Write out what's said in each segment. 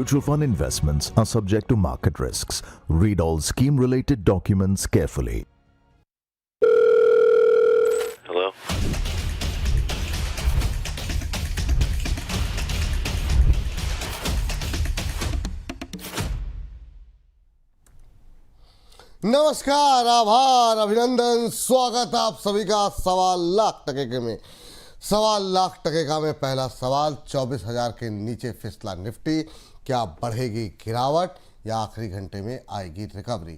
Mutual fund investments are subject to market risks. Read all scheme related documents carefully. Hello? नमस्कार, आभार, अभिनंदन, स्वागत आप सभी का 1.25 में। 1.25 का में पहला सवाल, 24,000 के नीचे फिसला निफ्टी, क्या बढ़ेगी गिरावट या आखिरी घंटे में आएगी रिकवरी?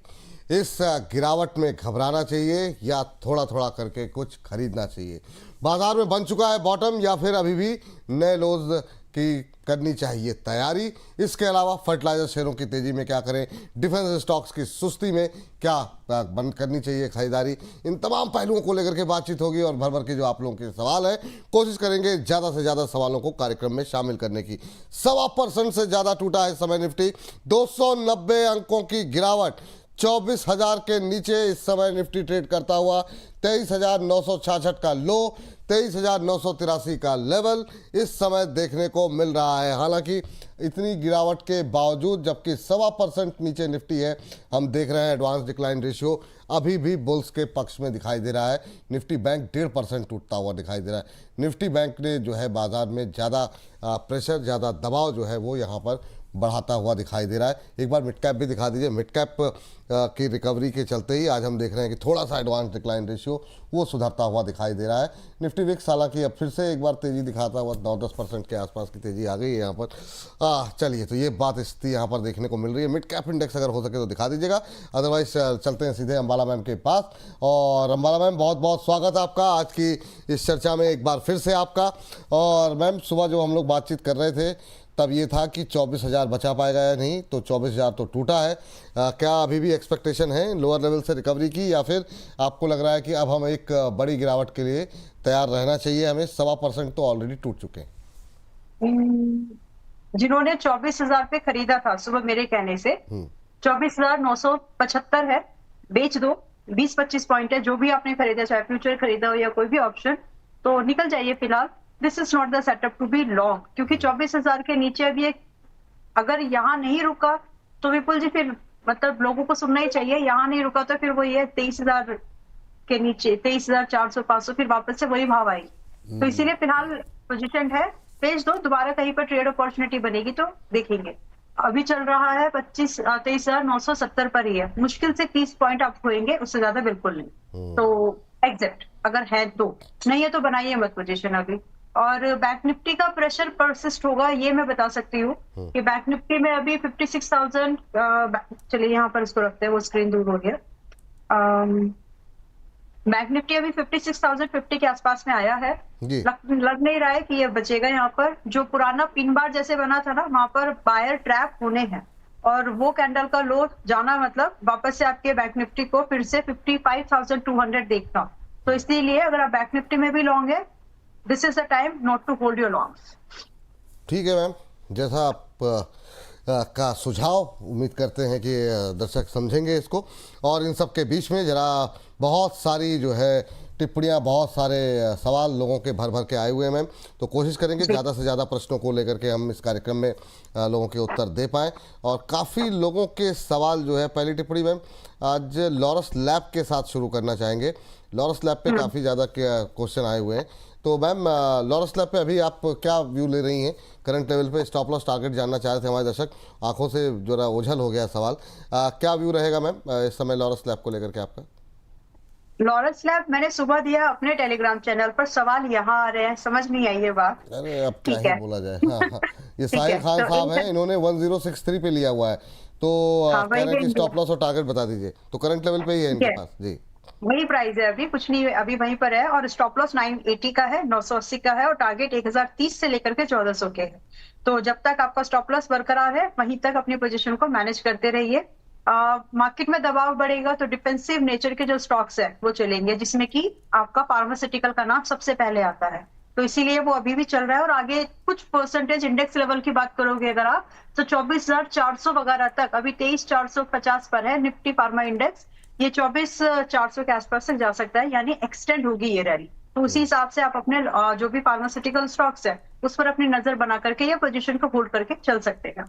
इस गिरावट में घबराना चाहिए या थोड़ा थोड़ा करके कुछ खरीदना चाहिए? बाजार में बन चुका है बॉटम या फिर अभी भी नए लोज की करनी चाहिए तैयारी? इसके अलावा फर्टिलाइजर शेयरों की तेजी में क्या करें, डिफेंस स्टॉक्स की सुस्ती में क्या बंद करनी चाहिए खरीदारी? इन तमाम पहलुओं को लेकर के बातचीत होगी और भर भर के जो आप लोगों के सवाल है, कोशिश करेंगे ज़्यादा से ज़्यादा सवालों को कार्यक्रम में शामिल करने की। 1.25% से ज़्यादा टूटा है इस समय निफ्टी, 290 अंकों की गिरावट, 24,000 के नीचे इस समय निफ्टी ट्रेड करता हुआ, 23,966 का लो, 23,983 का लेवल इस समय देखने को मिल रहा है। हालांकि इतनी गिरावट के बावजूद, जबकि 1.25% नीचे निफ्टी है, हम देख रहे हैं एडवांस डिक्लाइन रेशियो अभी भी बुल्स के पक्ष में दिखाई दे रहा है। निफ्टी बैंक 1.5% टूटता हुआ दिखाई दे रहा है। निफ्टी बैंक ने जो है बाजार में ज़्यादा प्रेशर, ज़्यादा दबाव जो है वो यहाँ पर बढ़ाता हुआ दिखाई दे रहा है। एक बार मिड कैप भी दिखा दीजिए। मिड कैप की रिकवरी के चलते ही आज हम देख रहे हैं कि थोड़ा सा एडवांस डिक्लाइन रेशियो वो सुधरता हुआ दिखाई दे रहा है। निफ्टी विक्स हालांकि अब फिर से एक बार तेज़ी दिखाता हुआ 9-10% के आसपास की तेज़ी आ गई है यहाँ पर। चलिए, तो ये बात स्थिति यहाँ पर देखने को मिल रही है। मिड कैप इंडेक्स अगर हो सके तो दिखा दीजिएगा, अदरवाइज चलते हैं सीधे अंबाला मैम के पास। और अंबाला मैम, बहुत बहुत स्वागत आपका आज की इस चर्चा में, एक बार फिर से आपका। और मैम, सुबह जो हम लोग बातचीत कर रहे थे तब ये था कि 24,000 बचा पाएगा या नहीं, तो 24,000 तो टूटा है। क्या अभी भी एक्सपेक्टेशन है लोअर लेवल से रिकवरी की, या फिर आपको लग रहा है कि अब हम एक बड़ी गिरावट के लिए तैयार रहना चाहिए हमें? 1.25% तो ऑलरेडी टूट चुके हैं। जिन्होंने 24,000 पे खरीदा था सुबह मेरे कहने से, 24,975 है, बेच दो। 20-25 पॉइंट है, जो भी आपने खरीदा, चाहे फ्यूचर खरीदा हो या कोई भी ऑप्शन, तो निकल जाइए फिलहाल। This is not the setup to be long, क्योंकि 24,000 के नीचे अभी एक, अगर यहाँ नहीं रुका तो विपुल जी फिर मतलब लोगों को सुनना ही चाहिए। यहाँ नहीं रुका तो फिर वही है 23,000 के नीचे, 23,400 500, फिर वापस से वही भाव आएगी। तो इसीलिए फिलहाल पोजिशन है, बेच दो। दोबारा कहीं पर ट्रेड अपॉर्चुनिटी बनेगी तो देखेंगे। अभी चल रहा है 23,970 पर ही है, मुश्किल से 30 पॉइंट आप खोएंगे, उससे ज्यादा बिल्कुल नहीं। तो एग्जिट अगर है तो, नहीं है तो बनाइए मत पोजीशन अभी। और बैंक निफ्टी का प्रेशर परसिस्ट होगा, ये मैं बता सकती हूँ कि बैंक निफ्टी में अभी 56,000, चलिए यहाँ पर इसको रखते हैं, वो स्क्रीन दूर हो गया। बैंक निफ्टी अभी 56,050 के आसपास में आया है। लग नहीं रहा है कि ये बचेगा यहाँ पर। जो पुराना पिन बार जैसे बना था ना, वहां पर बायर ट्रैप होने हैं, और वो कैंडल का लो जाना मतलब वापस से आपके बैंक निफ्टी को फिर से 55,200 देखना। तो इसीलिए अगर आप बैंक निफ्टी में भी लॉन्ग है, this is the time not to hold your longs. ठीक है मैम, जैसा आप का सुझाव, उम्मीद करते हैं कि दर्शक समझेंगे इसको। और इन सब के बीच में जरा बहुत सारी जो है टिप्पणियां, बहुत सारे सवाल लोगों के भर भर के आए हुए हैं मैम, तो कोशिश करेंगे ज़्यादा से ज़्यादा प्रश्नों को लेकर के हम इस कार्यक्रम में लोगों के उत्तर दे पाएँ। और काफ़ी लोगों के सवाल जो है, पहली टिप्पणी मैम आज लॉरस लैब के साथ शुरू करना चाहेंगे। लॉरस लैब पे काफ़ी ज़्यादा क्वेश्चन आए हुए हैं, तो मैम लॉरस लैब पे अभी आप क्या व्यू ले रही हैं करंट लेवल पे? स्टॉप लॉस टारगेट जानना चाह रहे थे हमारे दर्शक, आंखों से जरा ओझल हो गया सवाल। क्या व्यू रहेगा मैम इस समय लॉरस लैब को लेकर के आपका? लॉरस लैब मैंने सुबह दिया अपने टेलीग्राम चैनल पर, सवाल यहाँ आ रहे हैं, समझ नहीं आई ये बात। अरे अब क्या ही बोला जाए। हाँ, हाँ। ये साहिल खान साहब हैं, इन्होंने 1063 पे लिया हुआ है, तो कह रहे हैं कि स्टॉप लॉस और टारगेट बता दीजिए। तो करंट लेवल पे ही है इनके पास जी, वही प्राइस है, अभी कुछ नहीं, अभी वहीं पर है। और स्टॉप लॉस 980 का है, 980 का है, और टारगेट 1030 से लेकर के 1400 के है। तो जब तक आपका स्टॉप लॉस बरकरार है, वहीं तक अपनी पोजीशन को मैनेज करते रहिए। मार्केट में दबाव बढ़ेगा तो डिफेंसिव नेचर के जो स्टॉक्स है वो चलेंगे, जिसमें कि आपका फार्मास्यूटिकल का नाम सबसे पहले आता है। तो इसीलिए वो अभी भी चल रहा है। और आगे कुछ परसेंटेज इंडेक्स लेवल की बात करोगे अगर आप, तो 24,400 वगैरह तक, अभी 23,450 पर है निफ्टी फार्मा इंडेक्स, ये 24,400 के आसपास तक जा सकता है, यानी एक्सटेंड होगी ये रैली। तो उसी हिसाब से आप अपने जो भी फार्मास्यूटिकल स्टॉक्स है उस पर अपनी नजर बना करके या पोजीशन को होल्ड करके चल सकते हैं।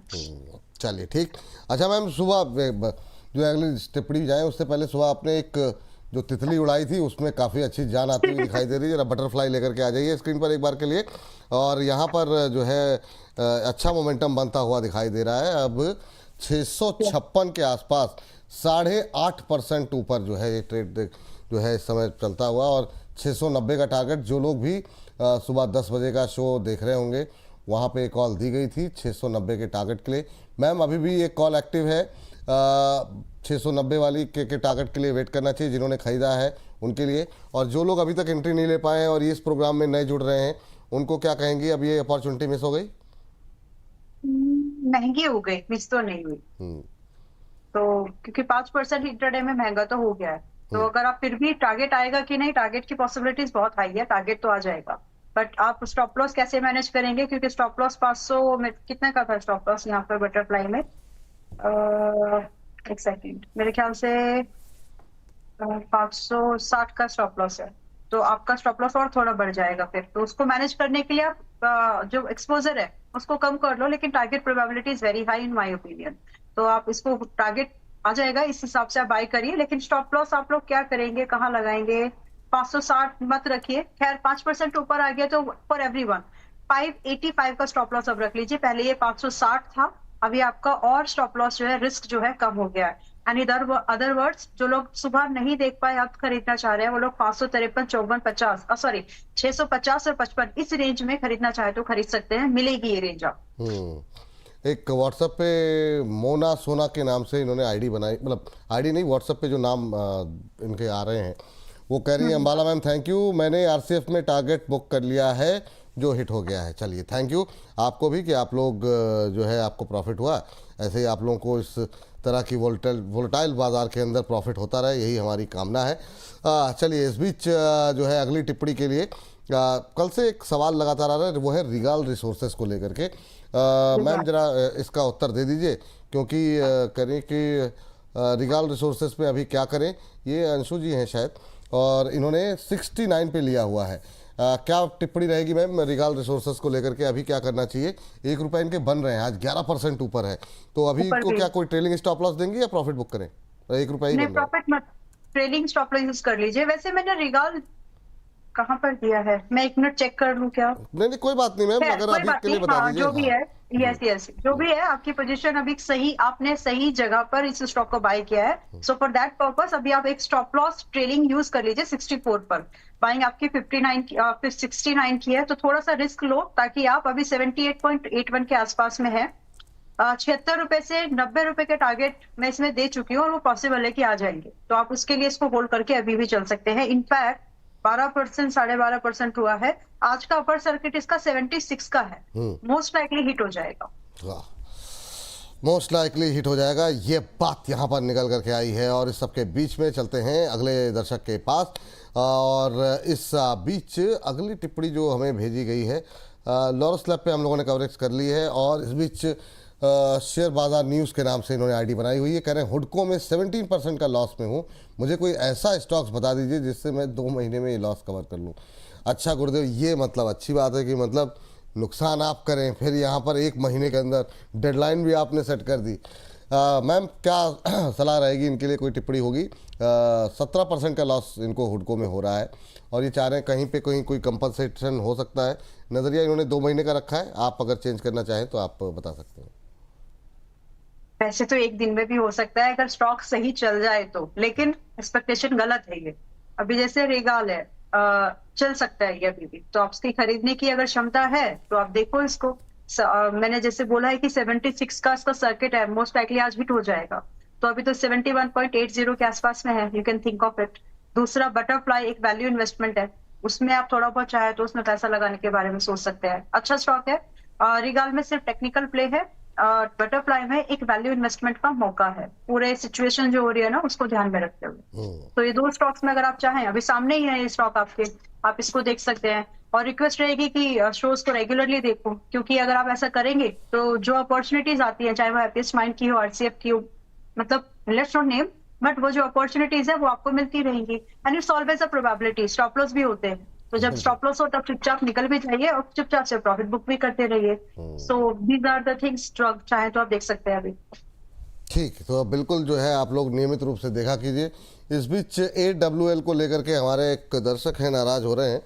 चलिए ठीक। अच्छा मैम, सुबह जो अगली टिप्पणी जाए उससे पहले सुबह आपने एक जो तितली उड़ाई थी उसमें काफ़ी अच्छी जान आती हुई दिखाई दे रही है। जरा बटरफ्लाई लेकर के आ जाइए स्क्रीन पर एक बार के लिए। और यहाँ पर जो है अच्छा मोमेंटम बनता हुआ दिखाई दे रहा है। अब 656 के आसपास 8.5% ऊपर जो है ये ट्रेड जो है इस समय चलता हुआ, और 690 का टारगेट जो लोग भी सुबह 10 बजे का शो देख रहे होंगे वहाँ पे कॉल दी गई थी 690 के टारगेट के लिए। मैम अभी भी एक कॉल एक्टिव है 690 वाली के टारगेट के लिए वेट करना चाहिए जिन्होंने ख़रीदा है उनके लिए। और जो लोग अभी तक एंट्री नहीं ले पाए हैं और ये इस प्रोग्राम में नए जुड़ रहे हैं उनको क्या कहेंगी? अब ये अपॉर्चुनिटी मिस हो गई? महंगी हो गई, मिस तो नहीं हुई। तो क्योंकि 5% इंट्राडे में महंगा तो हो गया है, तो अगर आप फिर भी टारगेट आएगा कि नहीं, टारगेट की पॉसिबिलिटीज बहुत हाई है, टारगेट तो आ जाएगा। बट आप स्टॉप लॉस कैसे मैनेज करेंगे? क्योंकि स्टॉप लॉस 500 में कितने का था स्टॉप लॉस यहाँ पर बटरफ्लाई में? एक सेकेंड, मेरे ख्याल से 560 का स्टॉप लॉस है, तो आपका स्टॉप लॉस और थोड़ा बढ़ जाएगा फिर। तो उसको मैनेज करने के लिए आप जो एक्सपोजर है उसको कम कर लो, लेकिन target probability is very high in my opinion. तो आप इसको टारगेट आ जाएगा, इस हिसाब से आप बाय करिए। लेकिन स्टॉप लॉस आप लोग क्या करेंगे, कहाँ लगाएंगे? 560 मत रखिए। खैर 5% ऊपर आ गया तो फॉर एवरीवन 585 का स्टॉप लॉस अब रख लीजिए। पहले ये 560 था, अभी आपका और स्टॉप लॉस जो है, रिस्क जो है कम हो गया है। एंड अदर वर्ड्स, जो लोग सुबह नहीं देख पाए अब खरीदना चाह रहे हैं वो लोग 553, 54, 50 सॉरी 650 और 55 इस रेंज में खरीदना चाहे तो खरीद सकते हैं, मिलेगी ये रेंज आप। एक व्हाट्सएप पे मोना सोना के नाम से इन्होंने आईडी बनाई, मतलब आईडी नहीं, व्हाट्सएप पे जो नाम इनके आ रहे हैं वो कह रही है अंबाला मैम थैंक यू, मैंने आरसीएफ में टारगेट बुक कर लिया है जो हिट हो गया है। चलिए थैंक यू आपको भी कि आप लोग जो है आपको प्रॉफिट हुआ। ऐसे ही आप लोगों को इस तरह की वोलेटाइल बाजार के अंदर प्रॉफिट होता रहे, यही हमारी कामना है। चलिए इस बीच जो है अगली टिप्पणी के लिए कल से एक सवाल लगातार आ रहा है, वो है रिगाल रिसोर्सेज को लेकर के। मैम जरा इसका उत्तर दे दीजिए, क्योंकि करें कि रिगाल रिसोर्सेज पे अभी क्या करें, ये अंशु जी हैं शायद, और इन्होंने 69 पे लिया हुआ है। क्या टिप्पणी रहेगी मैम रिगाल रिसोर्सेज को लेकर के? अभी क्या करना चाहिए? ₹1 इनके बन रहे हैं, आज 11% ऊपर है, तो अभी इनको क्या कोई ट्रेलिंग स्टॉप लॉस देंगे या प्रॉफिट बुक करें? ₹1 ही बन रहा है। प्रॉफिट मत, ट्रेलिंग स्टॉप लॉस यूज कर लीजिए। वैसे मैंने रिगाल कहाँ पर दिया है, मैं एक मिनट चेक कर लूं क्या? नहीं कोई बात नहीं मैम, अगर अभी के लिए बता दीजिए। जो भी है, यस जो भी है, आपकी पोजीशन अभी सही, आपने सही जगह पर इस स्टॉक को बाय किया है। सो फॉर दैट पर्पस अभी आप एक स्टॉप लॉस ट्रेलिंग यूज कर लीजिए 64 पर। बाइंग आपकी 69 की है, तो थोड़ा सा रिस्क लो, ताकि आप अभी 78.81 के आसपास में है। 76 रुपए से 90 रुपए के टारगेट मैं इसमें दे चुकी हूँ और वो पॉसिबल है कि आ जाएंगे, तो आप उसके लिए इसको होल्ड करके अभी भी चल सकते हैं। इनफैक्ट 12%, 12.5% हुआ है। आज का अपर सर्किट इसका 76 का है, मोस्ट लाइकली हिट हो जाएगा। मोस्ट लाइकली हिट हो जाएगा, ये बात यहाँ पर निकल करके आई है। और इस सबके बीच में चलते हैं अगले दर्शक के पास, और इस बीच अगली टिप्पणी जो हमें भेजी गई है लॉरस लैब पे हम लोगों ने कवरेज कर ली है। और इस बीच शेयर बाजार न्यूज़ के नाम से इन्होंने आईडी बनाई हुई है, कह रहे हैं हुडको में 17% का लॉस में हूँ, मुझे कोई ऐसा स्टॉक्स बता दीजिए जिससे मैं 2 महीने में ये लॉस कवर कर लूँ। अच्छा गुरुदेव, ये मतलब अच्छी बात है कि मतलब नुकसान आप करें, फिर यहाँ पर 1 महीने के अंदर डेडलाइन भी आपने सेट कर दी। मैम क्या सलाह रहेगी इनके लिए? कोई टिप्पणी होगी? 17% का लॉस इनको हुडको में हो रहा है, और ये चाह रहे हैं कहीं पे कोई कंपनसेशन हो सकता है। नज़रिया इन्होंने 2 महीने का रखा है, आप अगर चेंज करना चाहें तो आप बता सकते हैं। वैसे तो 1 दिन में भी हो सकता है अगर स्टॉक सही चल जाए तो, लेकिन एक्सपेक्टेशन गलत है ये। अभी जैसे रेगाल है, चल सकता है ये अभी भी, तो आपकी खरीदने की अगर क्षमता है तो आप देखो इसको। मैंने जैसे बोला है कि 76 का इसका सर्किट है, मोस्ट लाइकली आज हिट हो जाएगा, तो अभी तो 71.80 के आसपास में है, you can think of it. दूसरा बटरफ्लाई एक वैल्यू इन्वेस्टमेंट है, उसमें आप थोड़ा बहुत चाहे तो उसमें पैसा लगाने के बारे में सोच सकते हैं, अच्छा स्टॉक है। रिगाल में सिर्फ टेक्निकल प्ले है, बटरफ्लाई में एक वैल्यू इन्वेस्टमेंट का मौका है, पूरे सिचुएशन जो हो रही है ना उसको ध्यान में रखते हुए। तो ये 2 स्टॉक्स में अगर आप चाहें, अभी सामने ही है ये स्टॉक आपके, आप इसको देख सकते हैं। और रिक्वेस्ट रहेगी कि शोज को रेगुलरली देखो, क्योंकि अगर आप ऐसा करेंगे तो जो अपॉर्चुनिटीज आती है, चाहे वो हैप्पीएस्ट माइंड की हो, आरसीएफ की हो, मतलब लेट्स नॉट नेम, बट वो जो अपॉर्चुनिटीज है वो आपको मिलती रहेंगी। And it's always a probability, stop loss भी होते हैं, तो जब स्टॉप लॉस हो तब चुपचाप निकल भी जाइए और चुपचाप से प्रॉफिट बुक भी करते रहिए। So these are the things जो आप चाहे तो आप देख सकते हैं अभी। ठीक, तो बिल्कुल जो है आप लोग नियमित रूप से देखा कीजिए। इस बीच AWL को लेकर के हमारे एक दर्शक हैं, नाराज हो रहे हैं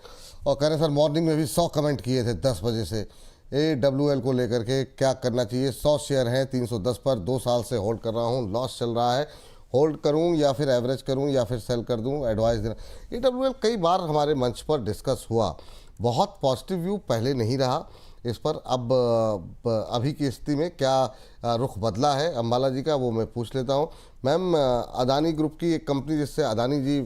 और कह रहे हैं सर मॉर्निंग में भी 100 कमेंट किए थे 10 बजे से AWL को लेकर के क्या करना चाहिए। 100 शेयर हैं 310 पर, 2 साल से होल्ड कर रहा हूँ, लॉस चल रहा है, होल्ड करूं या फिर एवरेज करूं या फिर सेल कर दूं, एडवाइस देना। AWL कई बार हमारे मंच पर डिस्कस हुआ, बहुत पॉजिटिव व्यू पहले नहीं रहा इस पर। अब अभी की स्थिति में क्या रुख बदला है अम्बाला जी का, वो मैं पूछ लेता हूं। मैम, अदानी ग्रुप की एक कंपनी जिससे अदानी जी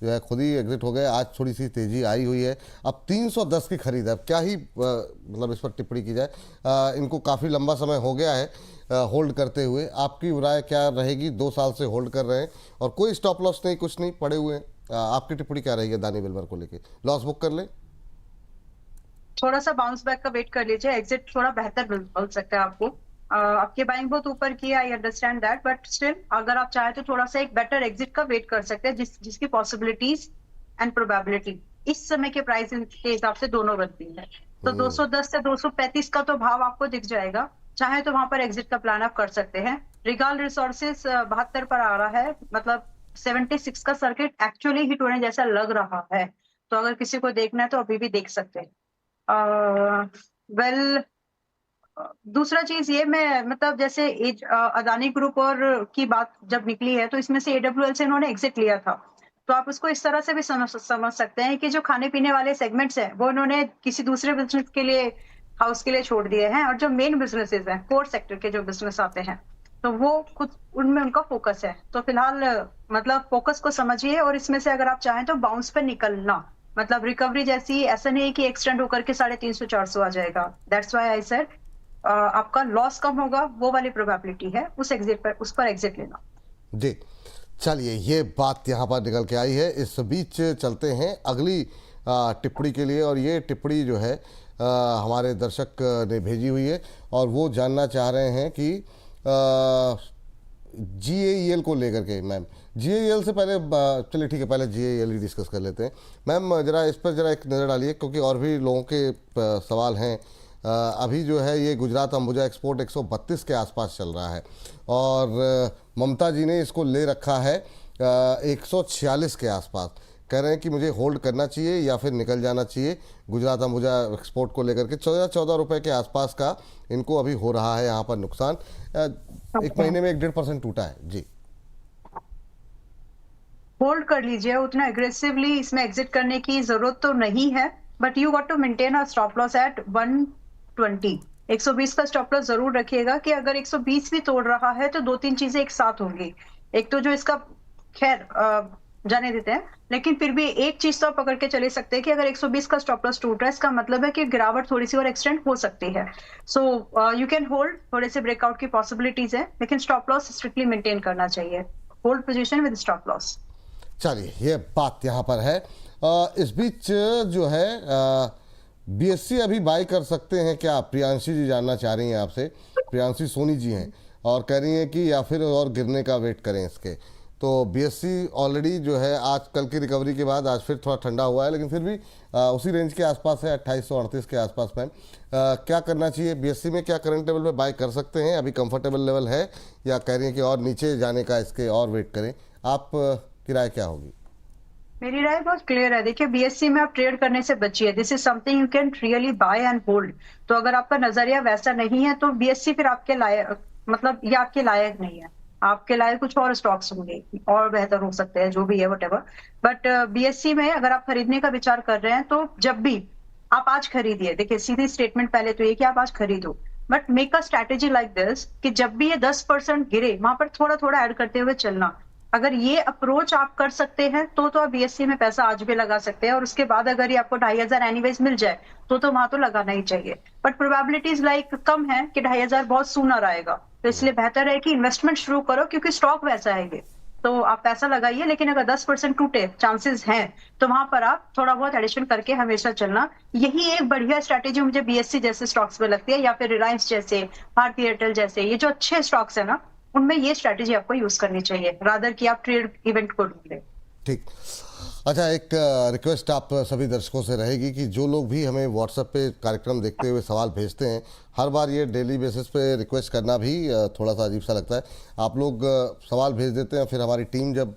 जो है खुद ही एग्जिट हो गए, आज थोड़ी सी तेज़ी आई हुई है, अब 310 की खरीद है। अब क्या ही मतलब इस पर टिप्पणी की जाए, इनको काफ़ी लंबा समय हो गया है होल्ड करते हुए, आपकी राय क्या रहेगी? 2 साल से होल्ड कर रहे हैं और कोई स्टॉप लॉस नहीं, कुछ नहीं, पड़े हुए हैं, आपकी टिप्पणी क्या रहेगी अदानी विल्मर को लेके? लॉस बुक कर ले, थोड़ा सा बाउंस बैक का वेट कर लीजिए, एग्जिट थोड़ा बेहतर मिल सकता है आपको। आपकी बाइंग बहुत ऊपर की है, I understand that, but still अगर आप चाहे तो थोड़ा सा एक बेटर एग्जिट का वेट कर सकते हैं, जिसकी पॉसिबिलिटीज एंड प्रोबेबिलिटी इस समय के प्राइस के हिसाब से दोनों बनती है। तो 210 से 235 का तो भाव आपको दिख जाएगा, चाहे तो वहां पर एग्जिट का प्लान आप कर सकते हैं। रिगाल रिसोर्सेज 72 पर आ रहा है, मतलब 76 का सर्किट एक्चुअली हिट होने जैसा लग रहा है, तो अगर किसी को देखना है तो अभी भी देख सकते हैं। वेल, दूसरा चीज ये, मैं मतलब जैसे अदानी ग्रुप और की बात जब निकली है तो इसमें से AWL से इन्होंने एग्जिट लिया था, तो आप उसको इस तरह से भी समझ सकते हैं कि जो खाने पीने वाले सेगमेंट्स हैं वो इन्होंने किसी दूसरे बिजनेस के लिए, हाउस के लिए छोड़ दिए हैं, और जो मेन बिजनेसेस हैं, कोर सेक्टर के जो बिजनेस आते हैं, तो वो कुछ उनमें उनका फोकस है। तो फिलहाल मतलब फोकस को समझिए, और इसमें से अगर आप चाहें तो बाउंस पे निकलना, मतलब रिकवरी जैसी, ऐसा नहीं है कि एक्सटेंड होकर के 350 400 आ जाएगा। दैट्स व्हाई आई सेड आपका लॉस कम होगा, वो वाली प्रोबेबिलिटी है, उस पर एग्जिट लेना। जी चलिए, ये बात यहाँ पर निकल के आई है। इस बीच चलते हैं अगली टिप्पणी के लिए, और ये टिप्पणी जो है हमारे दर्शक ने भेजी हुई है और वो जानना चाह रहे हैं कि GAEL को लेकर के। मैम, GAEL से पहले चलिए ठीक है, पहले GAEL ही डिस्कस कर लेते हैं। मैम जरा इस पर जरा एक नज़र डालिए, क्योंकि और भी लोगों के सवाल हैं। अभी जो है ये गुजरात अंबुजा एक्सपोर्ट 132 के आसपास चल रहा है और ममता जी ने इसको ले रखा है 146 के आसपास। कह रहे हैं कि मुझे होल्ड करना चाहिए या फिर निकल जाना चाहिए। गुजरात अंबुजा एक्सपोर्ट को लेकर के 14 रुपये के आसपास का इनको अभी हो रहा है यहाँ पर नुकसान। एक महीने में 1.5% टूटा है जी। होल्ड कर लीजिए, उतना एग्रेसिवली इसमें एग्जिट करने की जरूरत तो नहीं है, but you got to maintain a stop loss at 120। 120 का स्टॉप लॉस जरूर रखिएगा कि अगर 120 भी तोड़ रहा है तो 2-3 चीजें एक साथ होंगी। एक तो जो इसका, खैर जाने देते हैं, लेकिन फिर भी एक चीज तो आप पकड़ के चले सकते हैं कि अगर 120 का स्टॉप लॉस टूट रहा है, इसका मतलब है कि गिरावट थोड़ी सी और एक्सटेंड हो सकती है। सो यू कैन होल्ड, थोड़े से ब्रेकआउट की पॉसिबिलिटीज है, लेकिन स्टॉप लॉस स्ट्रिक्टली मेंटेन करना चाहिए। Hold position with stop loss. चलिए, ये बात यहाँ पर है। इस बीच जो है BSC अभी बाई कर सकते हैं क्या? प्रियांशी जी जानना चाह रही हैं आपसे। प्रियांशी सोनी जी हैं और कह रही हैं कि या फिर और गिरने का वेट करें इसके। तो BSC ऑलरेडी जो है आज कल की रिकवरी के बाद आज फिर थोड़ा ठंडा हुआ है, लेकिन फिर भी उसी रेंज के आसपास है, 2838 के आसपास में। क्या करना चाहिए BSC में? क्या करंट लेवल पे बाई कर सकते हैं? अभी कंफर्टेबल लेवल है या कह रही हैं कि और नीचे जाने का इसके और वेट करें? आप की राय क्या होगी? मेरी राय बहुत क्लियर है। देखिए, BSC में आप ट्रेड करने से बचिए। This is something you can really buy and hold. तो अगर आपका नजरिया वैसा नहीं है तो BSC फिर आपके लायक, मतलब ये आपके लायक नहीं है। आपके लायक कुछ और स्टॉक्स होंगे और बेहतर हो सकते हैं, जो भी है व्हाटएवर। बट BSC में अगर आप खरीदने का विचार कर रहे हैं तो जब भी आप आज खरीदिए। देखिए, सीधी स्टेटमेंट पहले तो ये कि आप आज खरीदो, but make a strategy like this कि जब भी ये 10% गिरे, वहां पर थोड़ा थोड़ा ऐड करते हुए चलना। अगर ये अप्रोच आप कर सकते हैं तो आप BSC में पैसा आज भी लगा सकते हैं, और उसके बाद अगर ये आपको 2500 एनीवेज मिल जाए तो वहां तो लगाना ही चाहिए। बट प्रोबेबिलिटीज लाइक कम है कि 2500 बहुत सूनर आएगा, तो इसलिए बेहतर है कि इन्वेस्टमेंट शुरू करो, क्योंकि स्टॉक वैसा है ये। तो आप पैसा लगाइए, लेकिन अगर 10% टूटे चांसेस हैं तो वहां पर आप थोड़ा बहुत एडिशन करके हमेशा चलना। यही एक बढ़िया स्ट्रैटेजी मुझे BSC जैसे स्टॉक्स में लगती है, या फिर रिलायंस जैसे, भारतीय एयरटेल जैसे, ये जो अच्छे स्टॉक्स है ना, उनमें ये स्ट्रैटेजी आपको यूज करनी चाहिए, रादर कि आप ट्रेड इवेंट को ढूंढ लें। ठीक। अच्छा, एक रिक्वेस्ट आप सभी दर्शकों से रहेगी कि जो लोग भी हमें व्हाट्सएप पे कार्यक्रम देखते हुए सवाल भेजते हैं, हर बार ये डेली बेसिस पे रिक्वेस्ट करना भी थोड़ा सा अजीब सा लगता है। आप लोग सवाल भेज देते हैं, फिर हमारी टीम जब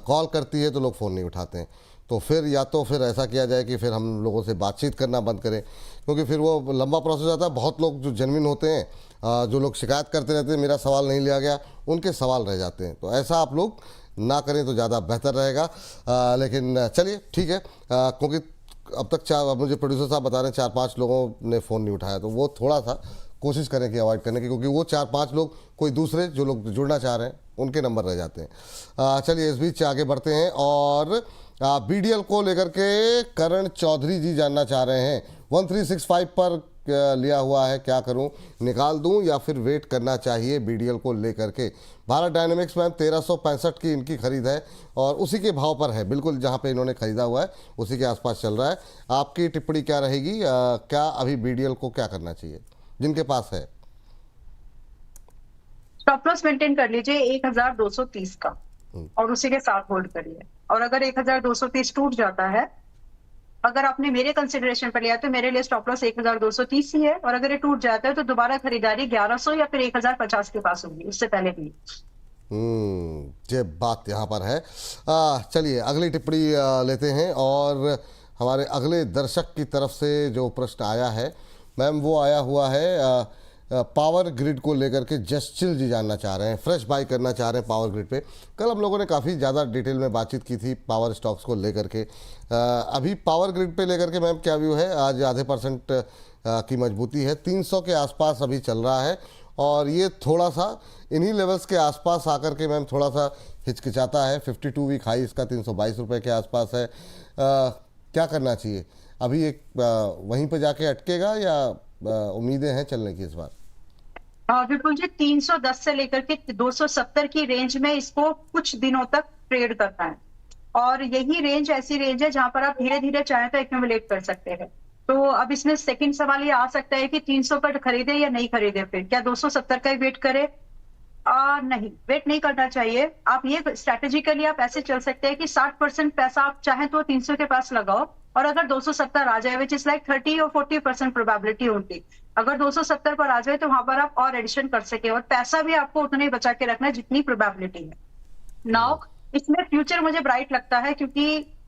कॉल करती है तो लोग फ़ोन नहीं उठाते हैं। तो फिर या तो फिर ऐसा किया जाए कि फिर हम लोगों से बातचीत करना बंद करें, क्योंकि फिर वो लंबा प्रोसेस आता है। बहुत लोग जो जेन्युइन होते हैं, जो लोग शिकायत करते रहते हैं मेरा सवाल नहीं लिया गया, उनके सवाल रह जाते हैं। तो ऐसा आप लोग ना करें तो ज़्यादा बेहतर रहेगा। लेकिन चलिए ठीक है, क्योंकि अब तक मुझे प्रोड्यूसर साहब बता रहे हैं 4-5 लोगों ने फ़ोन नहीं उठाया, तो वो थोड़ा सा कोशिश करें कि अवॉइड करने की, क्योंकि वो 4-5 लोग कोई दूसरे जो लोग जुड़ना चाह रहे हैं उनके नंबर रह जाते हैं। चलिए इस बीच आगे बढ़ते हैं और बीडीएल को लेकर के करण चौधरी जी जानना चाह रहे हैं। 1365 पर लिया हुआ है, क्या करूं, निकाल दूं या फिर वेट करना चाहिए बीडीएल को लेकर के। भारत डायनेमिक्स में 1365 की इनकी खरीद है और उसी के भाव पर है, बिल्कुल जहां पे इन्होंने खरीदा हुआ है उसी के आसपास चल रहा है। आपकी टिप्पणी क्या रहेगी? क्या अभी बीडीएल को क्या करना चाहिए जिनके पास है? स्टॉप लॉस मेंटेन कर लीजिए 1230 का और उसी के साथ होल्ड करिए। और अगर 1230 टूट जाता है, अगर आपने मेरे कंसिडरेशन पर लिया तो मेरे लिए स्टॉप लॉस 1230 ही है, और अगर ये टूट जाता है तो दोबारा खरीदारी 1100 या फिर 1050 के पास होगी, उससे पहले भी। ये बात यहाँ पर है। चलिए अगली टिप्पणी लेते हैं और हमारे अगले दर्शक की तरफ से जो प्रश्न आया है मैम, वो आया हुआ है पावर ग्रिड को लेकर के। जसचिल जी जानना चाह रहे हैं, फ्रेश बाई करना चाह रहे हैं पावर ग्रिड पे। कल हम लोगों ने काफ़ी ज़्यादा डिटेल में बातचीत की थी पावर स्टॉक्स को लेकर के। अभी पावर ग्रिड पे लेकर के मैम क्या व्यू है? आज आधे % की मजबूती है, 300 के आसपास अभी चल रहा है और ये थोड़ा सा इन्हीं लेवल्स के आसपास आकर के मैम थोड़ा सा हिचकिचाता है। 52 वीक हाई इसका 322 रुपये के आसपास है। क्या करना चाहिए अभी? एक वहीं पे जाके अटकेगा या उम्मीदें हैं चलने की इस बार? विपुल जी, 310 से लेकर के 270 की रेंज में इसको कुछ दिनों तक ट्रेड करना है, और यही रेंज ऐसी रेंज है जहां पर आप धीरे धीरे चाहें तो एक्यूमुलेट कर सकते हैं। तो अब इसमें सेकंड सवाल ये आ सकता है कि 300 पर खरीदे या नहीं खरीदे, फिर क्या 270 का ही वेट करें? नहीं, वेट नहीं करना चाहिए। आप ये स्ट्रेटेजिकली आप ऐसे चल सकते हैं कि 60% पैसा आप चाहें तो 300 के पास लगाओ, और अगर 270 आ जाए, विच इज लाइक 30 और 40% प्रोबेबिलिटी होती, अगर 270 पर आ जाए तो वहां पर आप और एडिशन कर सके, और पैसा भी आपको उतना ही बचा के रखना है जितनी प्रोबेबिलिटी है। नाउ इसमें फ्यूचर मुझे ब्राइट लगता है, क्योंकि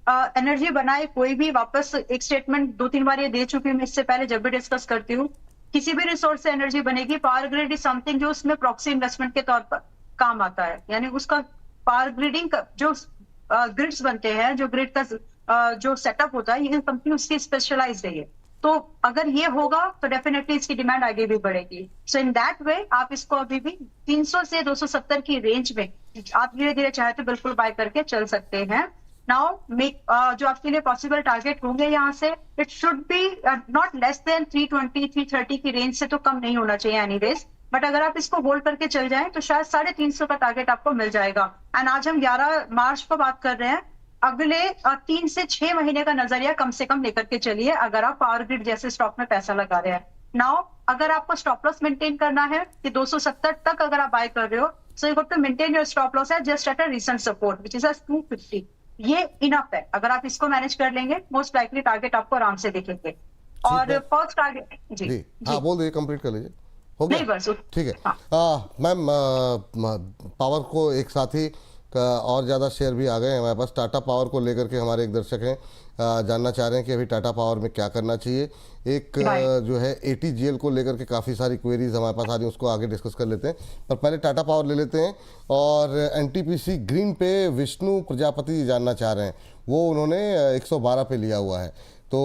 एनर्जी बनाए कोई भी, वापस एक स्टेटमेंट 2-3 बार ये दे चुकी हूँ, इससे पहले जब भी डिस्कस करती हूँ, किसी भी रिसोर्स से एनर्जी बनेगी। पावर ग्रिड इज समथिंग जो उसमें प्रॉक्सी इन्वेस्टमेंट के तौर पर काम आता है, यानी उसका पावर ग्रिडिंग का जो ग्रिड्स बनते हैं, जो ग्रिड का जो सेटअप होता है, ये कंपनी उसकी स्पेशलाइज्ड है। तो अगर ये होगा तो डेफिनेटली इसकी डिमांड आगे भी बढ़ेगी। सो इन दैट वे आप इसको अभी भी 300 से 270 की रेंज में आप धीरे धीरे चाहे तो बिल्कुल बाय करके चल सकते हैं। नाउ जो आपके लिए पॉसिबल टारगेट होंगे यहाँ से, it should be not less than 320-330 की रेंज से तो कम नहीं होना चाहिए एनीवेज, बट अगर आप इसको होल्ड करके चल जाएं तो शायद 350 का टारगेट आपको मिल जाएगा। एंड आज हम 11 मार्च को बात कर रहे हैं, अगले 3 से 6 महीने का नजरिया कम से कम लेकर के चलिए अगर आप पावर ग्रिड जैसे स्टॉक में पैसा लगा रहे हैं। नाउ अगर आपको स्टॉप लॉस मेंटेन करना है कि 270 तक अगर आप बाय कर रहे हो, so you have to maintain your stop loss at just at a recent support which is 250। ये इनफ है, अगर आप इसको मैनेज कर लेंगे मोस्ट लाइकली टारगेट आपको आराम से दिखेंगे। और फर्स्ट टारगेट जी हाँ बोल दीजिए, कंप्लीट कर लीजिए, हो गया? नहीं बस ठीक है। हाँ। मैम पावर को एक साथी का और ज़्यादा शेयर भी आ गए हैं हमारे पास। टाटा पावर को लेकर के हमारे एक दर्शक हैं, जानना चाह रहे हैं कि अभी टाटा पावर में क्या करना चाहिए। एक जो है ATGL को लेकर के काफ़ी सारी क्वेरीज हमारे पास आ रही हैं, उसको आगे डिस्कस कर लेते हैं, पर पहले टाटा पावर ले लेते हैं। और NTPC ग्रीन पे विष्णु प्रजापति जानना चाह रहे हैं, वो उन्होंने 112 पे लिया हुआ है, तो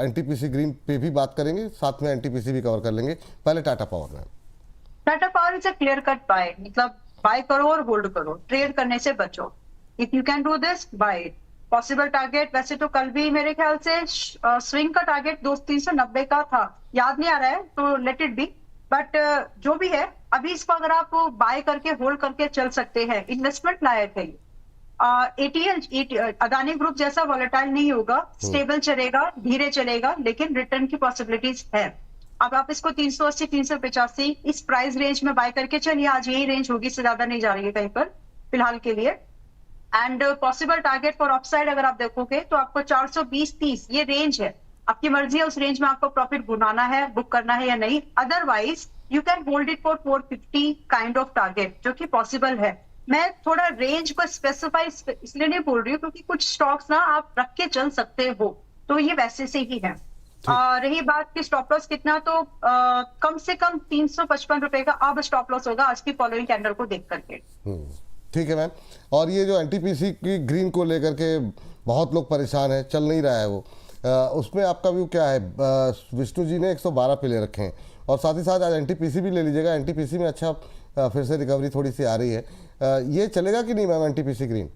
NTPC ग्रीन पे भी बात करेंगे, साथ में NTPC भी कवर कर लेंगे। पहले टाटा पावर में। Tata Power is a clear cut buy, मतलब बाय करो और होल्ड करो, ट्रेड करने से बचो। If you can do this, buy it. Possible target वैसे तो कल भी मेरे ख्याल से स्विंग का टारगेट 390 का था, याद नहीं आ रहा है, तो लेट इट बी। बट जो भी है, अभी इसको अगर आप बाय करके होल्ड करके चल सकते हैं, इन्वेस्टमेंट लायक है। अदानी ग्रुप जैसा वॉलेटाइल नहीं होगा, स्टेबल चलेगा, धीरे चलेगा, लेकिन रिटर्न की पॉसिबिलिटीज है। अब आप इसको 380, 385 इस प्राइस रेंज में बाय करके चलिए, आज यही रेंज होगी, इससे ज्यादा नहीं जा रही है कहीं पर फिलहाल के लिए। And possible target for upside अगर आप देखोगे तो आपको 420-30 ये रेंज है, आपकी मर्जी है उस रेंज में आपको प्रॉफिट बुलाना है, बुक करना है या नहीं। Otherwise you can hold it for 450 kind of target, जो कि पॉसिबल है। मैं थोड़ा रेंज को स्पेसिफाई इसलिए नहीं बोल रही हूँ क्योंकि कुछ स्टॉक्स ना आप रख के चल सकते हो, तो ये वैसे से ही है। रही बात की स्टॉप लॉस कितना, तो कम से कम 355 रुपए का अब स्टॉप लॉस होगा आज की फॉलोइंग कैंडल को देख करके। ठीक है मैम। और ये जो एनटीपीसी की ग्रीन को लेकर के बहुत लोग परेशान है, चल नहीं रहा है वो, उसमें आपका व्यू क्या है? विष्णु जी ने 112 पे ले रखे हैं, और साथ ही साथ आज एनटीपीसी भी ले लीजिएगा। एनटीपीसी में अच्छा फिर से रिकवरी थोड़ी सी आ रही है, ये चलेगा कि नहीं मैम एनटीपीसी ग्रीन?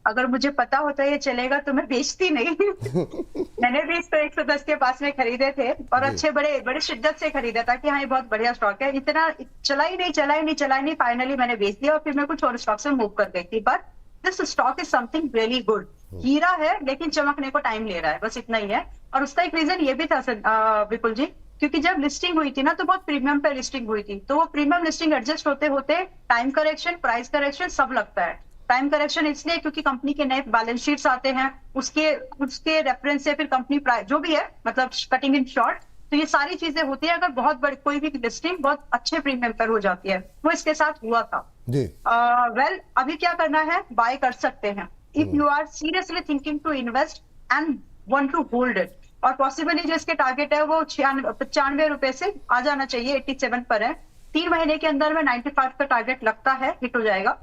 अगर मुझे पता होता ये चलेगा तो मैं बेचती नहीं। मैंने भी इसको 110 के पास में खरीदे थे और अच्छे बड़े शिद्दत से खरीदा था कि हाँ ये बहुत बढ़िया स्टॉक है। इतना चला ही नहीं, फाइनली मैंने बेच दिया और फिर मैं कुछ और स्टॉक से मूव कर गई थी। But this stock is something really good. हीरा है लेकिन चमकने को टाइम ले रहा है, बस इतना ही है। और उसका एक रीजन ये भी था विपुल जी, क्योंकि जब लिस्टिंग हुई थी ना तो बहुत प्रीमियम पे लिस्टिंग हुई थी, तो वो प्रीमियम लिस्टिंग एडजस्ट होते होते टाइम करेक्शन, प्राइस करेक्शन सब लगता है। टाइम करेक्शन इसलिए क्योंकि कंपनी के नए बैलेंस शीट्स आते हैं, उसके रेफरेंस से फिर कंपनी प्राइस जो भी है, मतलब कटिंग इन शॉर्ट, तो ये सारी चीजें होती है। अगर बहुत बड़ी कोई भी लिस्टिंग बहुत अच्छे प्रीमियम पर हो जाती है, वो इसके साथ हुआ था जी। वेल अभी क्या करना है, बाय कर सकते हैं if you are seriously thinking to invest and want to hold it. और पॉसिबली जो इसके टारगेट है वो 95 रुपए से आ जाना चाहिए, 87 पर है। 3 महीने के अंदर में 95 का टारगेट लगता है हिट हो जाएगा,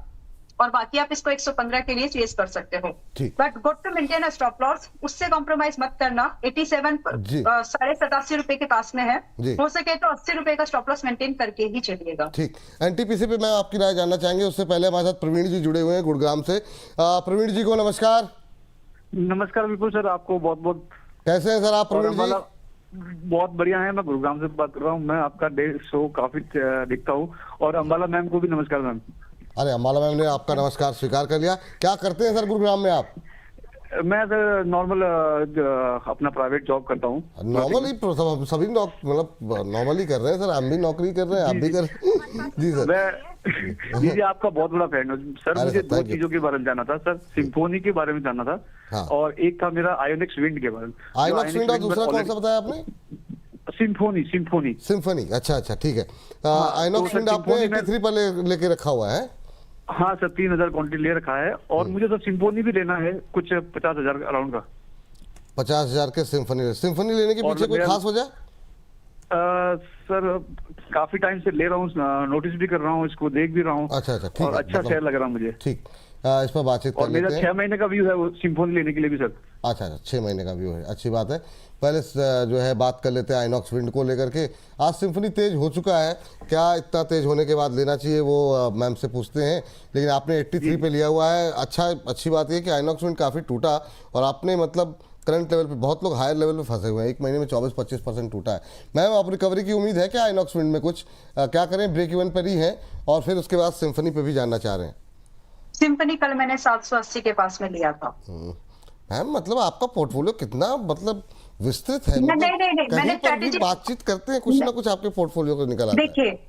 और बाकी आप इसको 115 के लिए चेस कर सकते हो। But good to maintain a stop loss, उससे कॉम्प्रोमाइज मत करना। 87 87.5 रुपए के पास में है, हो सके तो 80 रुपए का स्टॉप लॉस मेंटेन करके ही चलिएगा। ठीक। एनटीपीसी पे मैं आपकी राय जानना चाहेंगे, उससे पहले हमारे साथ प्रवीण जी जुड़े हुए हैं गुड़गांव से। प्रवीण जी को नमस्कार। नमस्कार विपुल सर, आपको बहुत बहुत। कैसे हैं सर आप प्रवीण जी? बहुत बढ़िया है, मैं गुड़गांव से बात कर रहा हूँ। मैं आपका डे शो काफी देखता हूँ। और अंबाला मैम को भी नमस्कार मैम। अरे अंबाला मैम ने आपका नमस्कार स्वीकार कर लिया। क्या करते हैं सर गुरुग्राम में आप? मैं सर नॉर्मल अपना प्राइवेट जॉब करता हूँ। नॉर्मली सभी मतलब नॉर्मली कर रहे हैं सर, हम भी नौकरी कर रहे हैं, आप भी कर रहे हैं। जी सर। मैं जी आपका बहुत बड़ा फैन हूँ सर। मुझे 2 चीजों के बारे में जानना था सर। सिम्फोनी के बारे में जानना था, हाँ। और एक था मेरा आयोनिक्स विंड के बारे में। आयोनिक्स विंड और दूसरा कौन सा बताया आपने? सिम्फनी। अच्छा ठीक है। आयोनिक्स विंड आपने 83 पर लेके रखा हुआ है? हाँ सर, 3000 क्वांटिटी ले रखा है। और मुझे सर सिम्फोनी भी लेना है, कुछ 50,000 अराउंड का। 50,000 के सिम्फनी लेने के पीछे कोई खास वजह? सर काफी टाइम से ले रहा हूँ, नोटिस भी कर रहा हूँ, इसको देख भी रहा हूँ। अच्छा ठीक है, अच्छा शेयर लग रहा है मुझे। ठीक, इस पर बातचीत कर लेते हैं। मेरा 6 महीने का व्यू है वो सिम्फोनी लेने के लिए भी सर। अच्छा 6 महीने का व्यू है, अच्छी बात है। पहले जो है बात कर लेते हैं आइनॉक्स विंड को लेकर के। आज सिम्फनी तेज हो चुका है, क्या इतना तेज होने के बाद लेना चाहिए वो मैम से पूछते हैं। लेकिन आपने 83 पे लिया हुआ है। अच्छी बात यह कि आइनॉक्स विंड काफ़ी टूटा, और आपने मतलब करंट लेवल पे, बहुत लोग हायर लेवल पे फंसे हुए हैं, 1 महीने में 24-25% टूटा है। मैम आप रिकवरी की उम्मीद है क्या आइनॉक्स विंड में? कुछ क्या करें, ब्रेक इवन पर ही है, और फिर उसके बाद सिम्फनी पे भी जानना चाह रहे हैं। सिम्फनी कल मैंने 780 के पास में लिया था। मैम मतलब आपका पोर्टफोलियो कितना मतलब विस्तृत है। नहीं, मैंने स्ट्रेटेजी बातचीत करते हैं, कुछ ना कुछ आपके पोर्टफोलियो को निकल आता है। देखिए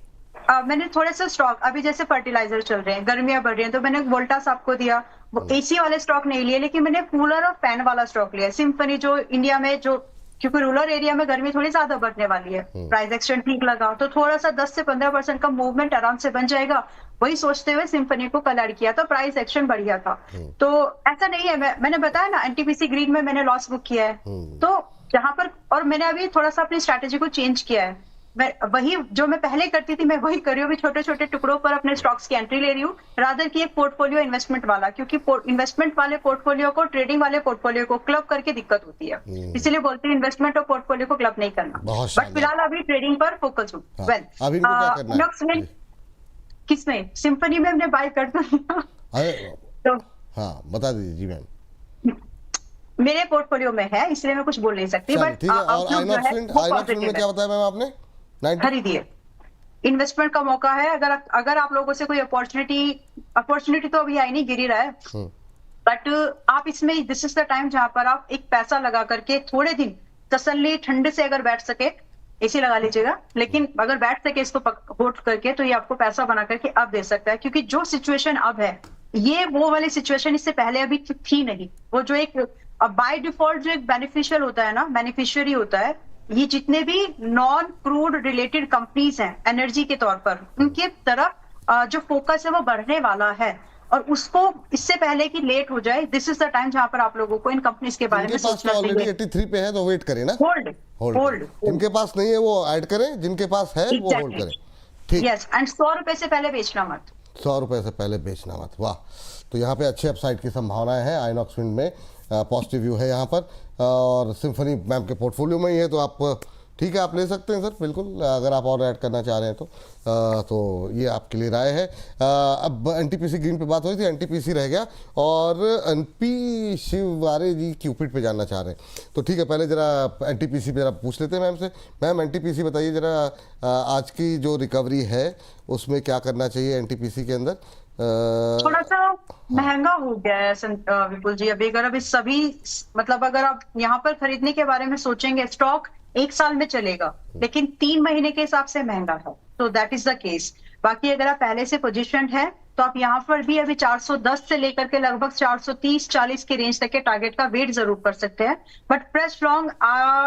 मैंने थोड़े से स्टॉक, अभी जैसे फर्टिलाइजर चल रहे हैं, गर्मियां बढ़ रही हैं, तो मैंने वोल्टास आपको दिया। वो एसी वाले स्टॉक नहीं लिए, लेकिन मैंने कूलर और फैन वाला स्टॉक लिया। सिम्फनी जो इंडिया में जो, क्योंकि रूरल एरिया में गर्मी थोड़ी ज्यादा बढ़ने वाली है, प्राइस एक्शन ठीक लगा तो थोड़ा सा 10 से 15% का मूवमेंट आराम से बन जाएगा। वही सोचते हुए सिम्फनी को कल ऐड किया, तो प्राइस एक्शन बढ़िया था। तो ऐसा नहीं है, मैंने बताया ना एनटीपीसी ग्रीन में मैंने लॉस बुक किया है, तो जहां पर, और मैंने अभी थोड़ा सा अपनी स्ट्रैटेजी को चेंज किया है। मैं वही जो मैं पहले करती थी मैं वही कर रही हूँ, छोटे छोटे टुकड़ों पर अपने स्टॉक्स की एंट्री ले रही हूँ, रादर की एक पोर्टफोलियो इन्वेस्टमेंट वाला, क्योंकि इन्वेस्टमेंट वाले पोर्टफोलियो को ट्रेडिंग वाले पोर्टफोलियो को क्लब करके दिक्कत होती है। इसीलिए बोलते हैं इन्वेस्टमेंट और पोर्टफोलियो को क्लब नहीं करना। बट फिलहाल अभी ट्रेडिंग पर फोकस हूँ। वेल किसमें? सिम्फनी में हमने बाय कर दिया। तो हाँ बता दीजिए जी मैम। मेरे पोर्टफोलियो में है, इसलिए मैं कुछ बोल नहीं सकती। बट ठीक है। और आइनॉक्स विंड में क्या बताया मैम आपने? खरीदिए, इन्वेस्टमेंट का मौका है। अगर आप लोगों से कोई अपॉर्चुनिटी तो अभी आई नहीं, गिर ही रहा है, बट आप इसमें, दिस इज द टाइम जहां पर आप एक पैसा लगा करके थोड़े दिन तसल्ली ठंड से अगर बैठ सके ऐसे लगा लीजिएगा, लेकिन अगर बैठ सके इसको होल्ड करके तो ये आपको पैसा बना करके अब दे सकता है, क्योंकि जो सिचुएशन अब है ये वो वाली सिचुएशन इससे पहले अभी थी नहीं। वो जो एक बाय डिफॉल्ट जो एक बेनिफिशियल होता है ना, बेनिफिशियरी होता है, ये जितने भी नॉन क्रूड रिलेटेड कंपनीज हैं एनर्जी के तौर पर, उनके तरफ जो फोकस है वो बढ़ने वाला है, और उसको इससे पहले कि लेट हो जाए, दिस इज द टाइम जहां पर आप लोगों को इन कंपनीज के बारे में जिनके पास सोचना ऑलरेडी चाहिए। 83 पे है तो वेट करें ना, होल्ड होल्ड जिनके पास नहीं है वो ऐड करें, जिनके पास है वो होल्ड करें। ठीक, यस, एंड 100 रुपए से पहले बेचना मत। 100 रुपए से पहले बेचना मत। वाह, तो यहाँ पे अच्छे अपसाइड की संभावनाएं हैं। आइनॉक्स विंड में पॉजिटिव व्यू है यहाँ पर, और सिम्फनी मैम के पोर्टफोलियो में ही है, तो आप ठीक है, आप ले सकते हैं सर, बिल्कुल, अगर आप और ऐड करना चाह रहे हैं तो ये आपके लिए राय है। अब एनटीपीसी ग्रीन पे बात हुई थी, एनटीपीसी रह गया, और एनपी शिवारे जी क्यूपिड पे जानना चाह रहे हैं, तो ठीक है, पहले जरा एनटीपीसी पे जरा पूछ लेते हैं मैम से। मैम, एनटीपीसी बताइए जरा, आज की जो रिकवरी है उसमें क्या करना चाहिए एनटीपीसी के अंदर? थोड़ा सा महंगा हो गया है विपुल जी अभी। अगर अभी सभी मतलब अगर आप यहाँ पर खरीदने के बारे में सोचेंगे, स्टॉक 1 साल में चलेगा, लेकिन 3 महीने के हिसाब से महंगा है, तो दैट इज द केस। बाकी अगर आप पहले से पोजीशन है तो आप यहाँ पर भी अभी 410 से लेकर के लगभग 430-40 के रेंज तक के टारगेट का वेट जरूर कर सकते हैं, but press long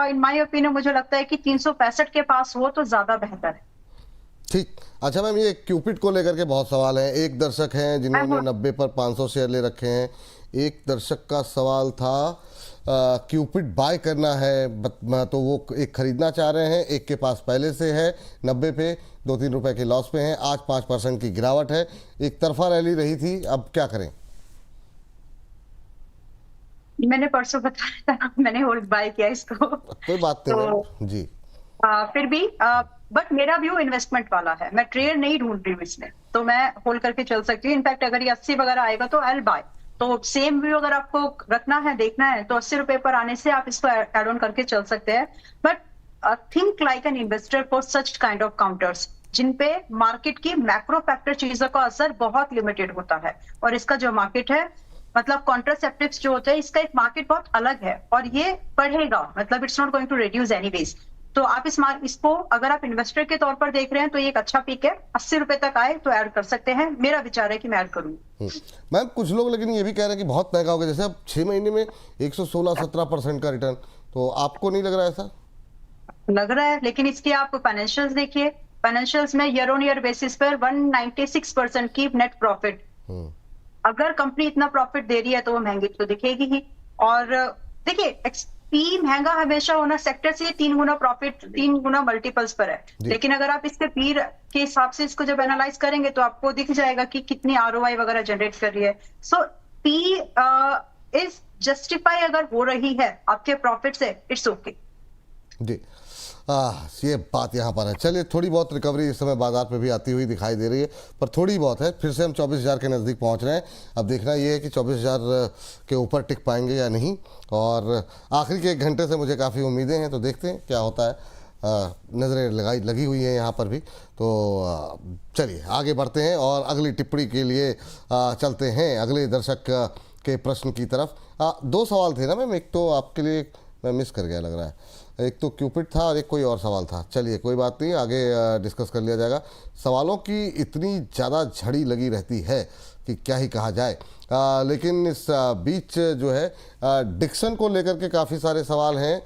in my opinion मुझे लगता है कि 365 के पास हो तो ज्यादा बेहतर है। ठीक, अच्छा मैम, ये क्यूपिड को लेकर के बहुत सवाल हैं। एक दर्शक हैं जिन्होंने 90 पर 500 शेयर ले रखे हैं। एक दर्शक का सवाल था क्यूपिड बाय करना है, तो वो एक खरीदना चाह रहे हैं, एक के पास पहले से है 90 पे, 2-3 रुपए के लॉस पे हैं, आज 5% की गिरावट है, एक तरफा रैली रही थी, अब क्या करें? मैंने परसों बताया था, मैंने होल्ड बाय किया इसको। कोई बात नहीं मैम जी। फिर भी बट मेरा व्यू इन्वेस्टमेंट वाला है, मैं ट्रेड नहीं ढूंढ रही हूँ इसमें, तो मैं होल्ड करके चल सकती हूँ। इनफैक्ट अगर ये 80 वगैरह आएगा तो आई विल बाय। तो सेम व्यू अगर आपको रखना है, देखना है, तो 80 रुपए पर आने से आप इसको एड ऑन करके चल सकते हैं, but think like an investor for such kind of counters जिनपे मार्केट की मैक्रो फैक्टर चीजों का असर बहुत लिमिटेड होता है, और इसका जो मार्केट है, मतलब कॉन्ट्रासेप्टिव्स जो होते हैं, इसका एक मार्केट बहुत अलग है और ये बढ़ेगा, मतलब it's not going to reduce anyways. तो आप इसको अगर आप इन्वेस्टर के तौर पर देख रहे हैं तो ये एक अच्छा पिक है, 80 रुपए तक आए तो ऐड कर सकते हैं। मेरा विचार है कि मैं ऐड करूंगी। मैम, कुछ लोग लेकिन ये भी कह रहे हैं कि बहुत महंगा हो गया, जैसे अब 6 महीने में 116-17% का रिटर्न, तो आपको नहीं लग रहा है ऐसा? लग रहा है, लेकिन इसके आप फाइनेंशियल्स देखिए, फाइनेंशियल्स में ईयर ऑन ईयर बेसिस पर 196% की नेट प्रॉफिट। अगर कंपनी इतना प्रॉफिट दे रही है तो वो महंगी तो दिखेगी ही। और देखिए, पी महंगा हमेशा होना सेक्टर से 3 गुना प्रॉफिट, 3 गुना मल्टीपल्स पर है, लेकिन अगर आप इसके पी के हिसाब से इसको जब एनालाइज करेंगे तो आपको दिख जाएगा कि कितनी ROI वगैरह जनरेट कर रही है। सो पी इज जस्टिफाई अगर हो रही है आपके प्रॉफिट से, इट्स ओके जी। ये बात यहाँ पर है। चलिए, थोड़ी बहुत रिकवरी इस समय बाजार पे भी आती हुई दिखाई दे रही है, पर थोड़ी बहुत है। फिर से हम 24,000 के नज़दीक पहुँच रहे हैं। अब देखना ये है कि 24,000 के ऊपर टिक पाएंगे या नहीं, और आखिरी के 1 घंटे से मुझे काफ़ी उम्मीदें हैं, तो देखते हैं क्या होता है। नज़रें लगी हुई हैं यहाँ पर भी, तो चलिए आगे बढ़ते हैं और अगली टिप्पणी के लिए चलते हैं अगले दर्शक के प्रश्न की तरफ। 2 सवाल थे ना मैम, एक तो आपके लिए मैं मिस कर गया लग रहा है, एक तो क्यूपिड था और एक कोई और सवाल था। चलिए कोई बात नहीं, आगे डिस्कस कर लिया जाएगा। सवालों की इतनी ज़्यादा झड़ी लगी रहती है कि क्या ही कहा जाए। लेकिन इस बीच जो है डिक्सन को लेकर के काफ़ी सारे सवाल हैं,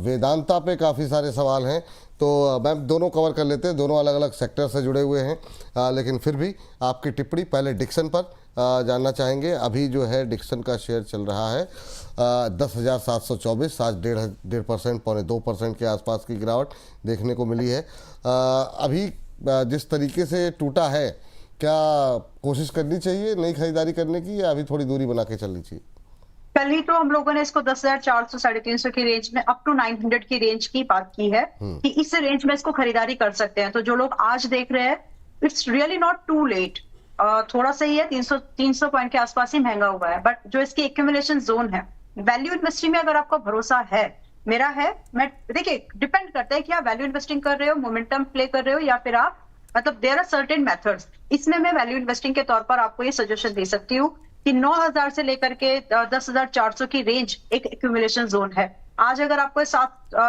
वेदांता पे काफ़ी सारे सवाल हैं, तो मैम दोनों कवर कर लेते हैं, दोनों अलग अलग सेक्टर से जुड़े हुए हैं। लेकिन फिर भी आपकी टिप्पणी पहले डिक्सन पर जानना चाहेंगे। अभी जो है डिक्सन का शेयर चल रहा है 10,724, आज 1.5% 2% के आसपास की गिरावट देखने को मिली है। अभी जिस तरीके से टूटा है, क्या कोशिश करनी चाहिए नई खरीदारी करने की, या अभी थोड़ी दूरी बना के चलनी चाहिए? कल ही तो हम लोगों ने इसको 10,400 350 की रेंज में अप टू 900 की रेंज की बात की है कि इस रेंज में इसको खरीदारी कर सकते हैं। तो जो लोग आज देख रहे हैं, it's really not too late. थोड़ा सा ही है, 300 पॉइंट के आसपास ही महंगा हुआ है, बट जो इसकी एक्यूमुलेशन जोन है, वैल्यू इन्वेस्टिंग में अगर आपको भरोसा है, मेरा है, मैं देखिए डिपेंड करता है कि आप वैल्यू इन्वेस्टिंग कर रहे हो, मोमेंटम प्ले कर रहे हो, या फिर आप मतलब देयर आर सर्टेन मेथड्स। इसमें मैं वैल्यू इन्वेस्टिंग के तौर पर आपको ये सजेशन दे सकती हूँ कि 9,000 से लेकर के 10,400 की रेंज एक एक्यूमुलेशन जोन है। आज अगर आपको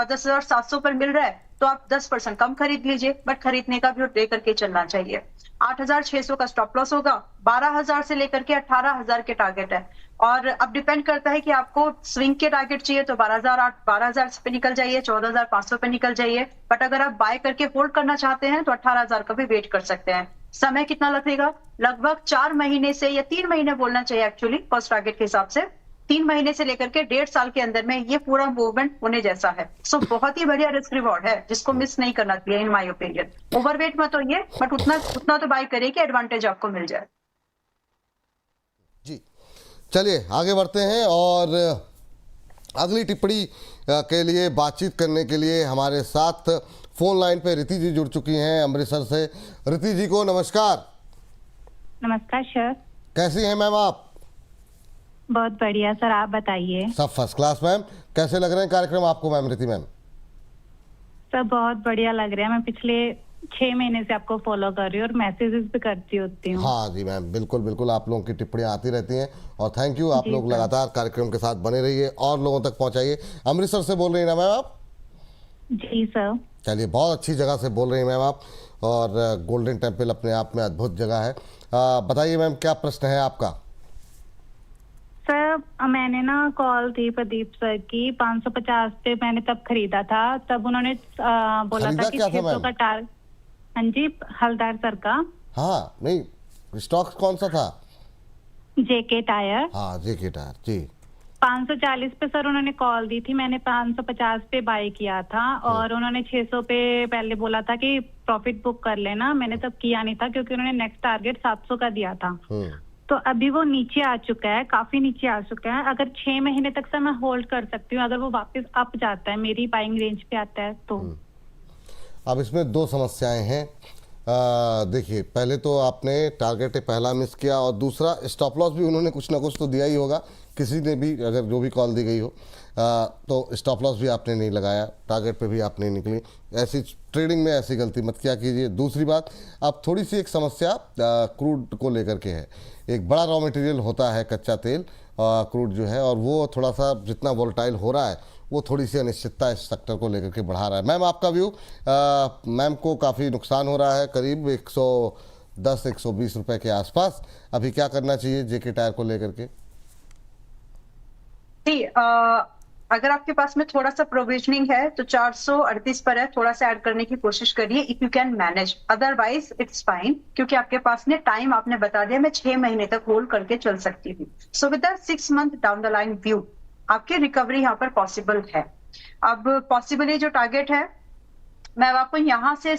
10,700 पर मिल रहा है तो आप 10% कम खरीद लीजिए, बट खरीदने का भी दे करके चलना चाहिए। 8,600 का स्टॉप लॉस होगा, 12,000 से लेकर के 18,000 के टारगेट है। और अब डिपेंड करता है कि आपको स्विंग के टारगेट चाहिए तो 12,000 पे निकल जाइए, 14,500 पे निकल जाइए। बट अगर आप बाय करके होल्ड करना चाहते हैं तो 18,000 का भी वेट कर सकते हैं। समय कितना लगेगा? लगभग 4 महीने से या 3 महीने बोलना चाहिए एक्चुअली फर्स्ट टारगेट के हिसाब से। 3 महीने से लेकर के 1.5 साल के अंदर में ये पूरा मूवमेंट होने जैसा है। सो बहुत ही बढ़िया रिस्क रिवॉर्ड है जिसको मिस नहीं करना चाहिए इन माय ओपिनियन। ओवरवेट मत होइए, बट उतना तो बाय करिए कि एडवांटेज आपको मिल जाए। जी चलिए आगे बढ़ते हैं और अगली टिप्पणी के लिए बातचीत करने के लिए हमारे साथ फोन लाइन पे रिति जी जुड़ चुकी हैं अमृतसर से। रिति जी को नमस्कार। नमस्कार सर। कैसी हैं मैम आप? बहुत बढ़िया सर, आप बताइए। सब फर्स्ट क्लास मैम। कैसे लग रहे हैं कार्यक्रम आपको मैम रिति मैम? सर बहुत बढ़िया लग रहा है। मैं पिछले 6 महीने से आपको फॉलो कर रही हूँ और मैसेजेस भी करती होती हूँ। हाँ जी मैम, बिल्कुल बिल्कुल आप लोगों की टिप्पणियाँ आती रहती हैं और थैंक यू। आप जी लोग सर। लगातार कार्यक्रम के साथ बने रहिए और लोगों तक पहुँचाइए। अमृतसर से बोल रही हैं ना मैम आप? जी सर। चलिए बहुत अच्छी जगह से बोल रही हैं मैम आप और गोल्डन टेम्पल अपने आप में अद्भुत जगह है। बताइए मैम क्या प्रश्न है आपका? सर मैंने ना कॉल थी प्रदीप सर की 550 पे मैंने तब खरीदा था। तब उन्होंने बोला खरीदा था कि क्या था 600 का टार। हाँ जी, हलदार सर का। हाँ नहीं, स्टॉक कौन सा था? जेके टायर। हाँ जेके टायर जी। 540 पे सर उन्होंने कॉल दी थी, मैंने 550 पे बाय किया था और उन्होंने 600 पे पहले बोला था कि प्रॉफिट बुक कर लेना। मैंने तब किया नहीं था क्योंकि उन्होंने नेक्स्ट टारगेट 700 का दिया था। तो अभी वो नीचे आ चुका है, काफी नीचे आ चुका है। अगर 6 महीने तक सर मैं होल्ड कर सकती हूँ, अगर वो वापस अप जाता है मेरी बाइंग रेंज पे आता है तो। अब इसमें 2 समस्याएं हैं। देखिए पहले तो आपने टारगेट पहला मिस किया और दूसरा स्टॉप लॉस भी उन्होंने कुछ ना कुछ तो दिया ही होगा, किसी ने भी अगर जो भी कॉल दी गई हो तो स्टॉप लॉस भी आपने नहीं लगाया, टारगेट पे भी आप नहीं निकली। ऐसी ट्रेडिंग में ऐसी गलती मत किया कीजिए। दूसरी बात, अब थोड़ी सी एक समस्या क्रूड को लेकर के है। एक बड़ा रॉ मटेरियल होता है कच्चा तेल क्रूड जो है, और वो थोड़ा सा जितना वोलेटाइल हो रहा है वो थोड़ी सी अनिश्चितता इस सेक्टर को लेकर के बढ़ा रहा है। मैम आपका व्यू? मैम को काफ़ी नुकसान हो रहा है, करीब 110-120 रुपए के आसपास। अभी क्या करना चाहिए जेके टायर को लेकर के? अगर आपके पास में थोड़ा सा प्रोविजनिंग है तो 438 पर है, थोड़ा सा ऐड करने की कोशिश करिए if you can manage, otherwise it's fine. क्योंकि आपके पास ने टाइम आपने बता दिया, मैं 6 महीने तक होल्ड करके चल सकती हूँ। So with 6 month down the line view आपकी रिकवरी यहाँ पर पॉसिबल है। अब पॉसिबली जो टारगेट है मैं आपको यहाँ से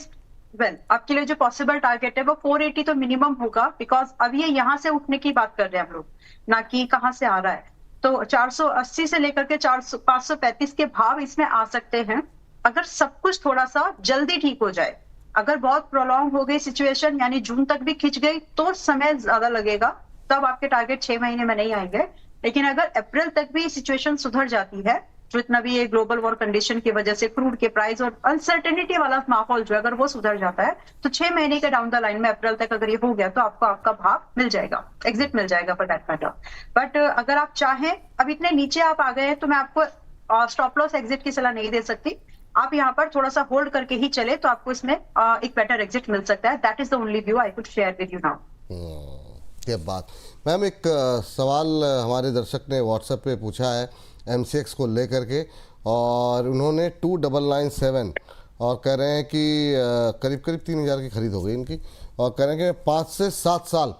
आपके लिए जो पॉसिबल टारगेट है वो 480 तो मिनिमम होगा, बिकॉज अब ये यहाँ से उठने की बात कर रहे हैं हम लोग, ना कि कहाँ से आ रहा है। तो 480 से लेकर के 535 के भाव इसमें आ सकते हैं अगर सब कुछ थोड़ा सा जल्दी ठीक हो जाए। अगर बहुत प्रोलॉन्ग हो गई सिचुएशन, यानी जून तक भी खिंच गई, तो समय ज्यादा लगेगा, तब आपके टारगेट 6 महीने में नहीं आएंगे। लेकिन अगर अप्रैल तक भी सिचुएशन सुधर जाती है, जो इतना भी ये ग्लोबल वॉर कंडीशन की वजह से क्रूड के प्राइस और अनसर्टेनिटी वाला माहौल जो अगर वो सुधर जाता है, तो 6 महीने के डाउन द लाइन में अप्रैल तक अगर ये हो गया तो आपको आपका भाव मिल जाएगा, एग्जिट मिल जाएगा फॉर दैट मैटर। बट अगर आप चाहें, अब इतने नीचे आप आ गए हैं तो मैं आपको स्टॉप लॉस एग्जिट की सलाह नहीं दे सकती। आप यहाँ पर थोड़ा सा होल्ड करके ही चले तो आपको इसमें एक बेटर एग्जिट मिल सकता है। That is the only view I could share with you now. ये बात मैम, एक सवाल हमारे दर्शक ने व्हाट्सएप पे पूछा है MCX को लेकर के, और उन्होंने 2997 और कह रहे हैं कि करीब 3000 की खरीद हो गई इनकी, और कह रहे हैं कि 5 से 7 साल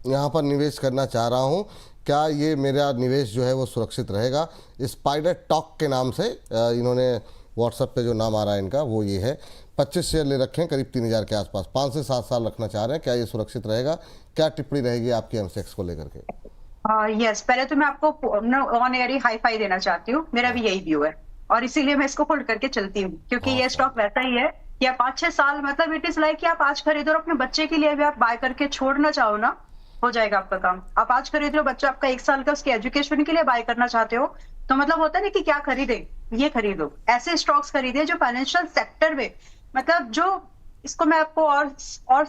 यहाँ पर निवेश करना चाह रहा हूँ, क्या ये मेरा निवेश जो है वो सुरक्षित रहेगा? स्पाइडर टॉक के नाम से इन्होंने व्हाट्सएप पे जो नाम आ रहा है इनका वो ये है। 25 शेयर ले रखे हैं करीब 3000 के आसपास, 5 से 7 साल रखना चाह रहे हैं, क्या ये सुरक्षित रहेगा? क्या टिप्पणी रहेगी आपकी MCX को लेकर के? यस, पहले तो मैं आपको on air he hi fi देना चाहती हूँ, मेरा भी यही व्यू है और इसीलिए मैं इसको होल्ड करके चलती हूँ, क्योंकि ये स्टॉक वैसा ही है कि आप 5-6 साल, मतलब इट इज लाइक कि आप आज खरीदो और अपने बच्चे के लिए भी आप बाय करके छोड़ना चाहो ना, हो जाएगा आपका काम। आप आज खरीद रहे हो, बच्चा आपका 1 साल का, उसके एजुकेशन के लिए बाय करना चाहते हो, तो मतलब होता है ना कि क्या खरीदे, ये खरीदो, ऐसे स्टॉक्स खरीदे जो फाइनेंशियल सेक्टर में, मतलब जो, इसको मैं आपको और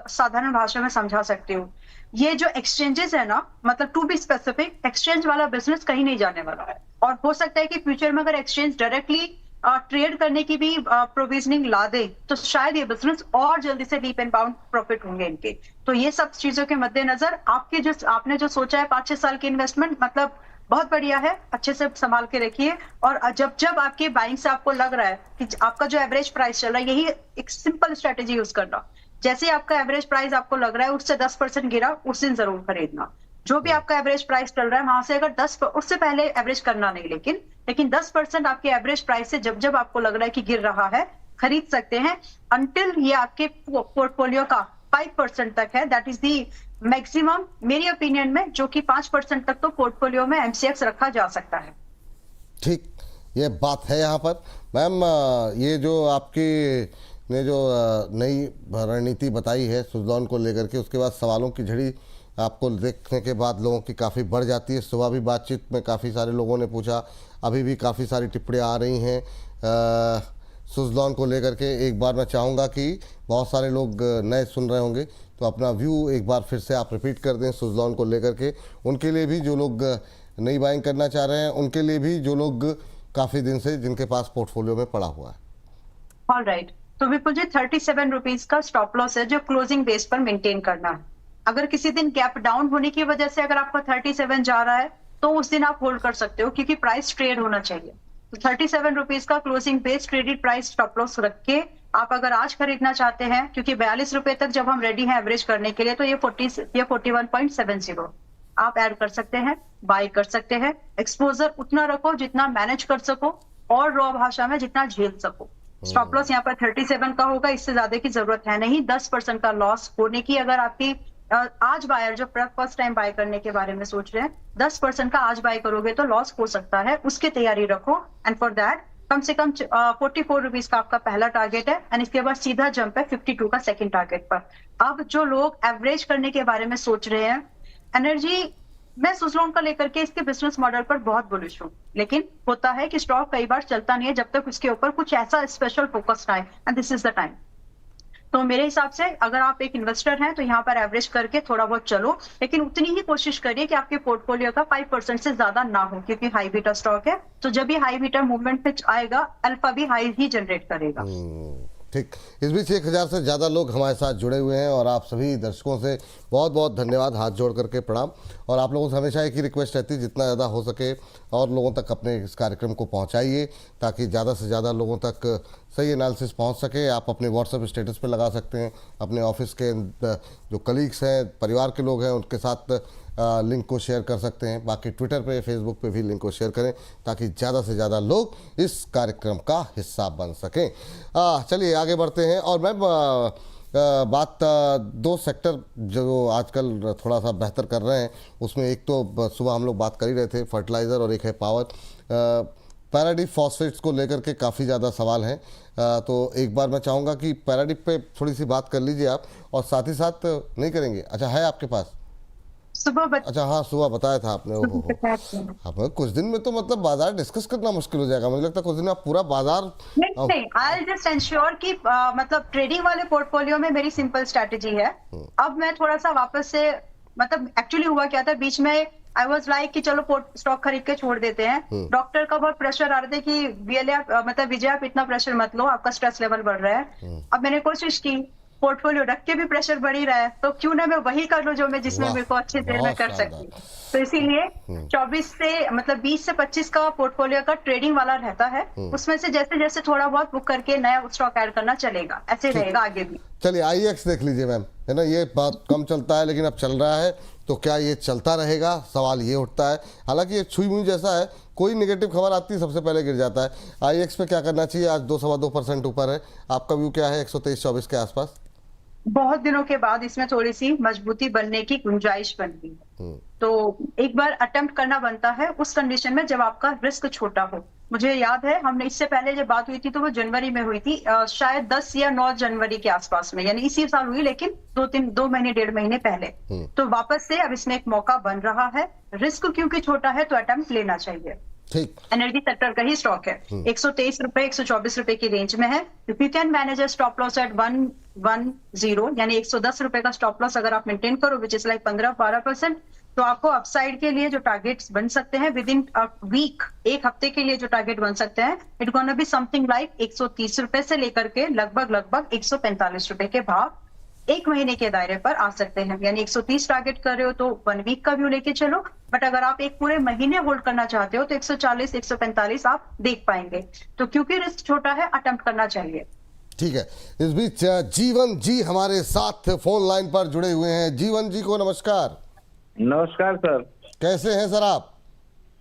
साधारण भाषा में समझा सकती हूँ। ये जो एक्सचेंजेस है ना, मतलब टू बी स्पेसिफिक, एक्सचेंज वाला बिजनेस कहीं नहीं जाने वाला है। और हो सकता है कि फ्यूचर में अगर एक्सचेंज डायरेक्टली ट्रेड करने की भी प्रोविजनिंग ला दे तो शायद ये बिजनेस और जल्दी से लीप एंड बाउंड प्रॉफिट होंगे इनके। तो ये सब चीजों के मद्देनजर आपने जो सोचा है 5-6 साल की इन्वेस्टमेंट, मतलब बहुत बढ़िया है, अच्छे से संभाल के रखिए। और जब आपके बाइंग से आपको लग रहा है कि आपका जो एवरेज प्राइस चल रहा है, यही एक सिंपल स्ट्रेटेजी यूज करना। जैसे आपका एवरेज प्राइस आपको लग रहा है उससे 10% गिरा, उस दिन जरूर खरीदना। जो भी आपका एवरेज प्राइस चल रहा है वहां से अगर 10, उससे पहले एवरेज करना नहीं, लेकिन 10% आपके एवरेज प्राइस से जब आपको लग रहा है कि गिर रहा है, खरीद सकते हैं अंटिल ये आपके पोर्टफोलियो का 5% तक है। दैट इज दी मैक्सिमम मेरी ओपिनियन में, जो कि 5% तक तो पोर्टफोलियो में एमसीएक्स रखा जा सकता है। ठीक, ये बात है यहाँ पर। मैम, ये जो आपकी ने जो नई रणनीति बताई है सुजलॉन को लेकर के, उसके बाद सवालों की झड़ी आपको देखने के बाद लोगों की काफ़ी बढ़ जाती है। सुबह भी बातचीत में काफ़ी सारे लोगों ने पूछा, अभी भी काफ़ी सारी टिप्पणियाँ आ रही हैं सुजलॉन को लेकर के। एक बार मैं चाहूँगा कि बहुत सारे लोग नए सुन रहे होंगे तो अपना व्यू एक बार फिर से आप रिपीट कर दें सुजलॉन को लेकर के, उनके लिए भी जो लोग नई बाइंग करना चाह रहे हैं, उनके लिए भी जो लोग काफ़ी दिन से जिनके पास पोर्टफोलियो में पड़ा हुआ है। ऑलराइट, तो विपुल जी 37 रुपीज का स्टॉप लॉस है जो क्लोजिंग बेस पर मेंटेन करना है। अगर किसी दिन गैप डाउन होने की वजह से अगर आपका 37 जा रहा है तो उस दिन आप होल्ड कर सकते हो, क्योंकि प्राइस ट्रेड होना चाहिए। तो 37 रुपीज का closing base traded price stop loss रख के आप अगर आज खरीदना चाहते हैं, क्योंकि 42 रुपए तक जब हम रेडी हैं एवरेज करने के लिए, तो ये 41.70 आप ऐड कर सकते हैं, बाय कर सकते हैं। एक्सपोजर उतना रखो जितना मैनेज कर सको और रॉ भाषा में जितना झेल सको। स्टॉप लॉस यहाँ पर 37 का होगा, इससे ज्यादा की जरूरत है नहीं। 10% का लॉस होने की अगर आपकी आज बायर जो फर्स्ट टाइम बाय करने के बारे में सोच रहे हैं, 10% का आज बाय करोगे तो लॉस हो सकता है, उसकी तैयारी रखो। एंड फॉर दैट कम से कम 44 रुपीज का आपका पहला टारगेट है, एंड इसके बाद सीधा जंप है 52 का सेकंड टारगेट पर। अब जो लोग एवरेज करने के बारे में सोच रहे हैं, एनर्जी, मैं सुजलॉन का लेकर के इसके बिजनेस मॉडल पर बहुत बुलिश हूँ, लेकिन होता है कि स्टॉक कई बार चलता नहीं है जब तक उसके ऊपर कुछ ऐसा स्पेशल फोकस ना आए, and this is the time. तो मेरे हिसाब से अगर आप एक इन्वेस्टर हैं तो यहाँ पर एवरेज करके थोड़ा बहुत चलो, लेकिन उतनी ही कोशिश करिए कि आपके पोर्टफोलियो का 5% से ज्यादा ना हो, क्योंकि हाई बीटा स्टॉक है। तो जब भी हाई बीटा मूवमेंट पे आएगा, अल्फा भी हाई ही जनरेट करेगा। ठीक, इस बीच 1000 से ज़्यादा लोग हमारे साथ जुड़े हुए हैं और आप सभी दर्शकों से बहुत बहुत धन्यवाद, हाथ जोड़ करके प्रणाम। और आप लोगों से हमेशा एक ही रिक्वेस्ट रहती है, जितना ज़्यादा हो सके और लोगों तक अपने इस कार्यक्रम को पहुंचाइए, ताकि ज़्यादा से ज़्यादा लोगों तक सही एनालिसिस पहुंच सके। आप अपने व्हाट्सएप स्टेटस पे लगा सकते हैं, अपने ऑफिस के जो कलीग्स हैं, परिवार के लोग हैं, उनके साथ लिंक को शेयर कर सकते हैं। बाकी ट्विटर पे, फेसबुक पे भी लिंक को शेयर करें, ताकि ज़्यादा से ज़्यादा लोग इस कार्यक्रम का हिस्सा बन सकें। चलिए आगे बढ़ते हैं। और मैं बात 2 सेक्टर जो आजकल थोड़ा सा बेहतर कर रहे हैं, उसमें एक तो सुबह हम लोग बात कर ही रहे थे, फर्टिलाइज़र, और एक है पावर। पैराडिप फॉस्फेट्स को लेकर के काफ़ी ज़्यादा सवाल हैं, तो एक बार मैं चाहूँगा कि पैराडिप पे थोड़ी सी बात कर लीजिए आप, और साथ ही साथ नहीं करेंगे, अच्छा है आपके पास सुबह अच्छा हाँ, सुबह बताया था आपने। ओहो, कुछ दिन में तो मतलब बाजार डिस्कस करना मुश्किल हो जाएगा, मुझे लगता है कुछ दिन आप पूरा बाजार नहीं, आई जस्ट एंश्योर कि मतलब ट्रेडिंग वाले पोर्टफोलियो में मेरी सिंपल स्ट्रेटेजी है। अब मैं थोड़ा सा वापस से, मतलब एक्चुअली हुआ क्या था, बीच में आई वाज लाइक कि चलो स्टॉक खरीद के छोड़ देते हैं। डॉक्टर का बहुत प्रेशर आ रहा था कि मतलब विजय आप इतना प्रेशर मत लो, आपका स्ट्रेस लेवल बढ़ रहा है। अब मैंने कोशिश की, पोर्टफोलियो रख के भी प्रेशर बढ़ ही रहा है, तो क्यों ना मैं वही कर लूं जो मैं जिसमें मेरे को अच्छे से मैं कर सकती हूँ। तो इसीलिए 24 से मतलब 20 से 25 का पोर्टफोलियो का ट्रेडिंग वाला रहता है, उसमें से जैसे जैसे थोड़ा बहुत बुक करके नया स्टॉक ऐड करना चलेगा, ऐसे रहेगा आगे भी। चलिए IEX देख लीजिए मैम, है ना, ये बात कम चलता है लेकिन अब चल रहा है, तो क्या ये चलता रहेगा, सवाल ये उठता है। हालांकि ये छुई मुई जैसा है, कोई नेगेटिव खबर आती है सबसे पहले गिर जाता है। IEX पे क्या करना चाहिए, आज 2-2.25% ऊपर है, आपका व्यू क्या है 123-24 के आसपास? बहुत दिनों के बाद इसमें थोड़ी सी मजबूती बनने की गुंजाइश बन गई है, तो एक बार अटेम्प्ट करना बनता है उस कंडीशन में जब आपका रिस्क छोटा हो। मुझे याद है हमने इससे पहले जब बात हुई थी तो वो जनवरी में हुई थी, शायद 10 या 9 जनवरी के आसपास में, यानी इसी साल हुई, लेकिन 2 महीने 1.5 महीने पहले। तो वापस से अब इसमें एक मौका बन रहा है, रिस्क क्योंकि छोटा है तो अटेम्प्ट लेना चाहिए। ठीक। एनर्जी सेक्टर का ही स्टॉक है। 123 रुपए 124 रुपए की रेंज में है। If you can manage a stop loss at 110 यानी 110 रुपए का स्टॉप लॉस अगर आप मेंटेन करो विच इज लाइक 15-12%, तो आपको अपसाइड के लिए जो टारगेट्स बन सकते हैं विद इन वीक, एक हफ्ते के लिए जो टारगेट बन सकते हैं, it gonna be something like 130 रुपए से लेकर के लगभग 145 रुपए के भाव एक महीने के दायरे पर आ सकते हैं। यानी 130 टारगेट कर रहे हो तो 1 वीक का व्यू लेके चलो, बट अगर आप एक पूरे महीने होल्ड करना चाहते हो तो 140 145 आप देख पाएंगे। तो क्योंकि रिस्क छोटा है, अटेम्प्ट करना चाहिए। ठीक है। इस बीच जीवन जी हमारे साथ फोन लाइन पर जुड़े हुए हैं। जीवन जी को नमस्कार। नमस्कार सर। कैसे हैं सर आप?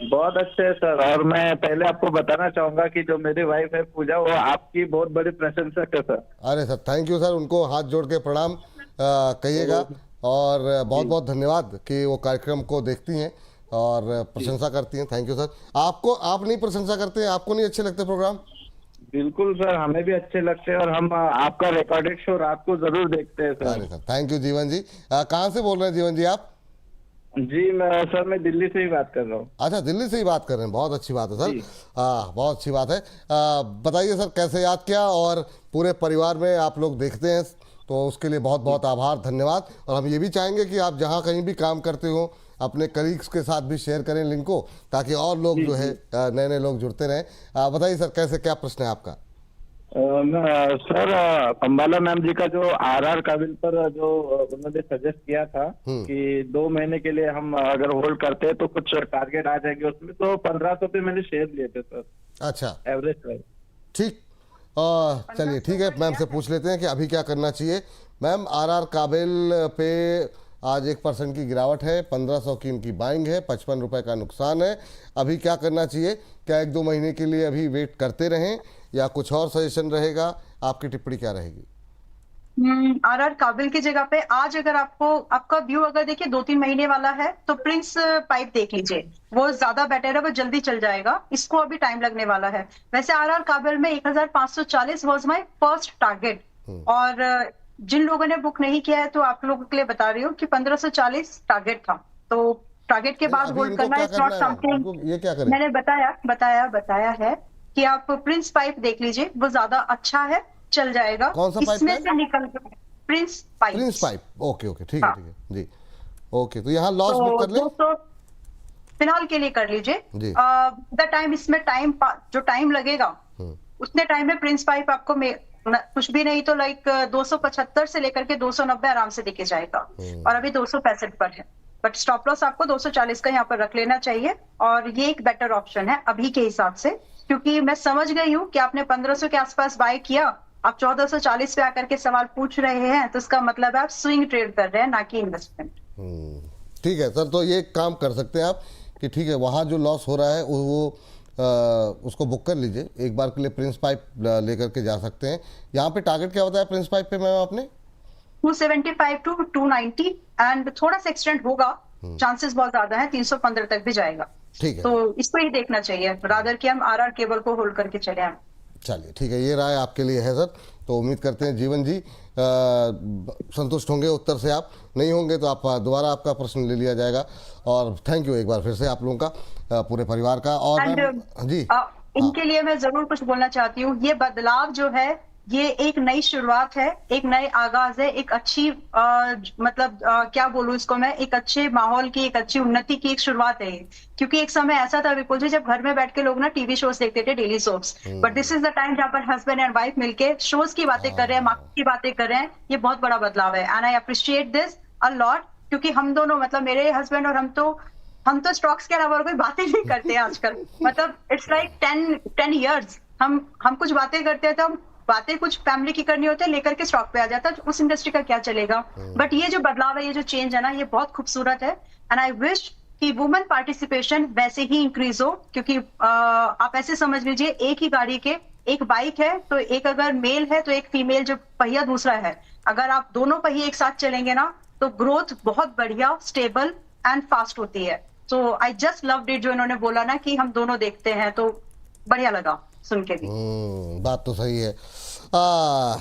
बहुत अच्छे है सर। और मैं पहले आपको बताना चाहूंगा कि जो मेरी वाइफ है पूजा, वो आपकी बहुत बड़ी प्रशंसक है सर। अरे सर थैंक यू सर, उनको हाथ जोड़ के प्रणाम कहिएगा और बहुत बहुत धन्यवाद कि वो कार्यक्रम को देखती हैं और प्रशंसा करती हैं। Thank you sir. आपको, आप नहीं प्रशंसा करते हैं? आपको नहीं अच्छे लगते प्रोग्राम? बिल्कुल सर, हमें भी अच्छे लगते हैं और हम आपका रिकॉर्डेड शो रात को जरूर देखते हैं अरे सर। सर थैंक यू जीवन जी। कहाँ से बोल रहे हैं जीवन जी आप? जी मैं दिल्ली से ही बात कर रहा हूँ। अच्छा, दिल्ली से ही बात कर रहे हैं, बहुत अच्छी बात है सर। जी। बहुत अच्छी बात है। बताइए सर कैसे याद किया, और पूरे परिवार में आप लोग देखते हैं तो उसके लिए बहुत बहुत आभार, धन्यवाद। और हम ये भी चाहेंगे कि आप जहाँ कहीं भी काम करते हो अपने कलीग्स के साथ भी शेयर करें लिंक को, ताकि और लोग जो है नए नए लोग जुड़ते रहें। बताइए सर कैसे, क्या प्रश्न है आपका? सर अंबाला मैम जी का जो आरआर काबिल पर जो उन्होंने सजेस्ट किया था कि 2 महीने के लिए हम अगर होल्ड करते हैं तो कुछ टारगेट आ जाएंगे उसमें, तो 1500 पे मैंने शेयर लिए थे सर। अच्छा, एवरेज प्राइस। ठीक। चलिए ठीक है, मैम से पूछ लेते हैं कि अभी क्या करना चाहिए। मैम आरआर काबिल पे आज 1% की गिरावट है, 1500 की इनकी बाइंग है, 55 रुपए का नुकसान है। अभी क्या करना चाहिए? क्या 1-2 महीने के लिए अभी वेट करते रहें या कुछ और सजेशन रहेगा? आपकी टिप्पणी क्या रहेगी? आरआर काबिल की जगह पे आज अगर आपको, आपका व्यू अगर देखिए 2-3 महीने वाला है तो प्रिंस पाइप देख लीजिए, वो ज्यादा बेटर है, वो जल्दी चल जाएगा, इसको अभी टाइम लगने वाला है। वैसे आरआर काबिल में 1540 वाज माय फर्स्ट टारगेट, और जिन लोगों ने बुक नहीं किया है तो आप लोगों के लिए बता रही हूँ कि 1540 टारगेट था, तो टारगेट के बाद अभी होल्ड इनको करना क्या इज नॉट करना है? समथिंग। ये क्या करें? मैंने बताया है कि आप प्रिंस पाइप देख लीजिए, वो ज्यादा अच्छा है, चल जाएगा। कौन सा पाइप इसमें है? से निकल Prince pipe. Prince pipe, okay okay, ठीक है हाँ। ठीक है जी। ओके, तो यहाँ लॉस तो बुक कर लें? 200 फिलहाल के लिए कर लीजिए। जी। द टाइम, इसमें टाइम जो टाइम लगेगा उतने टाइम में प्रिंस पाइप आपको कुछ भी नहीं तो लाइक 275 से लेकर के 290 आराम से दिखे जाएगा, और अभी 265 पर है। बट स्टॉप लॉस आपको 240 का यहाँ पर रख लेना चाहिए, और ये एक बेटर ऑप्शन है अभी के हिसाब से, क्योंकि मैं समझ गई हूँ कि आपने 1500 के आसपास बाय किया, आप 1440 पे आकर के सवाल पूछ रहे हैं, तो इसका मतलब है आप स्विंग ट्रेड कर रहे हैं, ना कि इन्वेस्टमेंट। ठीक है सर, तो ये काम कर सकते हैं आप कि ठीक है, वहाँ जो लॉस हो रहा है वो उसको बुक कर लीजिए, एक बार के लिए प्रिंस पाइप लेकर के जा सकते हैं। यहाँ पे टारगेट क्या बताया प्रिंस पाइप पे मैम आपने? 275 टू 290, एंड थोड़ा सा एक्सटेंड होगा, चांसेस बहुत ज्यादा है, 315 तक भी जाएगा। ठीक है, तो इसको ही देखना चाहिए रादर कि हम आरआर केबल को होल्ड करके चले आए। चलिए ठीक है, ये राय आपके लिए है सर। तो उम्मीद करते हैं जीवन जी संतुष्ट होंगे उत्तर से। आप नहीं होंगे तो आप दोबारा आपका प्रश्न ले लिया जाएगा। और थैंक यू एक बार फिर से आप लोगों का, पूरे परिवार का। और जी इनके लिए मैं जरूर कुछ बोलना चाहती हूँ। ये बदलाव जो है, ये एक नई शुरुआत है, एक नए आगाज है, एक अच्छी क्या बोलूं इसको मैं, एक अच्छे माहौल की, एक अच्छी उन्नति की एक शुरुआत है ये। क्योंकि एक समय ऐसा था विपुल जी, जब घर में बैठ के लोग ना टीवी शोज देखते थे, daily soaps, but this is the time जहाँ पर हस्बैंड एंड वाइफ मिलके शोज की बातें कर रहे हैं, मार्केट की बातें कर रहे हैं। ये बहुत बड़ा बदलाव है, and I appreciate this a lot, क्योंकि हम दोनों, मतलब मेरे हस्बैंड और हम तो स्टॉक्स के अलावा कोई बातें नहीं करते आजकल। मतलब इट्स लाइक 10 years हम कुछ बातें करते हैं, तो हम बातें कुछ फैमिली की करनी होती है, लेकर के स्टॉक पे आ जाता है, तो उस इंडस्ट्री का क्या चलेगा। बट ये जो बदलाव है, ये जो चेंज है ना, ये बहुत खूबसूरत है, एंड आई विश कि वुमेन पार्टिसिपेशन वैसे ही इंक्रीज हो। क्योंकि आप ऐसे समझ लीजिए, एक ही गाड़ी के एक बाइक है, तो एक अगर मेल है तो एक फीमेल जो पहिया दूसरा है, अगर आप दोनों पहिए एक साथ चलेंगे ना, तो ग्रोथ बहुत बढ़िया, स्टेबल एंड फास्ट होती है। तो आई जस्ट लव्ड इट, जो इन्होंने बोला ना कि हम दोनों देखते हैं, तो बढ़िया लगा सुन के भी। बात तो सही है।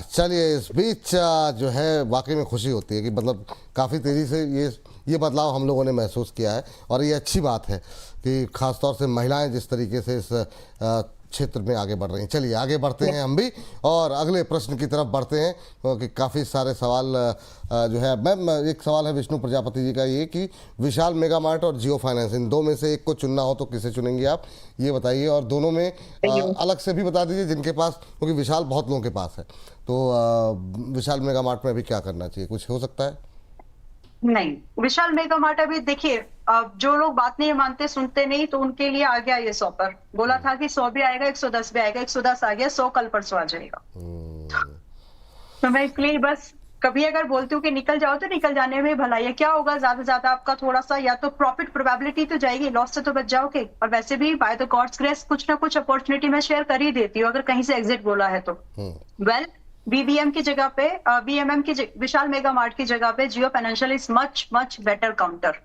चलिए, इस बीच जो है वाकई में खुशी होती है कि मतलब काफ़ी तेज़ी से ये ये बदलाव हम लोगों ने महसूस किया है और ये अच्छी बात है कि ख़ासतौर से महिलाएं जिस तरीके से इस क्षेत्र में आगे बढ़ रही हैं। चलिए आगे बढ़ते हैं हम भी और अगले प्रश्न की तरफ बढ़ते हैं क्योंकि काफ़ी सारे सवाल जो है। मैम, एक सवाल है विष्णु प्रजापति जी का, ये कि विशाल मेगा मार्ट और जियो फाइनेंस, इन दो में से एक को चुनना हो तो किसे चुनेंगे आप, ये बताइए। और दोनों में अलग से भी बता दीजिए जिनके पास, क्योंकि विशाल बहुत लोगों के पास है, तो विशाल मेगा मार्ट में अभी क्या करना चाहिए, कुछ हो सकता है? नहीं, विशाल मेगा मार्ट अभी देखिए, अब जो लोग बात नहीं मानते, सुनते नहीं, तो उनके लिए आ गया ये 100 पर। बोला था कि 100 भी आएगा, 110 भी आएगा, 110 आ गया, 100 कल परसों आ जाएगा। तो मैं इसलिए बस कभी अगर बोलती हूँ कि निकल जाओ तो निकल जाने में भलाई है। क्या होगा, ज्यादा से ज्यादा आपका थोड़ा सा या तो प्रॉफिट प्रोबेबिलिटी तो जाएगी, लॉस से तो बच जाओगे। और वैसे भी बाय द गॉड्स ग्रेस कुछ ना कुछ अपॉर्चुनिटी मैं शेयर कर ही देती हूँ अगर कहीं से एग्जिट बोला है तो। वेल, बीबीएम की जगह पे, बीएमएम की विशाल मेगा मार्ट की जगह पे Jio financial is much much better counter.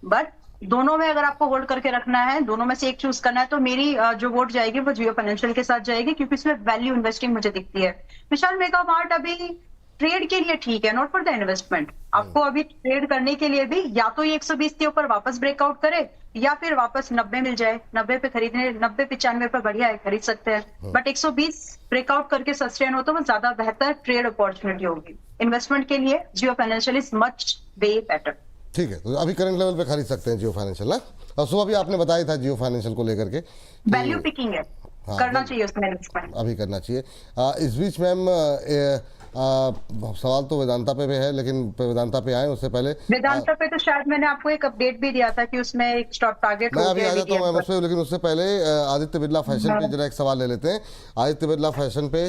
But दोनों में अगर आपको होल्ड करके रखना है, दोनों में से एक चूज करना है, तो मेरी जो वोट जाएगी वो जियो फाइनेंशियल के साथ जाएगी, क्योंकि इसमें वैल्यू इन्वेस्टिंग मुझे दिखती है। विशाल मेगा मार्ट अभी ट्रेड के लिए ठीक है, नॉट फॉर द इन्वेस्टमेंट। आपको अभी ट्रेड करने के लिए भी या तो ये 120 के ऊपर वापस ब्रेकआउट करे या फिर वापस 90 मिल जाए। 90 पे खरीदने, 90-95 पे बढ़िया है, खरीद सकते हैं। बट 120 ब्रेकआउट करके सस्टेन हो तो वो ज्यादा बेहतर ट्रेड अपॉर्चुनिटी होगी। इन्वेस्टमेंट के लिए Jio financial is much way better. ठीक है, तो अभी करंट लेवल पे खरीद सकते हैं जियो फाइनेंशियल ना। और सुबह भी आपने बताया था जियो फाइनेंशियल को लेकर के वैल्यू पिकिंग है, करना चाहिए उसमें इन्वेस्टमेंट, अभी करना चाहिए। इस बीच मैम सवाल तो वेदांता पे भी है, लेकिन वेदांता पे आए उससे पहले वेदांता पे तो शायद मैंने आपको एक अपडेट भी दिया था कि उसमें एक स्टॉप टारगेट मैं हो अभी गया आ जाता हूँ मैम उससे, लेकिन उससे पहले आदित्य बिरला फैशन पे जरा एक सवाल ले लेते हैं। आदित्य बिरला फैशन पे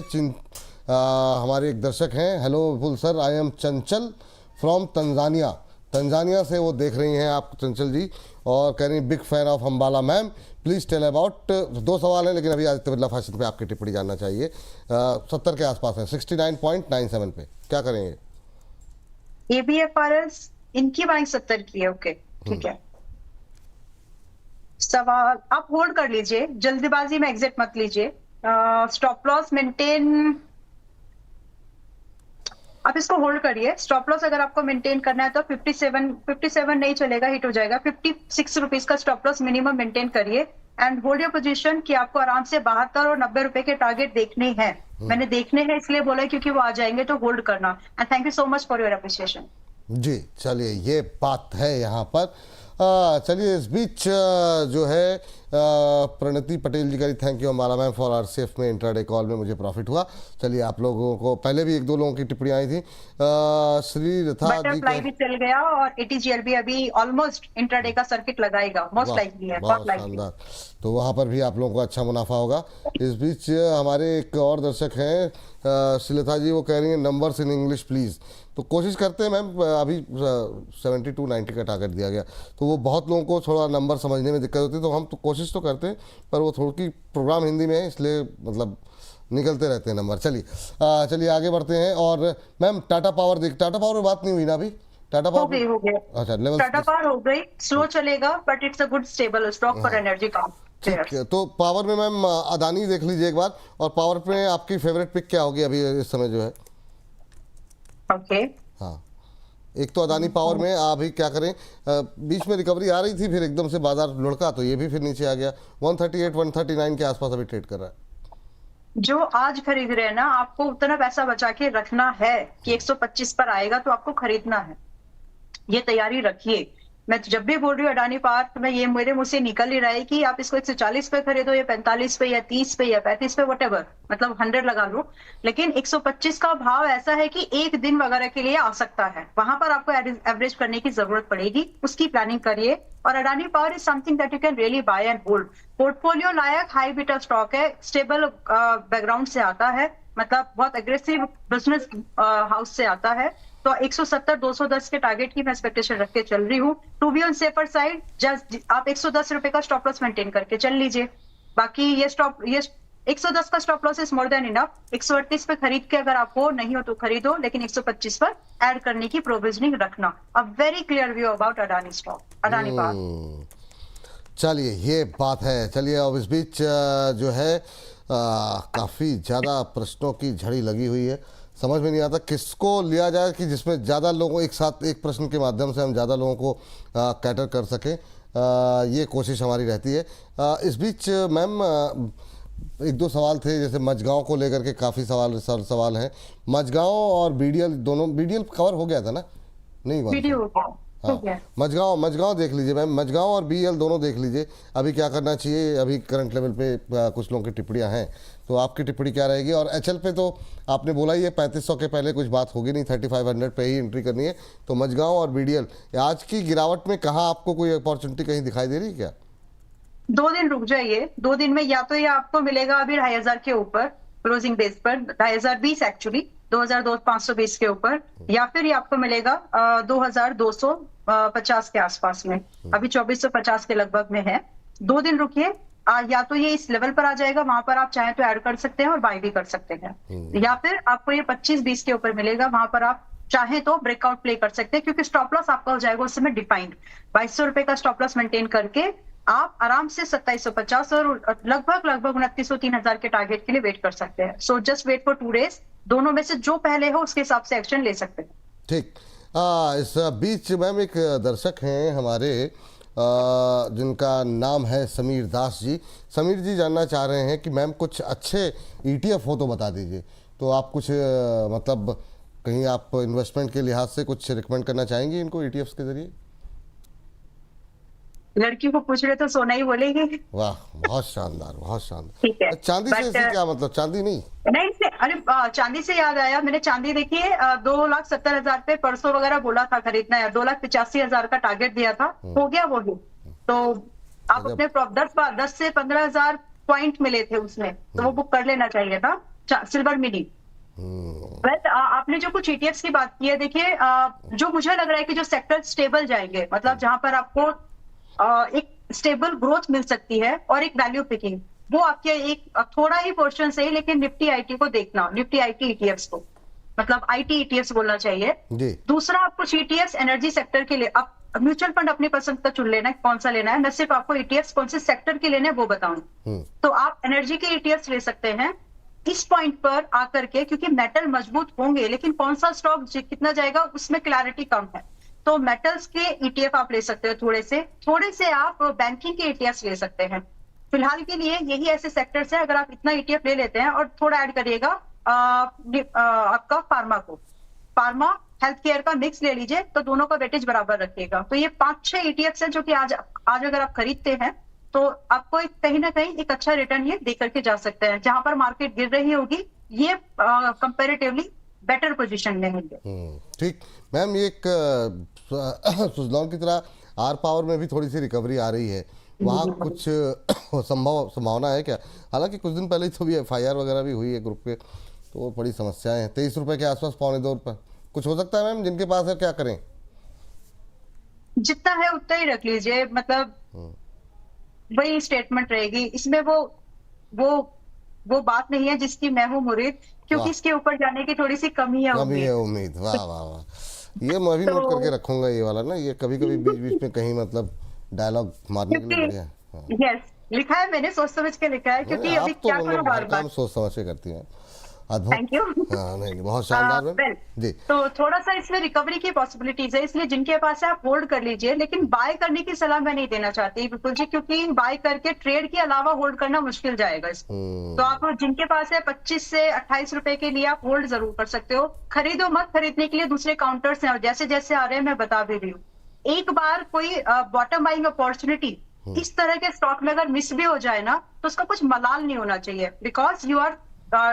हमारे एक दर्शक हैं। Hello Vipul sir, I am Chanchal from Tanzania. Tanzania से वो देख रही हैं आप चंचल जी, और कह रही big fan of Ambala ma'am, please tell about. दो सवाल हैं, लेकिन अभी आदित्य बिरला फैशन पे आपकी टिप्पणी जानना चाहिए। 70 के आसपास है, 69.97 पे, क्या करेंगे? ABFRS इनकी बाइंग 70 की है। ओके, ठीक है। सवाल आप होल्ड कर लीजिए, जल्दबाजी में एग्जिट मत लीजिए। स्टॉप लॉस मेंटेन, आप इसको होल्ड करिए। स्टॉप लॉस अगर आपको मेंटेन करना है तो 57 नहीं चलेगा, हिट हो जाएगा। 56 रुपीज का स्टॉप लॉस मिनिमम मेंटेन करिए एंड होल्ड योर पोजीशन कि आपको आराम से 72 और 90 रुपए के टारगेट देखने हैं। मैंने देखने हैं इसलिए बोला क्योंकि वो आ जाएंगे, तो होल्ड करना। And thank you so much for your appreciation. जी चलिए, ये बात है यहाँ पर। चलिए इस बीच जो है प्रणति पटेल जी का thank you Ambala ma'am for RCF में इंट्राडे कॉल में मुझे प्रॉफिट हुआ। चलिए आप लोगों को पहले भी 1-2 लोगों की टिप्पणी आई थी। श्री रथा जी बटरफ्लाई भी चल गया और ATGL भी अभी ऑलमोस्ट इंट्राडे का सर्किट लगाएगा, मोस्ट लाइकली है, बहुत लाइकली। तो वहाँ पर भी आप लोगों को अच्छा मुनाफा होगा। इस बीच हमारे एक और दर्शक हैं श्रीलता जी, वो कह रही हैं नंबर्स इन इंग्लिश प्लीज़। तो कोशिश करते हैं मैम, अभी 72-90 का टारगेट दिया गया, तो वो बहुत लोगों को थोड़ा नंबर समझने में दिक्कत होती है, तो हम तो कोशिश तो करते हैं, पर वो थोड़ी प्रोग्राम हिंदी में है इसलिए मतलब निकलते रहते हैं नंबर। चलिए आगे बढ़ते हैं। और मैम टाटा पावर में बात नहीं हुई ना अभी? टाटा पावर हो गया। अच्छा, लेवल टाटा पावर हो गई, स्लो चलेगा but it's a good stable stock for energy काम। ठीक है, तो पावर में मैम अदानी देख लीजिए एक बार। और पावर पे आपकी फेवरेट पिक क्या होगी अभी इस समय जो है? ओके, हाँ, एक तो अदानी पावर में अभी क्या करें, बीच में रिकवरी आ रही थी, फिर एकदम से बाजार लुढ़का तो ये भी फिर नीचे आ गया। 138-139 के आसपास अभी ट्रेड कर रहा है। जो आज खरीद रहे हैं ना, आपको उतना पैसा बचा के रखना है कि 125 पर आएगा तो आपको खरीदना है, ये तैयारी रखिए। मैं जब भी बोल रही हूँ अडानी पावर, तो मैं ये मेरे मुंह से निकल ही रहा है कि आप इसको 140 पे खरीदो या 45 पे या 30 पे या 35 पे, व्हाटएवर, मतलब 100 लगा लो। लेकिन 125 का भाव ऐसा है कि एक दिन वगैरह के लिए आ सकता है, वहां पर आपको एवरेज करने की जरूरत पड़ेगी, उसकी प्लानिंग करिए। और Adani Power is something that you can really buy and hold. Portfolio लायक हाई बीटा स्टॉक है, स्टेबल बैकग्राउंड से आता है, मतलब बहुत एग्रेसिव बिजनेस हाउस से आता है। तो 170-210 के टारगेट की मैं एक्सपेक्टेशन रख के चल रही हूँ। To be on safer side, just आप 110 रुपए का स्टॉप लॉस मेंटेन करके चल लीजिए। बाकी ये 110 का stop loss is more than enough. 138 पे खरीद के अगर आप हो नहीं हो तो खरीदो, लेकिन 125 पर ऐड करने की प्रोविजनिंग रखना। A very clear view about Adani stock, Adani power. चलिए ये बात है। चलिए अब इस बीच जो है काफ़ी ज़्यादा प्रश्नों की झड़ी लगी हुई है। समझ में नहीं आता किसको लिया जाए कि जिसमें ज़्यादा लोगों एक साथ एक प्रश्न के माध्यम से हम ज़्यादा लोगों को कैटर कर सकें। ये कोशिश हमारी रहती है। इस बीच मैम एक दो सवाल थे, जैसे मझगांव को लेकर के काफ़ी सवाल हैं। मझगांव और बीडीएल दोनों, बीडीएल कवर हो गया था ना? नहीं हुआ वीडियो हो गया। हाँ, मझगांव देख लीजिए मैम, मझगांव और बीएल दोनों देख लीजिए। अभी क्या करना चाहिए, अभी करंट लेवल पे कुछ लोगों की टिप्पणियां हैं, तो आपकी टिप्पणी क्या रहेगी? और एचएल पे तो आपने बोला ही है 3500 के पहले कुछ बात होगी नहीं, 3500 पे ही एंट्री करनी है। तो मझगांव और बीडीएल आज की गिरावट में कहाँ आपको कोई अपॉर्चुनिटी कहीं दिखाई दे रही है क्या? 2 दिन रुक जाइए, 2 दिन में या तो ये आपको मिलेगा अभी 2500 के ऊपर क्लोजिंग बेस पर, 2020 एक्चुअली 22,520 के ऊपर, या फिर ये आपको मिलेगा 2250 के आसपास में। अभी 2450 के लगभग में है। 2 दिन रुकिए, या तो ये इस लेवल पर आ जाएगा, वहां पर आप चाहें तो ऐड कर सकते हैं और बाय भी कर सकते हैं, या फिर आपको ये 25-20 के ऊपर मिलेगा, वहां पर आप चाहे तो ब्रेकआउट प्ले कर सकते हैं, क्योंकि स्टॉप लॉस आपका हो जाएगा उस समय डिफाइंड। 2200 रुपए का स्टॉप लॉस मेंटेन करके आप आराम से 2750 और लगभग 2900-3000 के टारगेट के लिए वेट कर सकते हैं। So just wait for 2 days, दोनों में से जो पहले हो उसके हिसाब से एक्शन ले सकते हैं। ठीक। इस बीच मैम एक दर्शक हैं हमारे जिनका नाम है समीर दास जी। समीर जी जानना चाह रहे हैं कि मैम कुछ अच्छे ईटीएफ हो तो बता दीजिए। तो आप कुछ मतलब कहीं आप इन्वेस्टमेंट के लिहाज से कुछ रिकमेंड करना चाहेंगे इनको ईटीएफ्स के जरिए? लड़की को पूछ रहे तो सोना ही बोलेंगे। वाह, बहुत शानदार, बहुत शानदार। ठीक है, चांदी से ऐसे क्या मतलब? चांदी नहीं से अरे चांदी से याद आया, मैंने चांदी देखी है 2,70,000 पे परसों वगैरह बोला था खरीदना है, 2,85,000 का टारगेट दिया था, हो गया वो ही। तो आप अपने 10 से 15,000 पॉइंट मिले थे उसमें, तो वो बुक कर लेना चाहिए था। Silver mini. आपने जो कुछ ईटीएफ्स की बात की है, देखिए जो मुझे लग रहा है कि जो सेक्टर स्टेबल जाएंगे, मतलब जहां पर आपको एक स्टेबल ग्रोथ मिल सकती है और एक वैल्यू पिकिंग, वो आपके एक थोड़ा ही पोर्शन से ही, लेकिन निफ्टी आईटी को देखना, निफ्टी आईटी ईटीएफ्स को, मतलब आईटी ईटीएफ्स बोलना चाहिए जी। दूसरा, आपको ईटीएफ्स एनर्जी सेक्टर के लिए, आप म्यूचुअल फंड अपनी पसंद का चुन लेना है कौन सा लेना है। मैं सिर्फ आपको ईटीएफ्स कौन से सेक्टर के लेने हैं वो बताऊं। तो आप एनर्जी के ईटीएफ्स ले सकते हैं इस पॉइंट पर आकर के, क्योंकि मेटल मजबूत होंगे, लेकिन कौन सा स्टॉक कितना जाएगा उसमें क्लैरिटी कम है। तो मेटल्स के ईटीएफ आप ले सकते हो, थोड़े से आप बैंकिंग के ईटीएफ ले सकते हैं। फिलहाल के लिए यही ऐसे सेक्टर्स हैं। अगर आप इतना ईटीएफ ले लेते हैं और थोड़ा ऐड करिएगा आपका फार्मा हेल्थ केयर का मिक्स ले लीजिए, तो दोनों का वेटेज बराबर रखिएगा। तो ये 5-6 ईटीएफ हैं जो कि आज अगर आप खरीदते हैं तो आपको कहीं ना कहीं एक अच्छा रिटर्न ये दे करके जा सकते हैं। जहां पर मार्केट गिर रही होगी, ये कंपैरेटिवली बेटर पोजीशन में होंगे। ठीक मैम, ये एक सुजलॉन की तरह आर पावर में भी थोड़ी सी रिकवरी आ रही है, वहाँ कुछ संभावना है क्या? हालांकि कुछ दिन पहले ही तो भी एफआईआर वगैरह भी हुई है ग्रुप पे, तो बड़ी समस्याएं हैं। 23 रुपए के आसपास, 1.25 रुपए कुछ हो सकता है मैम? जिनके पास है क्या करें? जितना है उतना ही रख लीजिए, मतलब वही स्टेटमेंट रहेगी इसमें। वो बात नहीं है जिसकी मैं हूँ मुरीद, क्योंकि इसके ऊपर जाने की थोड़ी सी कमी है उम्मीद। वाह वाह वाह, ये मैं भी नोट करके रखूंगा ये वाला ना, ये कभी कभी बीच बीच में कहीं मतलब डायलॉग मारने के लिए बढ़िया। यस, लिखा है मैंने, सोच समझ के लिखा है, क्योंकि अभी क्या करूं बार-बार सोच समझ के करती हैं। अद्भुत, थैंक यू। नहीं बहुत शानदार जी। तो थोड़ा सा इसमें रिकवरी की पॉसिबिलिटीज है, इसलिए जिनके पास है आप होल्ड कर लीजिए, लेकिन बाय करने की सलाह मैं नहीं देना चाहती बिल्कुल जी, क्योंकि बाय करके ट्रेड के अलावा होल्ड करना मुश्किल जाएगा इसको। तो आप जिनके पास है 25 से 28 रुपए के लिए आप होल्ड जरूर कर सकते हो। खरीदो मत, खरीदने के लिए दूसरे काउंटर्स हैं और जैसे जैसे आ रहे हैं मैं बता भी रही हूँ। एक बार कोई बॉटम बाइंग अपॉर्चुनिटी इस तरह के स्टॉक में अगर मिस भी हो जाए ना, तो उसका कुछ मलाल नहीं होना चाहिए, because you are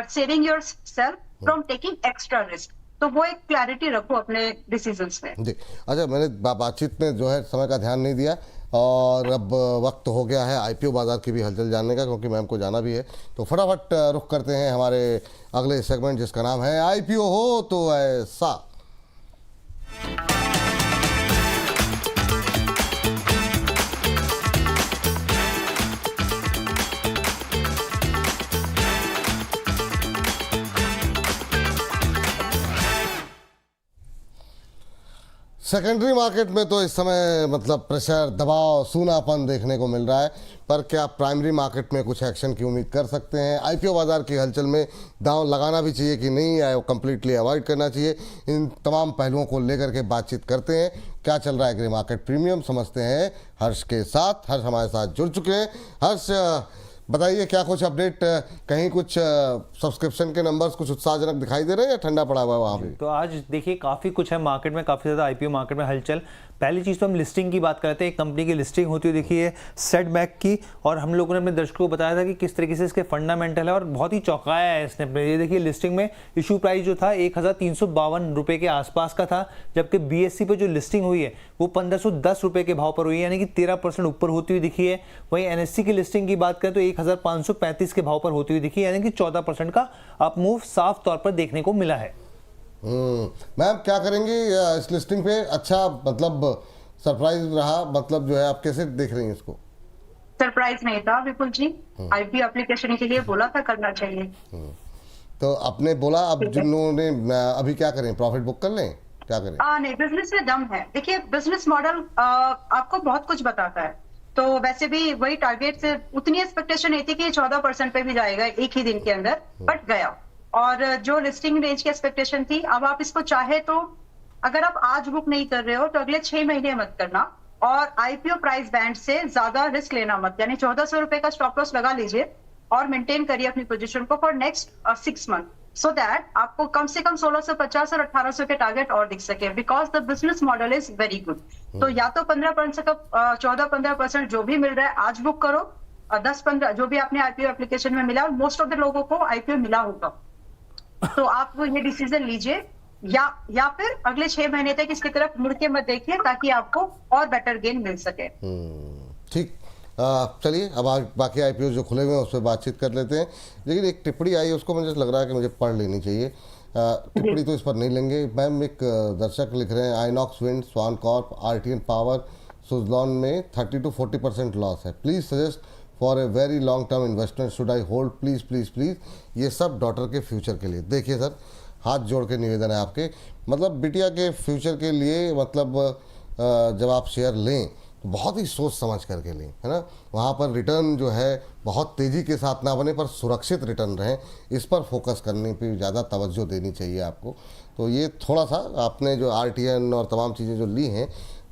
saving yourself from taking extra risk. तो वो एक क्लैरिटी रखो अपने डिसीजंस में जी। अच्छा, मैंने बातचीत में जो है समय का ध्यान नहीं दिया, और अब वक्त हो गया है आईपीओ बाजार की भी हलचल जानने का, क्योंकि मैम को जाना भी है। तो फटाफट रुख करते हैं हमारे अगले सेगमेंट, जिसका नाम है आईपीओ हो तो ऐसा। सेकेंडरी मार्केट में तो इस समय मतलब प्रेशर, दबाव, सूनापन देखने को मिल रहा है, पर क्या प्राइमरी मार्केट में कुछ एक्शन की उम्मीद कर सकते हैं? आईपीओ बाजार की हलचल में दांव लगाना भी चाहिए कि नहीं, या कंप्लीटली अवॉइड करना चाहिए? इन तमाम पहलुओं को लेकर के बातचीत करते हैं। क्या चल रहा है ग्रे मार्केट प्रीमियम, समझते हैं हर्ष के साथ। हर्ष हमारे साथ जुड़ चुके हैं। हर्ष, बताइए क्या कुछ अपडेट, कहीं कुछ सब्सक्रिप्शन के नंबर्स कुछ उत्साहजनक दिखाई दे रहे हैं या ठंडा पड़ा हुआ है वहाँ पे? तो आज देखिए काफ़ी कुछ है मार्केट में, काफ़ी ज़्यादा आईपीओ मार्केट में हलचल। पहली चीज़ तो हम लिस्टिंग की बात करते हैं। एक कंपनी की लिस्टिंग होती हुई देखिए सेटबैक की, और हम लोगों ने अपने दर्शकों को बताया था कि किस तरीके से इसके फंडामेंटल है, और बहुत ही चौंकाया है इसने अपने। ये देखिए लिस्टिंग में इशू प्राइस जो था 1352 रुपये के आसपास का था, जबकि बीएससी पे जो लिस्टिंग हुई है वो 1510 रुपये के भाव पर हुई है, यानी कि 13% ऊपर होती हुई दिखी है। वहीं एनएससी की लिस्टिंग की बात करें तो 1535 के भाव पर होती हुई दिखी है, यानी कि 14% का अप मूव साफ तौर पर देखने को मिला है। मैम क्या करेंगी इस लिस्टिंग पे? अच्छा मतलब सरप्राइज रहा, मतलब जो है आप कैसे देख रही हैं इसको? सरप्राइज नहीं था विपुल जी, आईपीओ एप्लीकेशन के लिए बोला था करना चाहिए। तो आपने बोला, अब जिन लोगों ने अभी क्या करें, प्रॉफिट बुक कर लें, क्या करें? नहीं, बिजनेस में दम है। देखिए बिजनेस मॉडल आपको बहुत कुछ बताता है, तो वैसे भी वही टारगेट से उतनी एक्सपेक्टेशन नहीं थी कि 14% पे भी जाएगा एक ही दिन के अंदर, बट गया। और जो लिस्टिंग रेंज की एक्सपेक्टेशन थी, अब आप इसको चाहे तो अगर आप आज बुक नहीं कर रहे हो तो अगले 6 महीने मत करना, और आईपीओ प्राइस बैंड से ज्यादा रिस्क लेना मत, यानी 1400 रुपए का स्टॉप लॉस लगा लीजिए और मेंटेन करिए अपनी पोजीशन को for next 6 month, so that आपको कम से कम 1650 और 1800 के टारगेट और दिख सके, because the business model is very good. तो या तो 15% का 14-15% जो भी मिल रहा है आज बुक करो, 10-15 जो भी आपने आईपीओ एप्लीकेशन में मिला, मोस्ट ऑफ द लोगों को आईपीओ मिला होगा, तो आप ये डिसीजन लीजिए, या फिर अगले 6 महीने तक इसकी तरफ मुड़ के मत देखिए, ताकि आपको और बेटर गेन मिल सके। ठीक, चलिए अब बाकी आईपीओ जो खुले हुए हैं उस पर बातचीत कर लेते हैं। लेकिन एक टिप्पणी आई, उसको मुझे लग रहा है कि मुझे पढ़ लेनी चाहिए। टिप्पणी तो इस पर नहीं लेंगे मैम। एक दर्शक लिख रहे हैं, आइनॉक्स विंड, स्वान कॉर्प, आरटीएन पावर, सुजलॉन में 30 to 40% लॉस है। Please suggest for a very long term investment, should I hold? Please please please. ये सब डॉटर के फ्यूचर के लिए। देखिए सर, हाथ जोड़ के निवेदन है आपके, मतलब बिटिया के फ्यूचर के लिए, मतलब जब आप शेयर लें तो बहुत ही सोच समझ करके लें, है ना। वहाँ पर रिटर्न जो है बहुत तेज़ी के साथ ना बने, पर सुरक्षित रिटर्न रहें, इस पर फोकस करने पे ज़्यादा तवज्जो देनी चाहिए आपको। तो ये थोड़ा सा आपने जो आरटीएन और तमाम चीज़ें जो ली हैं,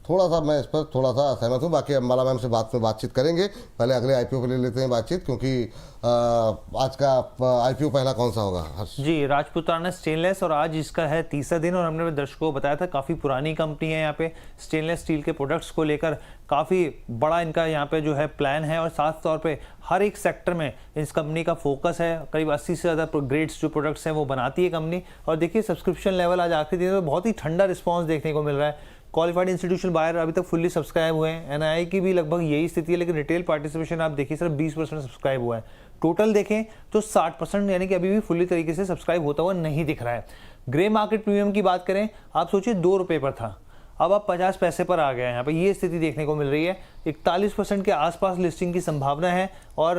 थोड़ा सा मैं इस पर थोड़ा सा असहमत हूँ। बाकी अंबाला मैम से बातचीत करेंगे। पहले अगले आईपीओ को ले लेते हैं बातचीत, क्योंकि आज का आईपीओ पहला कौन सा होगा? जी, राजपुताना स्टेनलेस, और आज इसका है तीसरा दिन, और हमने दर्शकों को बताया था काफ़ी पुरानी कंपनी है। यहाँ पे स्टेनलेस स्टील के प्रोडक्ट्स को लेकर काफ़ी बड़ा इनका यहाँ पे जो है प्लान है, और साफ तौर पे हर एक सेक्टर में इस कंपनी का फोकस है। करीब 80 से ज़्यादा ग्रेड्स जो प्रोडक्ट्स हैं वो बनाती है कंपनी। और देखिए सब्सक्रिप्शन लेवल आज आखिरी दिन में बहुत ही ठंडा रिस्पॉन्स देखने को मिल रहा है। क्वालिफाइड इंस्टीट्यूशनल बायर अभी तक फुल्ली सब्सक्राइब हुए हैं। एनआईआई की भी लगभग यही स्थिति है, लेकिन रिटेल पार्टिसिपेशन आप देखिए सिर्फ 20% सब्सक्राइब हुआ है। टोटल देखें तो 60%, यानी कि अभी भी फुल्ली तरीके से सब्सक्राइब होता हुआ नहीं दिख रहा है। ग्रे मार्केट प्रीमियम की बात करें, आप सोचिए 2 रुपये पर था, अब आप 50 पैसे पर आ गए हैं। यहाँ पे ये स्थिति देखने को मिल रही है। 41% के आसपास लिस्टिंग की संभावना है, और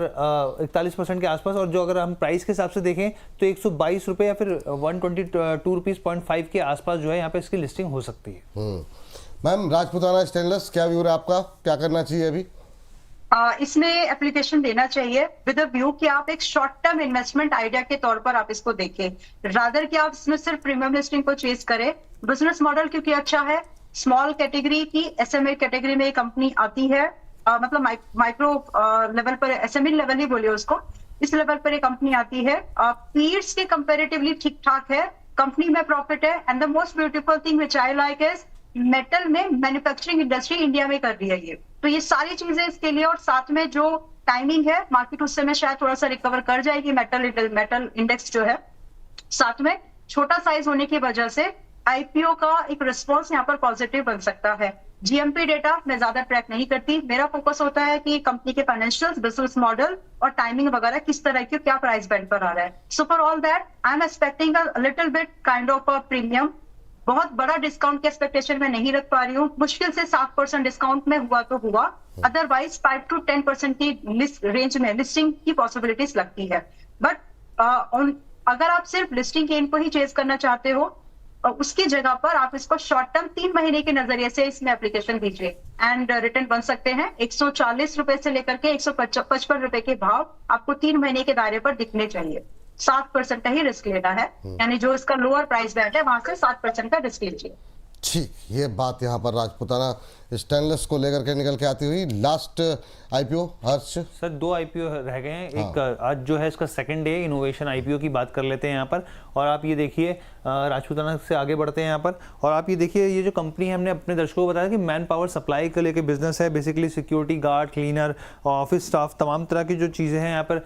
41% के आसपास, और जो अगर हम प्राइस के हिसाब से देखें तो 122 रुपये या फिर 122 रुपीज़ 0.5 के आसपास जो है यहाँ पे इसकी लिस्टिंग हो सकती है। मैम, राजपुताना स्टेनलेस क्या व्यू है आपका, क्या करना चाहिए अभी? इसमें एप्लीकेशन देना चाहिए विद अ व्यू कि आप एक शॉर्ट टर्म इन्वेस्टमेंट आइडिया के तौर पर आप इसको देखें, रादर कि आप इसमें सिर्फ प्रीमियम लिस्टिंग को चेस करें। बिजनेस मॉडल क्योंकि अच्छा है, स्मॉल कैटेगरी की एसएमए कैटेगरी में कंपनी आती है, मतलब माइक्रो लेवल पर, एसएमए लेवल ही बोलिए उसको, इस लेवल पर एक कंपनी आती है। पीयर्स के कंपेरेटिवली ठीक ठाक है, कंपनी में प्रॉफिट है, and the most beautiful thing which I like is metal में मैन्युफैक्चरिंग इंडस्ट्री इंडिया में कर रही है ये, तो ये सारी चीजें इसके लिए, और साथ में जो टाइमिंग है मार्केट उस समय शायद थोड़ा सा रिकवर कर जाएगी, मेटल इंडेक्स जो है, साथ में छोटा साइज होने की वजह से आईपीओ का एक रिस्पॉन्स यहाँ पर पॉजिटिव बन सकता है। जीएमपी डेटा मैं ज्यादा ट्रैक नहीं करती, मेरा फोकस होता है कि कंपनी के फाइनेंशियल्स, बिजनेस मॉडल और टाइमिंग वगैरह किस तरह की, क्या प्राइस बैंड पर आ रहा है। So for all that I am expecting a little bit kind of a premium. बहुत बड़ा डिस्काउंट की एक्सपेक्टेशन में नहीं रख पा रही हूँ, मुश्किल से 7% डिस्काउंट में हुआ तो हुआ, अदरवाइज 5 to 10% की रेंज में लिस्टिंग की पॉसिबिलिटीज लगती है। बट अगर आप सिर्फ लिस्टिंग गेन को ही चेज करना चाहते हो और उसकी जगह पर आप इसको शॉर्ट टर्म 3 महीने के नजरिए से इसमें एप्लीकेशन दीजिए एंड रिटर्न बन सकते हैं 140 रुपए से लेकर के 155 रुपए के भाव आपको 3 महीने के दायरे पर दिखने चाहिए। 7% का ही रिस्क लेना है, यानी जो इसका लोअर प्राइस बैंड है वहां से 7% का रिस्क लीजिए। ठीक, ये बात यहाँ पर राजपुताना स्टेनलेस को लेकर के निकल के आती हुई। लास्ट आईपीओ हर्ष सर 2 आईपीओ रह गए हैं। एक आज जो है इसका सेकंड डे इनोवेशन आईपीओ की बात कर लेते हैं यहाँ पर। और आप ये देखिए राजपुताना से आगे बढ़ते हैं यहाँ पर, और आप ये देखिए ये जो कंपनी है हमने अपने दर्शकों को बताया कि मैन पावर सप्लाई को लेकर बिजनेस है। Basically security guard, cleaner, office staff, तमाम तरह की जो चीज़ें हैं यहाँ पर,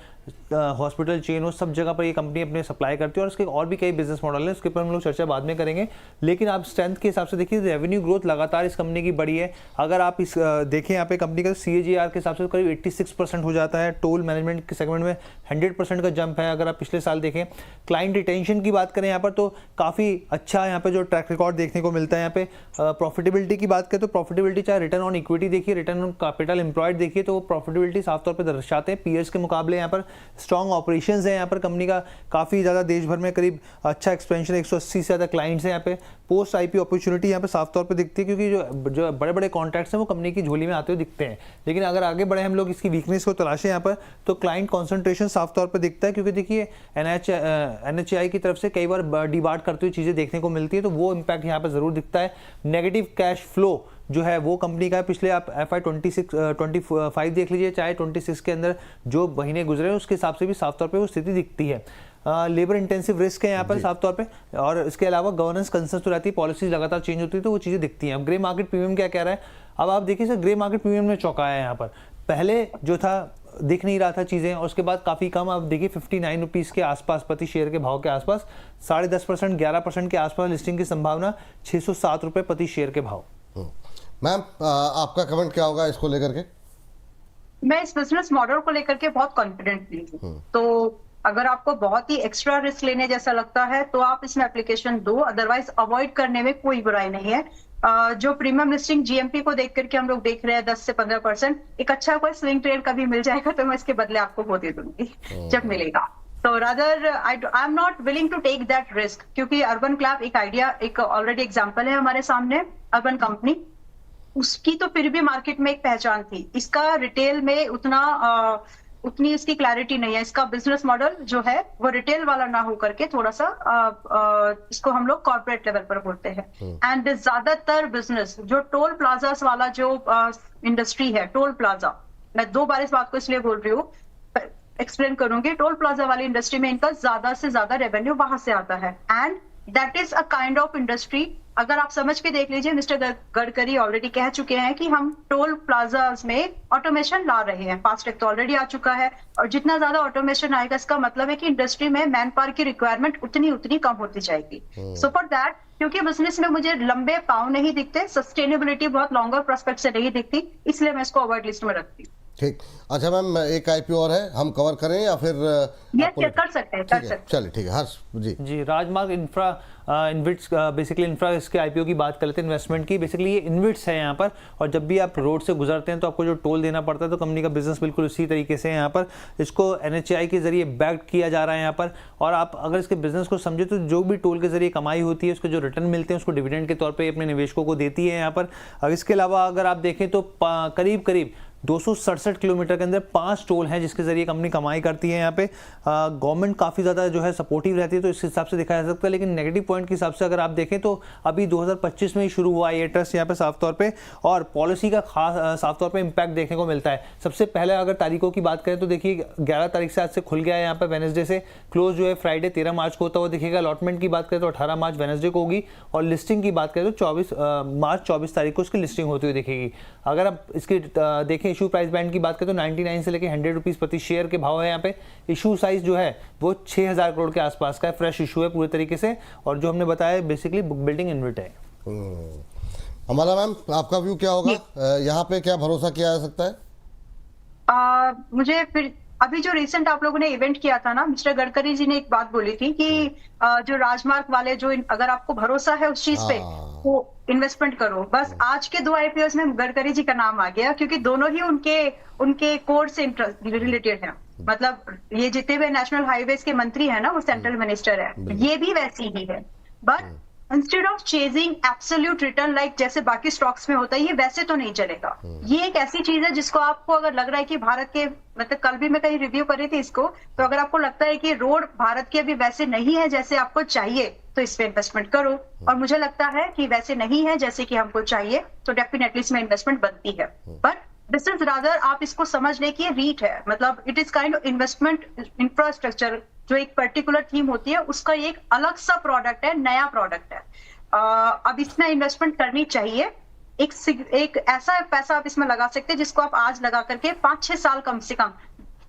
हॉस्पिटल चेन हो, सब जगह पर ये कंपनी अपने सप्लाई करती है। और इसके और भी कई बिजनेस मॉडल है, उसके ऊपर हम लोग चर्चा बाद में करेंगे। लेकिन आप स्ट्रेंथ के हिसाब से देखिए रेवेन्यू ग्रोथ लगातार इस कंपनी की बढ़ी है। अगर आप इस देखें यहाँ पे कंपनी का CAGR के हिसाब से करीब 86% हो जाता है। टोल मैनेजमेंट के सेगमेंट में 100% का जंप है। अगर आप पिछले साल देखें, क्लाइंट रिटेंशन की बात करें यहाँ पर तो काफ़ी अच्छा यहाँ पे जो ट्रैक रिकॉर्ड देखने को मिलता है। यहाँ पे प्रॉफिटेबिलिटी की बात करें तो प्रॉफिटेबिलिटी, चाहे रिटर्न ऑन इक्विटी देखिए, रिटर्न ऑन कैपिटल एम्प्लॉयड देखिए, तो प्रॉफिटेबिलिटी साफ तौर पर दर्शाते हैं। पीयर्स के मुकाबले यहाँ पर स्ट्रॉन्ग ऑपरेशंस है यहाँ पर कंपनी का, काफ़ी ज़्यादा देश भर में करीब अच्छा एक्सपेंशन, 180 से ज़्यादा क्लाइंट्स हैं यहाँ पे। पोस्ट आईपीओ अपॉर्चुनिटी यहाँ पे साफ तौर पे दिखती है, क्योंकि जो बड़े बड़े कॉन्ट्रैक्ट्स हैं वो कंपनी की झोली में आते हुए दिखते हैं। लेकिन अगर आगे बढ़े हम लोग इसकी वीकनेस को तलाशें यहाँ पर, तो क्लाइंट कॉन्सेंट्रेशन साफ तौर पर दिखता है। क्योंकि देखिए NHAI की तरफ से कई बार डिबार्ट करती हुई चीज़ें देखने को मिलती है, तो वो इम्पैक्ट यहाँ पर ज़रूर दिखता है। नेगेटिव कैश फ्लो जो है वो कंपनी का पिछले आप FY 25 देख लीजिए, चाहे 26 के अंदर जो महीने गुजरे उसके हिसाब से भी साफ तौर पे वो स्थिति दिखती है। लेबर इंटेंसिव रिस्क है यहाँ पर साफ तौर पे, और इसके अलावा गवर्नेंस कंसर्न तो रहती है, पॉलिसीज लगातार चेंज होती है, तो वो चीज़ें दिखती हैं। अब ग्रे मार्केट प्रीमियम क्या कह रहा है, अब आप देखिए सर, ग्रे मार्केट प्रीमियम ने चौंकाया है यहाँ पर। पहले जो था दिख नहीं रहा था चीज़ें, और उसके बाद काफ़ी कम, आप देखिए 59 रुपीज़ के आसपास प्रति शेयर के भाव के आसपास, 10.5% 11% के आसपास लिस्टिंग की संभावना, 607 रुपये प्रति शेयर के भाव। मैम आपका कमेंट क्या होगा इसको लेकर के? मैं इस बिजनेस मॉडल को लेकर के बहुत कॉन्फिडेंट हूँ। तो अगर आपको बहुत ही एक्स्ट्रा रिस्क लेने जैसा लगता है तो आप इसमें एप्लीकेशन दो, अदरवाइज अवॉइड करने में कोई बुराई नहीं है। जो प्रीमियम लिस्टिंग GMP को देख करके हम लोग देख रहे हैं 10 से 15%, एक अच्छा कोई स्विंग ट्रेड कभी मिल जाएगा तो मैं इसके बदले आपको वो दे दूंगी जब मिलेगा। तो rather I am not willing to take that risk, क्योंकि अर्बन क्लैप एक आइडिया, एक ऑलरेडी एग्जाम्पल है हमारे सामने, अर्बन कंपनी, उसकी तो फिर भी मार्केट में एक पहचान थी। इसका रिटेल में उतनी इसकी क्लैरिटी नहीं है। इसका बिजनेस मॉडल जो है वो रिटेल वाला ना हो करके थोड़ा सा इसको हम लोग कॉर्पोरेट लेवल पर बोलते हैं। एंड ज्यादातर बिजनेस जो टोल प्लाजास वाला जो इंडस्ट्री है, टोल प्लाजा, मैं 2 बार इस बात को इसलिए बोल रही हूँ, एक्सप्लेन करूंगी। टोल प्लाजा वाली इंडस्ट्री में इनका ज्यादा से ज्यादा रेवेन्यू वहां से आता है, and that is a kind of industry. अगर आप समझ के देख लीजिए, मिस्टर गडकरी ऑलरेडी कह चुके हैं कि हम टोल प्लाजास में ऑटोमेशन ला रहे हैं। फास्टैग तो ऑलरेडी आ चुका है, और जितना ज्यादा ऑटोमेशन आएगा इसका मतलब है कि इंडस्ट्री में मैन पावर की रिक्वायरमेंट उतनी कम होती जाएगी। सो फॉर दैट, क्योंकि बिजनेस में मुझे लंबे पाँव नहीं दिखते, सस्टेनेबिलिटी बहुत लॉन्गर प्रोस्पेक्ट से नहीं दिखती, इसलिए मैं इसको अवॉइड लिस्ट में रखती हूँ। ठीक, अच्छा मैम, एक आईपीओ और है, हम कवर करें या फिर कर सकते हैं, चलिए ठीक है। हर्ष जी। राजमार्ग इंफ्रा इन्विट्स, बेसिकली इंफ्रा इसके आईपीओ की बात कर लेते हैं, इन्वेस्टमेंट की। बेसिकली ये इन्विट्स है यहाँ पर, और जब भी आप रोड से गुजरते हैं तो आपको जो टोल देना पड़ता है, तो कंपनी का बिजनेस बिल्कुल उसी तरीके से है यहाँ पर। इसको NHAI के जरिए बैक्ड किया जा रहा है यहाँ पर, और आप अगर इसके बिजनेस को समझे तो जो भी टोल के जरिए कमाई होती है, उसके जो रिटर्न मिलते हैं उसको डिविडेंड के तौर पर अपने निवेशकों को देती है यहाँ पर। और इसके अलावा अगर आप देखें तो करीब 267 किलोमीटर के अंदर 5 टोल हैं जिसके जरिए कंपनी कमाई करती है यहाँ पे। गवर्नमेंट काफ़ी ज़्यादा जो है सपोर्टिव रहती है, तो इस हिसाब से देखा जा सकता है। लेकिन नेगेटिव पॉइंट के हिसाब से अगर आप देखें तो अभी 2025 में ही शुरू हुआ ये ट्रस्ट यहाँ पे साफ तौर पे, और पॉलिसी का खास साफ तौर पे इम्पैक्ट देखने को मिलता है। सबसे पहले अगर तारीखों की बात करें तो देखिए 11 तारीख से आज से खुल गया है यहाँ पे, वेनसडे से क्लोज जो है फ्राइडे 13 मार्च को होता हुआ दिखेगा। अलॉटमेंट की बात करें तो 18 मार्च वेनसडे को होगी, और लिस्टिंग की बात करें तो मार्च 24 तारीख को इसकी लिस्टिंग होती हुई दिखेगी। अगर आप इसकी देखें इशू प्राइस बैंड की बात करें तो 99 से लेकर 100 रुपीज़ प्रति शेयर के भाव है यहाँ पे। इशू साइज जो है वो 6000 करोड़ के आसपास का है, फ्रेश इशू है पूरे तरीके से, और जो हमने बताया बेसिकली बुक बिल्डिंग इन्विट है। अमला मैम, आपका व्यू क्या होगा, यहाँ पे क्या भरोसा किया जा सकता है? मुझे फिर अभी जो रिसेंट आप लोगों ने इवेंट किया था ना, मिस्टर गडकरी जी ने एक बात बोली थी कि जो राजमार्ग वाले जो अगर आपको भरोसा है उस चीज पे वो इन्वेस्टमेंट करो। बस आज के 2 IPOs में गडकरी जी का नाम आ गया, क्योंकि दोनों ही उनके कोर से रिलेटेड है। मतलब ये जितने भी नेशनल हाईवेज के मंत्री है ना, वो सेंट्रल मिनिस्टर है, ये भी वैसी ही है। But instead of chasing absolute return like जैसे बाकी स्टॉक्स में होता है, ये वैसे तो नहीं चलेगा। ये एक ऐसी चीज है जिसको आपको अगर लग रहा है कि भारत के, मतलब कल भी मैं कहीं रिव्यू कर रही थी इसको, तो अगर आपको लगता है कि रोड भारत के अभी वैसे नहीं है जैसे आपको चाहिए तो इस पे इन्वेस्टमेंट करो, और मुझे लगता है कि वैसे नहीं है जैसे कि हमको चाहिए तो डेफिनेटली इसमें इन्वेस्टमेंट बनती है। बट दिस इज रादर, आप इसको समझ लें कि ये रीट है, मतलब it is kind of investment infrastructure, जो एक पर्टिकुलर थीम होती है उसका एक अलग सा प्रोडक्ट है, नया प्रोडक्ट है। अब इसमें इन्वेस्टमेंट करनी चाहिए। एक ऐसा पैसा आप इसमें लगा सकते हैं जिसको आप आज लगा करके 5-6 साल कम से कम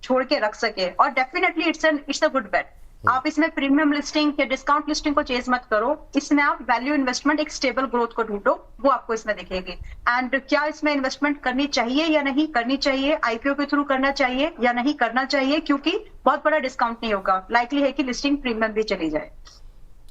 छोड़ के रख सके, और डेफिनेटली इट्स अ गुड बेट। आप इसमें प्रीमियम लिस्टिंग या डिस्काउंट लिस्टिंग को चेज मत करो, इसमें आप वैल्यू इन्वेस्टमेंट, एक स्टेबल ग्रोथ को ढूंढो, वो आपको इसमें दिखेगी। एंड क्या इसमें इन्वेस्टमेंट करनी चाहिए या नहीं करनी चाहिए, आईपीओ के थ्रू करना चाहिए या नहीं करना चाहिए, क्योंकि बहुत बड़ा डिस्काउंट नहीं होगा, लाइकली है कि लिस्टिंग प्रीमियम भी चली जाए।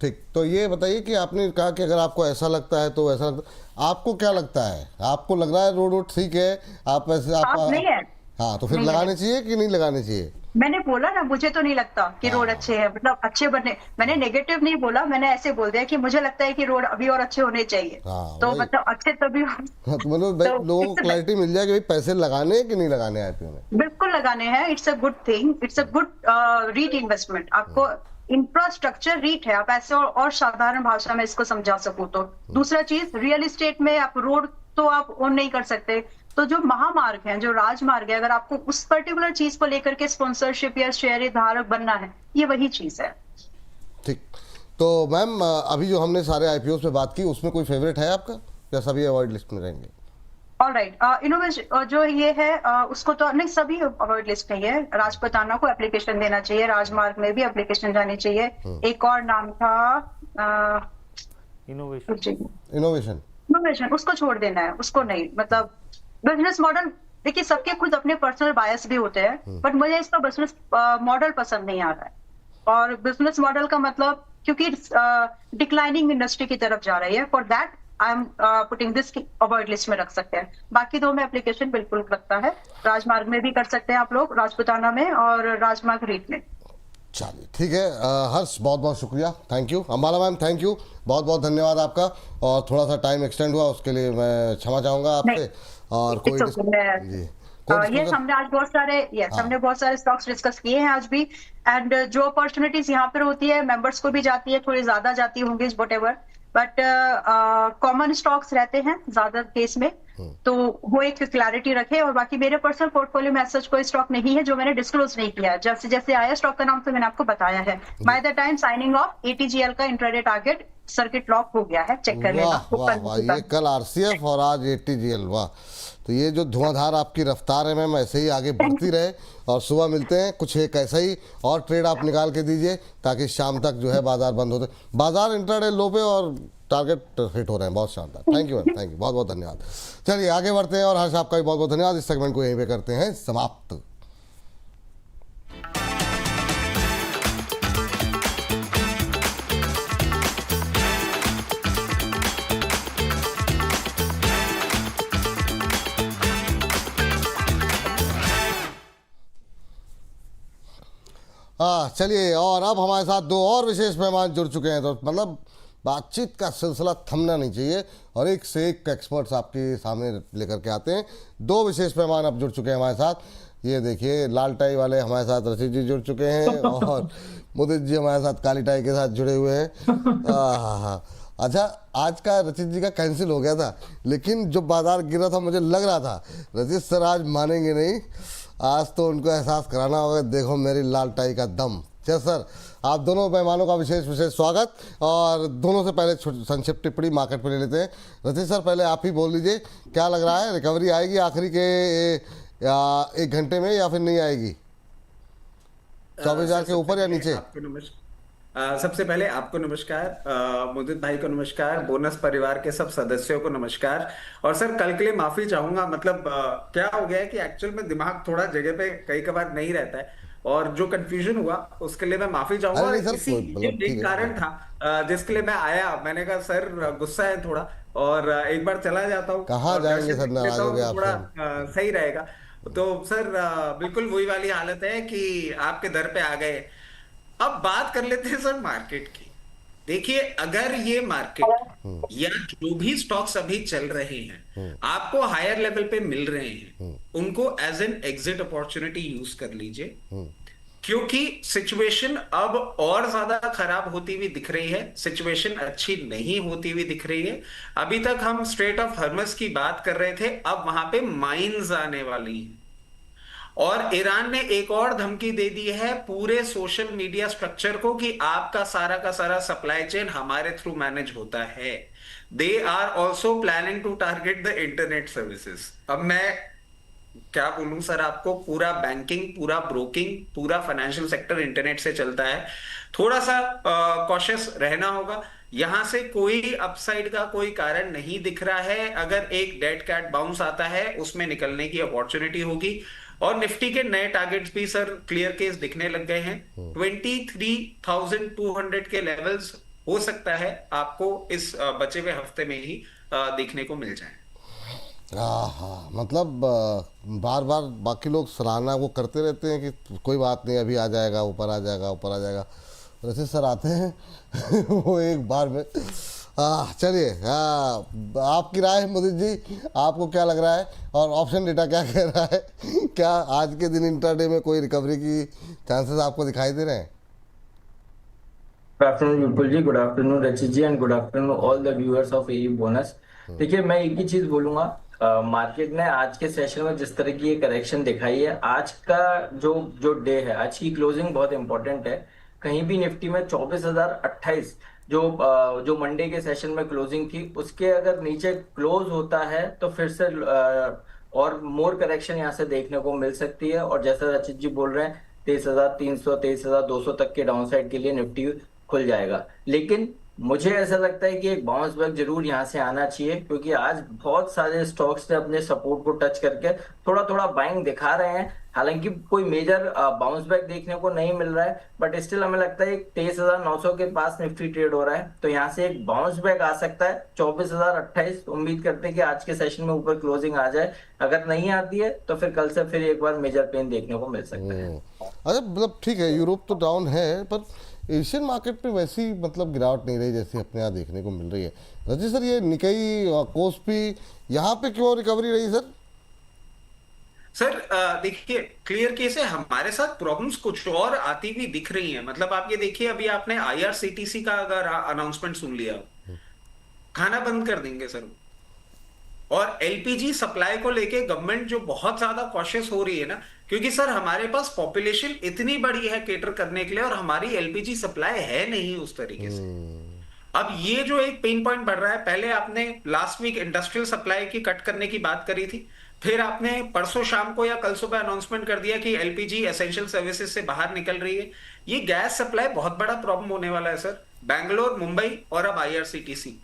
ठीक, तो ये बताइए कि आपने कहा कि अगर आपको ऐसा लगता है तो ऐसा लगता है, आपको क्या लगता है? आपको लग रहा है रोड ठीक है, आप ऐसे आप नहीं है, हाँ, तो फिर लगाने चाहिए कि नहीं लगाने चाहिए? मैंने बोला ना, मुझे तो नहीं लगता कि रोड अच्छे हैं, मतलब अच्छे बनने, मैंने नेगेटिव नहीं बोला, मैंने ऐसे बोल दिया कि मुझे लगता है कि रोड अभी और अच्छे होने चाहिए। तो मतलब अच्छे तभी हाँ, तो मतलब लोगों को क्लैरिटी मिल जाए कि भाई पैसे लगाने हैं कि नहीं लगाने आईपीओ में। बिल्कुल लगाने हैं, it's a good thing, it's a good REIT investment. आपको इंफ्रास्ट्रक्चर रीट है, आप ऐसे और साधारण भाषा में इसको समझा सकूं तो। दूसरा चीज, रियल एस्टेट में आप रोड तो आप ओन नहीं कर सकते, तो जो महामार्ग है, जो राजमार्ग है, अगर आपको उस पर्टिकुलर चीज को लेकर के स्पॉन्सरशिप या शेयर धारक बनना है, ये वही चीज है। ठीक, तो मैम अभी जो हमने सारे आईपीओ पे बात की उसमें कोई फेवरेट है आपका या सभी अवॉइड लिस्ट में रहेंगे? ऑलराइट, इनोवेशन जो ये है उसको तो नहीं, सभी अवॉइड लिस्ट में है। राजपुताना को एप्लीकेशन देना चाहिए, राजमार्ग में भी एप्लीकेशन जानी चाहिए। एक और नाम था इनोवेशन, उसको छोड़ देना है, उसको नहीं। मतलब बिजनेस मॉडल, देखिए सबके खुद अपने पर्सनल बायस भी होते हैं, बट मुझे इसका बिजनेस मॉडल पसंद नहीं आ रहा है। और बिजनेस मॉडल का मतलब, क्योंकि डिक्लाइनिंग इंडस्ट्री की तरफ जा रही है, for that I am putting this avoid list में रख सकते हैं। बाकी दो में एप्लीकेशन बिल्कुल लगता है, राजमार्ग में भी कर सकते हैं आप लोग, राजपुताना में और राजमार्ग रीट में। चलिए ठीक है, हर्ष बहुत बहुत शुक्रिया, thank you. Ambala ma'am thank you, बहुत बहुत धन्यवाद आपका, और थोड़ा सा टाइम एक्सटेंड हुआ उसके लिए मैं क्षमा चाहूँगा आपसे। और कोई ये हमने आज बहुत सारे हमने बहुत सारे स्टॉक्स डिस्कस किए हैं आज भी, एंड जो अपॉर्चुनिटीज यहाँ पर होती है मेंबर्स को भी जाती है, थोड़ी ज्यादा जाती होंगी व्हाटएवर, बट कॉमन स्टॉक्स रहते हैं ज्यादा केस में, तो वो एक क्लैरिटी रखे। और बाकी मेरे पर्सनल पोर्टफोलियो में सच कोई स्टॉक नहीं है जो मैंने डिस्क्लोज नहीं किया है, जैसे जैसे आया स्टॉक का नाम तो मैंने आपको बताया है। By the time signing off ATGL का इंट्राडे टारगेट सर्किट लॉक हो गया है, चेक कर लेना। वाह, ये कल आरसीएफ और आज एटीजीएल, वाह। तो ये जो धुआंधार आपकी रफ्तार है मैम, ऐसे ही आगे बढ़ती रहे, और सुबह मिलते हैं कुछ एक ऐसा ही और ट्रेड आप निकाल के दीजिए ताकि शाम तक जो है बाजार बंद होते, बाजार इंट्राडे लो पे और टारगेट हिट हो रहे हैं। बहुत शानदार, thank you ma'am, thank you, बहुत बहुत धन्यवाद। चलिए आगे बढ़ते हैं, और हर्ष आपका भी बहुत बहुत धन्यवाद। इस सेगमेंट को यहीं पे करते हैं समाप्त। हाँ चलिए, और अब हमारे साथ दो और विशेष मेहमान जुड़ चुके हैं, तो मतलब बातचीत का सिलसिला थमना नहीं चाहिए, और एक से एक एक्सपर्ट्स आपके सामने लेकर के आते हैं। दो विशेष मेहमान अब जुड़ चुके हैं हमारे साथ। ये देखिए, लाल टाई वाले हमारे साथ रचित जी जुड़ चुके हैं, और मुदित जी हमारे साथ काली टाई के साथ जुड़े हुए हैं। हाँ, अच्छा, आज का रचित जी का कैंसिल हो गया था, लेकिन जो बाजार गिरा था मुझे लग रहा था रचित सर आज मानेंगे नहीं, आज तो उनको एहसास कराना होगा, देखो मेरी लाल टाई का दम। चल सर, आप दोनों मेहमानों का विशेष स्वागत, और दोनों से पहले संक्षिप्त टिप्पणी मार्केट पर ले लेते हैं। रचित सर, पहले आप ही बोल लीजिए, क्या लग रहा है, रिकवरी आएगी आखिरी के 1 घंटे में या फिर नहीं आएगी? 24,000 के ऊपर या नीचे? सबसे पहले आपको नमस्कार, मुदित भाई को नमस्कार, बोनस परिवार के सब सदस्यों को नमस्कार। और सर कल के लिए माफी चाहूंगा, मतलब क्या हो गया है कि एक्चुअल में दिमाग थोड़ा जगह पे कई कबार नहीं रहता है, और जो कंफ्यूजन हुआ उसके लिए मैं माफी चाहूंगा। इसी एक कारण था जिसके लिए मैं आया, मैंने कहा सर गुस्सा है थोड़ा, और एक बार चला जाता हूँ, कहाँ जाएंगे सर, नाराज हो गए आप, थोड़ा सही रहेगा। तो सर बिल्कुल वही वाली हालत है कि आपके दर पे आ गए। अब बात कर लेते हैं सर मार्केट की। देखिए, अगर ये मार्केट या जो भी स्टॉक्स अभी चल रहे हैं आपको हायर लेवल पे मिल रहे हैं, उनको as an exit opportunity use कर लीजिए, क्योंकि सिचुएशन अब और ज्यादा खराब होती हुई दिख रही है, सिचुएशन अच्छी नहीं होती हुई दिख रही है। अभी तक हम स्ट्रेट ऑफ हॉर्मस की बात कर रहे थे, अब वहां पे माइंस आने वाली हैं, और ईरान ने एक और धमकी दे दी है पूरे सोशल मीडिया स्ट्रक्चर को कि आपका का सारा सप्लाई चेन हमारे थ्रू मैनेज होता है। They are also planning to target the internet services. अब मैं क्या बोलूं सर आपको, पूरा बैंकिंग, पूरा ब्रोकिंग, पूरा फाइनेंशियल सेक्टर इंटरनेट से चलता है। थोड़ा सा कॉशियस रहना होगा। यहां से कोई अपसाइड का कोई कारण नहीं दिख रहा है। अगर एक डेड कैट बाउंस आता है उसमें निकलने की अपॉर्चुनिटी होगी। और निफ्टी के नए टारगेट्स भी सर क्लियर केस दिखने लग गए हैं। 23,200 के लेवल्स हो सकता है आपको इस बचे हुए हफ्ते में ही देखने को मिल जाए। हाँ, मतलब बार बार बाकी लोग सराहना वो करते रहते हैं कि कोई बात नहीं, अभी आ जाएगा, ऊपर आ जाएगा, ऊपर आ जाएगा। वैसे सर आते हैं वो एक बार में। चलिए, आपकी राय मुदित जी, आपको क्या लग रहा है और ऑप्शन डेटा क्या कह रहा है? क्या आज के दिन इंट्राडे में कोई रिकवरी की चांसेस आपको दिखाई दे रहे हैं? Good afternoon Vipul ji, good afternoon Rachit ji, and good afternoon all the viewers of AE bonus. देखिए, मैं एक ही चीज बोलूंगा, मार्केट ने आज के सेशन में जिस तरह की करेक्शन दिखाई है, आज का जो डे है, आज की क्लोजिंग बहुत इंपॉर्टेंट है। कहीं भी निफ्टी में 24,028 जो मंडे के सेशन में क्लोजिंग थी, उसके अगर नीचे क्लोज होता है तो फिर से और मोर करेक्शन यहाँ से देखने को मिल सकती है। और जैसा रचित जी बोल रहे हैं, 23,300 23,200 तक के डाउनसाइड के लिए निफ्टी खुल जाएगा। लेकिन मुझे ऐसा लगता है कि एक बाउंस बैक जरूर यहाँ से आना चाहिए, क्योंकि आज बहुत सारे स्टॉक्स ने अपने सपोर्ट को टच करके थोड़ा थोड़ा बाइंग दिखा रहे हैं। हालांकि कोई मेजर बाउंस बैक देखने को नहीं मिल रहा है, बट स्टिल हमें लगता है 23,900 के पास निफ्टी ट्रेड हो रहा है, तो यहाँ से एक बाउंस बैक आ सकता है। 24,028 उम्मीद करते हैं कि आज के सेशन में ऊपर क्लोजिंग आ जाए। अगर नहीं आती है तो फिर कल से फिर एक बार मेजर पेन देखने को मिल सकता है। अच्छा, मतलब ठीक है, यूरोप तो डाउन है, पर एशियन मार्केट में वैसी मतलब गिरावट नहीं रही जैसी अपने यहाँ देखने को मिल रही है। रजी सर, ये निकाई, कोस्पी, यहाँ पे क्यों रिकवरी रही सर? सर देखिए, क्लियर केस है, हमारे साथ प्रॉब्लम्स कुछ और आती हुई दिख रही हैं। मतलब आप ये देखिए, अभी आपने आईआरसीटीसी का अगर अनाउंसमेंट सुन लिया, खाना बंद कर देंगे सर। और एलपीजी सप्लाई को लेके गवर्नमेंट जो बहुत ज्यादा कॉशियस हो रही है ना, क्योंकि सर हमारे पास पॉपुलेशन इतनी बड़ी है केटर करने के लिए, और हमारी एलपीजी सप्लाई है नहीं उस तरीके से। अब ये जो एक पेन पॉइंट बढ़ रहा है, पहले आपने लास्ट वीक इंडस्ट्रियल सप्लाई की कट करने की बात करी थी, फिर आपने परसों शाम को या कल सुबह अनाउंसमेंट कर दिया कि एलपीजी एसेंशियल सर्विसेज से बाहर निकल रही है। ये गैस सप्लाई बहुत बड़ा प्रॉब्लम होने वाला है सर। बैंगलोर, मुंबई और अब आईआरसीटीसी,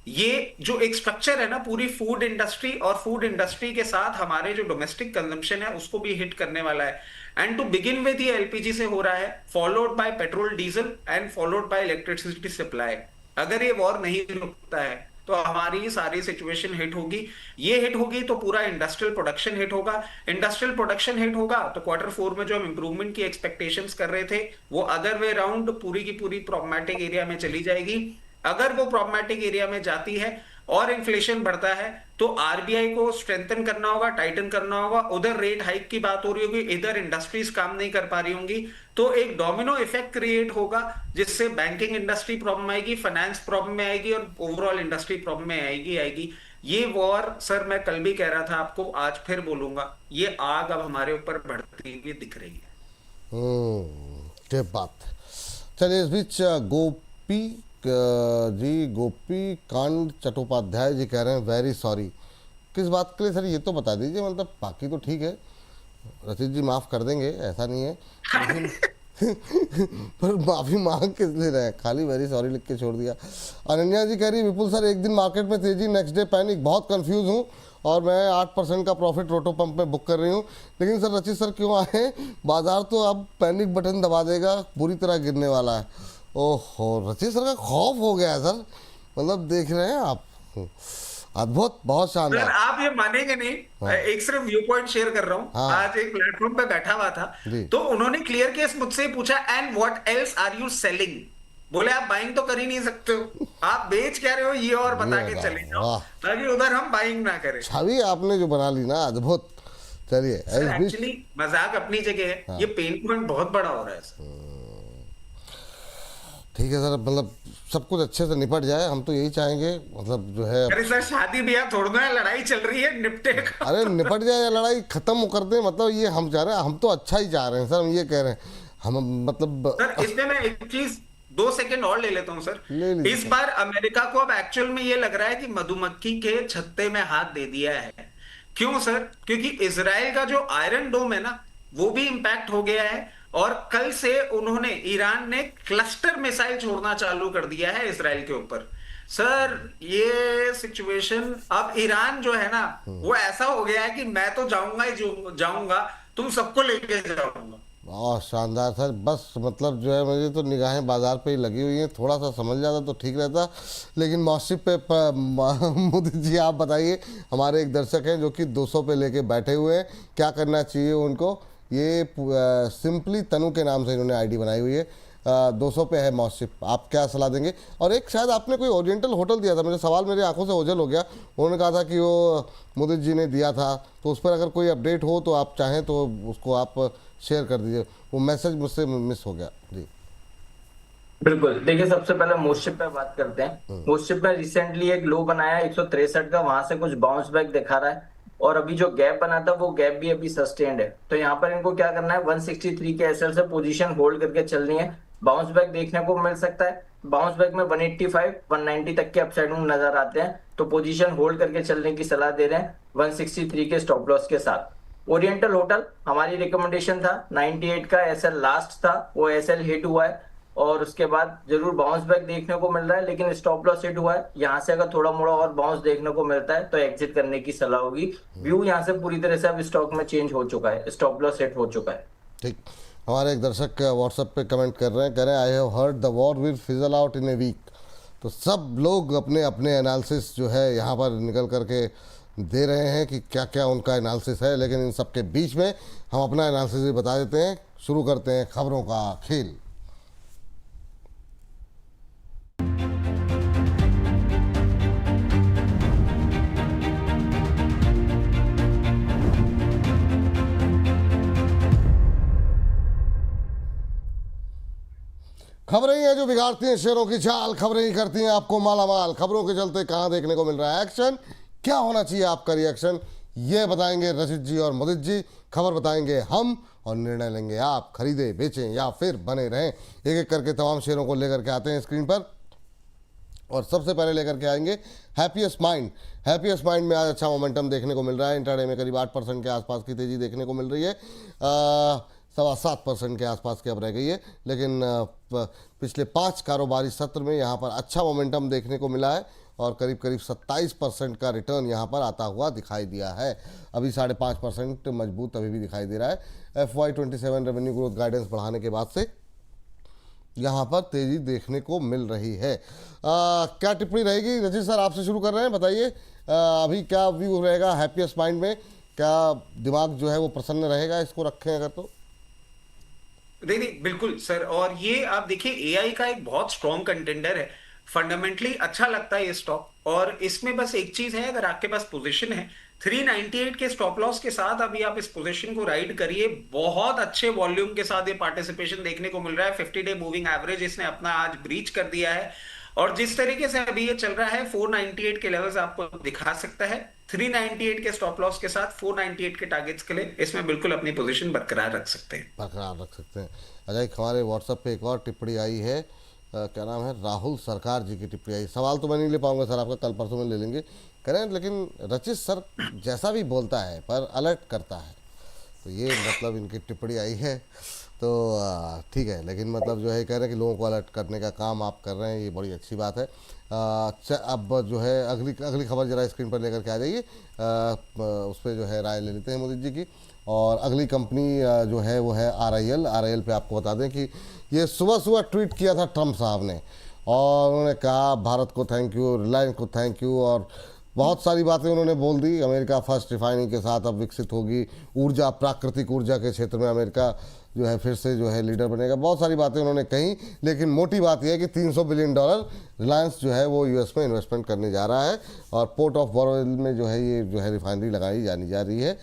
ये जो एक स्ट्रक्चर है ना, पूरी फूड इंडस्ट्री, और फूड इंडस्ट्री के साथ हमारे जो डोमेस्टिक कंजम्पशन है उसको भी हिट करने वाला है। एंड टू बिगिन विद ये एलपीजी से हो रहा है, followed by petrol diesel and followed by electricity supply. अगर ये वॉर नहीं रुकता है तो हमारी सारी सिचुएशन हिट होगी। ये हिट होगी तो पूरा इंडस्ट्रियल प्रोडक्शन हिट होगा। इंडस्ट्रियल प्रोडक्शन हिट होगा तो क्वार्टर 4 में जो हम इंप्रूवमेंट की एक्सपेक्टेशंस कर रहे थे, वो अदर वे राउंड पूरी की पूरी प्रॉब्लमैटिक एरिया में चली जाएगी। अगर वो प्रॉब्लमैटिक एरिया में जाती है और इन्फ्लेशन बढ़ता है तो आरबीआई को स्ट्रेंथन करना होगा, टाइटन करना होगा। उधर रेट हाइक की बात हो रही होगी, इधर इंडस्ट्रीज काम नहीं कर पा रही होंगी, तो एक डोमिनो इफेक्ट क्रिएट होगा, जिससे बैंकिंग इंडस्ट्री प्रॉब्लम आएगी, फाइनेंस प्रॉब्लम में आएगी और ओवरऑल इंडस्ट्री प्रॉब्लम में आएगी। ये वॉर सर, मैं कल भी कह रहा था आपको, आज फिर बोलूंगा, ये आग अब हमारे ऊपर बढ़ती हुई दिख रही है। क्या बात। चलिए, इस बीच गोपी कांड चट्टोपाध्याय जी कह रहे हैं वेरी सॉरी। किस बात के लिए सर, ये तो बता दीजिए। मतलब बाकी तो ठीक है, रचित जी माफ़ कर देंगे, ऐसा नहीं है, लेकिन पर माफ़ी मांग किस लिए रहे हैं? खाली वेरी सॉरी लिख के छोड़ दिया। अनन्या जी कह रही है, विपुल सर एक दिन मार्केट में तेजी, नेक्स्ट डे पैनिक, बहुत कंफ्यूज हूँ और मैं 8% का प्रॉफिट रोटो पंप में बुक कर रही हूँ। लेकिन सर रचित सर क्यों आए? बाजार तो अब पैनिक बटन दबा देगा, बुरी तरह गिरने वाला है। ओहो, रचित सर का खौफ हो गया है सर, मतलब देख रहे हैं आप, अद्भुत, बहुत शानदार। आप ये मानेंगे नहीं, हाँ। एक सिर्फ व्यू पॉइंट शेयर कर रहा हूँ। हाँ। आज एक प्लेटफॉर्म पे बैठा हुआ था, तो उन्होंने क्लियर केस मुझसे पूछा, and what else are you selling? बोले आप बाइंग तो कर ही नहीं सकते हो, आप बेच क्या रहे हो ये और बता ये के बताओ, चले जाओ वाह। ताकि उधर हम बाइंग ना करें। छवि आपने जो बना ली ना, अद्भुत। चलिए सर इस बीच एक्चुअली मजाक अपनी जगह है, ये पेन पॉइंट बहुत बड़ा हो रहा है सर। ठीक है सर, मतलब सब कुछ अच्छे से निपट जाए, हम तो यही चाहेंगे, मतलब जो है। अरे सर शादी ब्याह थोड़ा ना है, लड़ाई चल रही है, निपटे का। अरे निपट जाए या लड़ाई खत्म कर दें, मतलब ये हम चाह रहे हैं, हम तो अच्छा ही चाह रहे हैं सर, हम ये कह रहे हैं, हम मतलब सर इसमें मैं एक चीज 2 सेकंड और ले लेता हूं सर। ले लीजिए। इस बार अमेरिका को अब एक्चुअल में ये लग रहा है कि मधुमक्खी के छत्ते में हाथ दे दिया है। क्यों सर? क्योंकि इजराइल का जो आयरन डोम है ना, वो भी इंपैक्ट हो गया है और कल से उन्होंने, ईरान ने क्लस्टर मिसाइल छोड़ना चालू कर दिया है इजराइल के ऊपर। सर ये सिचुएशन, अब ईरान जो है ना वो ऐसा हो गया है कि मैं तो जाऊंगा ही जाऊंगा, तुम सबको लेके जाऊंगा। बहुत शानदार सर, बस मतलब जो है मुझे तो निगाहें बाजार पे ही लगी हुई हैं, थोड़ा सा समझ जाता तो ठीक रहता, लेकिन मौसम पे मोदी जी आप बताइए, हमारे एक दर्शक हैं जो कि 200 पे लेके बैठे हुए हैं, क्या करना चाहिए उनको? ये सिंपली तनु के नाम से इन्होंने आईडी बनाई हुई है, 200 पे है मौसम, आप क्या सलाह देंगे? और एक शायद आपने कोई ओरिएंटल होटल दिया था, मुझे सवाल मेरी आंखों से ओझल हो गया, उन्होंने कहा था कि वो मोदी जी ने दिया था, तो उस पर अगर कोई अपडेट हो तो आप चाहें तो उसको आप शेयर कर दीजिए, वो मैसेज मुझसे मिस हो गया जी। बिल्कुल, देखिए सबसे पहले मोस्टशिप पे बात करते हैं। मोस्टशिप में रिसेंटली एक लो बनाया 163 का, वहां से कुछ बाउंस बैक दिखा रहा है और अभी जो गैप बना था वो गैप भी अभी सस्टेन्ड है। तो यहाँ पर इनको क्या करना है, 163 के एसएल से पोजीशन होल्ड करके चलनी है। बाउंस बैक देखने को मिल सकता है, बाउंस बैक में 185 190 तक के अपसाइड मूव नजर आते हैं, तो पोजीशन होल्ड करके चलने की सलाह दे रहे हैं 163 के स्टॉप लॉस के साथ। ओरिएंटल होटल हमारी रिकमेंडेशन था, 98 का एसएल लास्ट था, वो एसएल हिट हुआ है और उसके बाद जरूर बाउंस बैक देखने को मिल रहा है, लेकिन स्टॉप लॉस हिट हुआ है। यहाँ से अगर थोड़ा मोड़ा और बाउंस देखने को मिलता है तो एग्जिट करने की सलाह होगी। व्यू यहाँ से पूरी तरह से अब स्टॉक में चेंज हो चुका है, स्टॉप लॉस हिट हो चुका है। ठीक, हमारे एक दर्शक व्हाट्सएप पे कमेंट कर रहे हैं, कह रहे हैं I have heard the war will fizzle out in a week. तो सब लोग अपने अपने एनालिसिस जो है यहाँ पर निकल करके दे रहे हैं कि क्या क्या उनका एनालिसिस है, लेकिन इन सब के बीच में हम अपना एनालिसिस भी बता देते हैं। शुरू करते हैं खबरों का खेल। खबरें ही हैं जो बिगाड़ती हैं शेरों की चाल, खबरें ही करती हैं आपको मालामाल। खबरों के चलते कहां देखने को मिल रहा है एक्शन, क्या होना चाहिए आपका रिएक्शन, ये बताएंगे रचित जी और मुदित जी। खबर बताएंगे हम और निर्णय लेंगे आप, खरीदें बेचें या फिर बने रहें। एक एक करके तमाम शेयरों को लेकर के आते हैं स्क्रीन पर और सबसे पहले लेकर के आएंगे हैप्पीएस्ट माइंड। हैप्पीएस्ट माइंड में आज अच्छा मोमेंटम देखने को मिल रहा है, इंट्राडे में करीब 8% के आसपास की तेजी देखने को मिल रही है, 7.25% के आसपास की अब रह गई है, लेकिन पिछले 5 कारोबारी सत्र में यहाँ पर अच्छा मोमेंटम देखने को मिला है और करीब करीब 27% का रिटर्न यहाँ पर आता हुआ दिखाई दिया है। अभी 5.5% मजबूत अभी भी दिखाई दे रहा है। FY27 रेवेन्यू ग्रोथ गाइडेंस बढ़ाने के बाद से यहाँ पर तेजी देखने को मिल रही है। क्या टिप्पणी रहेगी रजित सर, आपसे शुरू कर रहे हैं, बताइए अभी क्या व्यू रहेगा हैप्पीएस्ट माइंड में, क्या दिमाग जो है वो प्रसन्न रहेगा इसको रखें अगर तो? नहीं बिल्कुल सर, और ये आप देखिए एआई का एक बहुत स्ट्रॉन्ग कंटेंडर है, फंडामेंटली अच्छा लगता है ये स्टॉक। और इसमें बस एक चीज है, अगर आपके पास पोजीशन है 398 के स्टॉप लॉस के साथ, अभी आप इस पोजीशन को राइड करिए। बहुत अच्छे वॉल्यूम के साथ ये पार्टिसिपेशन देखने को मिल रहा है। 50 डे मूविंग एवरेज इसने अपना आज ब्रीच कर दिया है और जिस तरीके से अभी ये चल रहा है 498 के लेवल्स आपको दिखा सकता है। 398 के स्टॉप लॉस के साथ 498 के टारगेट्स के लिए इसमें बिल्कुल अपनी पोजीशन बरकरार रख सकते हैं। बरकरार रख सकते हैं। अच्छा, हमारे व्हाट्सएप पे एक और टिप्पणी आई है, क्या नाम है, राहुल सरकार जी की टिप्पणी आई। सवाल तो मैं नहीं ले पाऊंगा सर आपका, कल परसों में ले लेंगे करें, लेकिन रचित सर जैसा भी बोलता है पर अलर्ट करता है, तो ये मतलब इनकी टिप्पणी आई है। तो ठीक है, लेकिन मतलब जो है कह रहे हैं कि लोगों को अलर्ट करने का काम आप कर रहे हैं, ये बड़ी अच्छी बात है। अब जो है अगली खबर जरा स्क्रीन पर लेकर के आ जाइए, उस पर जो है राय ले लेते हैं मोदी जी की। और अगली कंपनी जो है वो है RIL पे आपको बता दें कि ये सुबह ट्वीट किया था ट्रम्प साहब ने और उन्होंने कहा भारत को थैंक यू, रिलायंस को थैंक यू और बहुत सारी बातें उन्होंने बोल दी। अमेरिका फर्स्ट रिफाइनिंग के साथ अब विकसित होगी, ऊर्जा, प्राकृतिक ऊर्जा के क्षेत्र में अमेरिका जो है फिर से जो है लीडर बनेगा। बहुत सारी बातें उन्होंने कही, लेकिन मोटी बात यह है कि $300 बिलियन रिलायंस जो है वो यूएस में इन्वेस्टमेंट करने जा रहा है और पोर्ट ऑफ बोरोवेल में जो है ये जो है रिफाइनरी लगाई जानी जा रही है।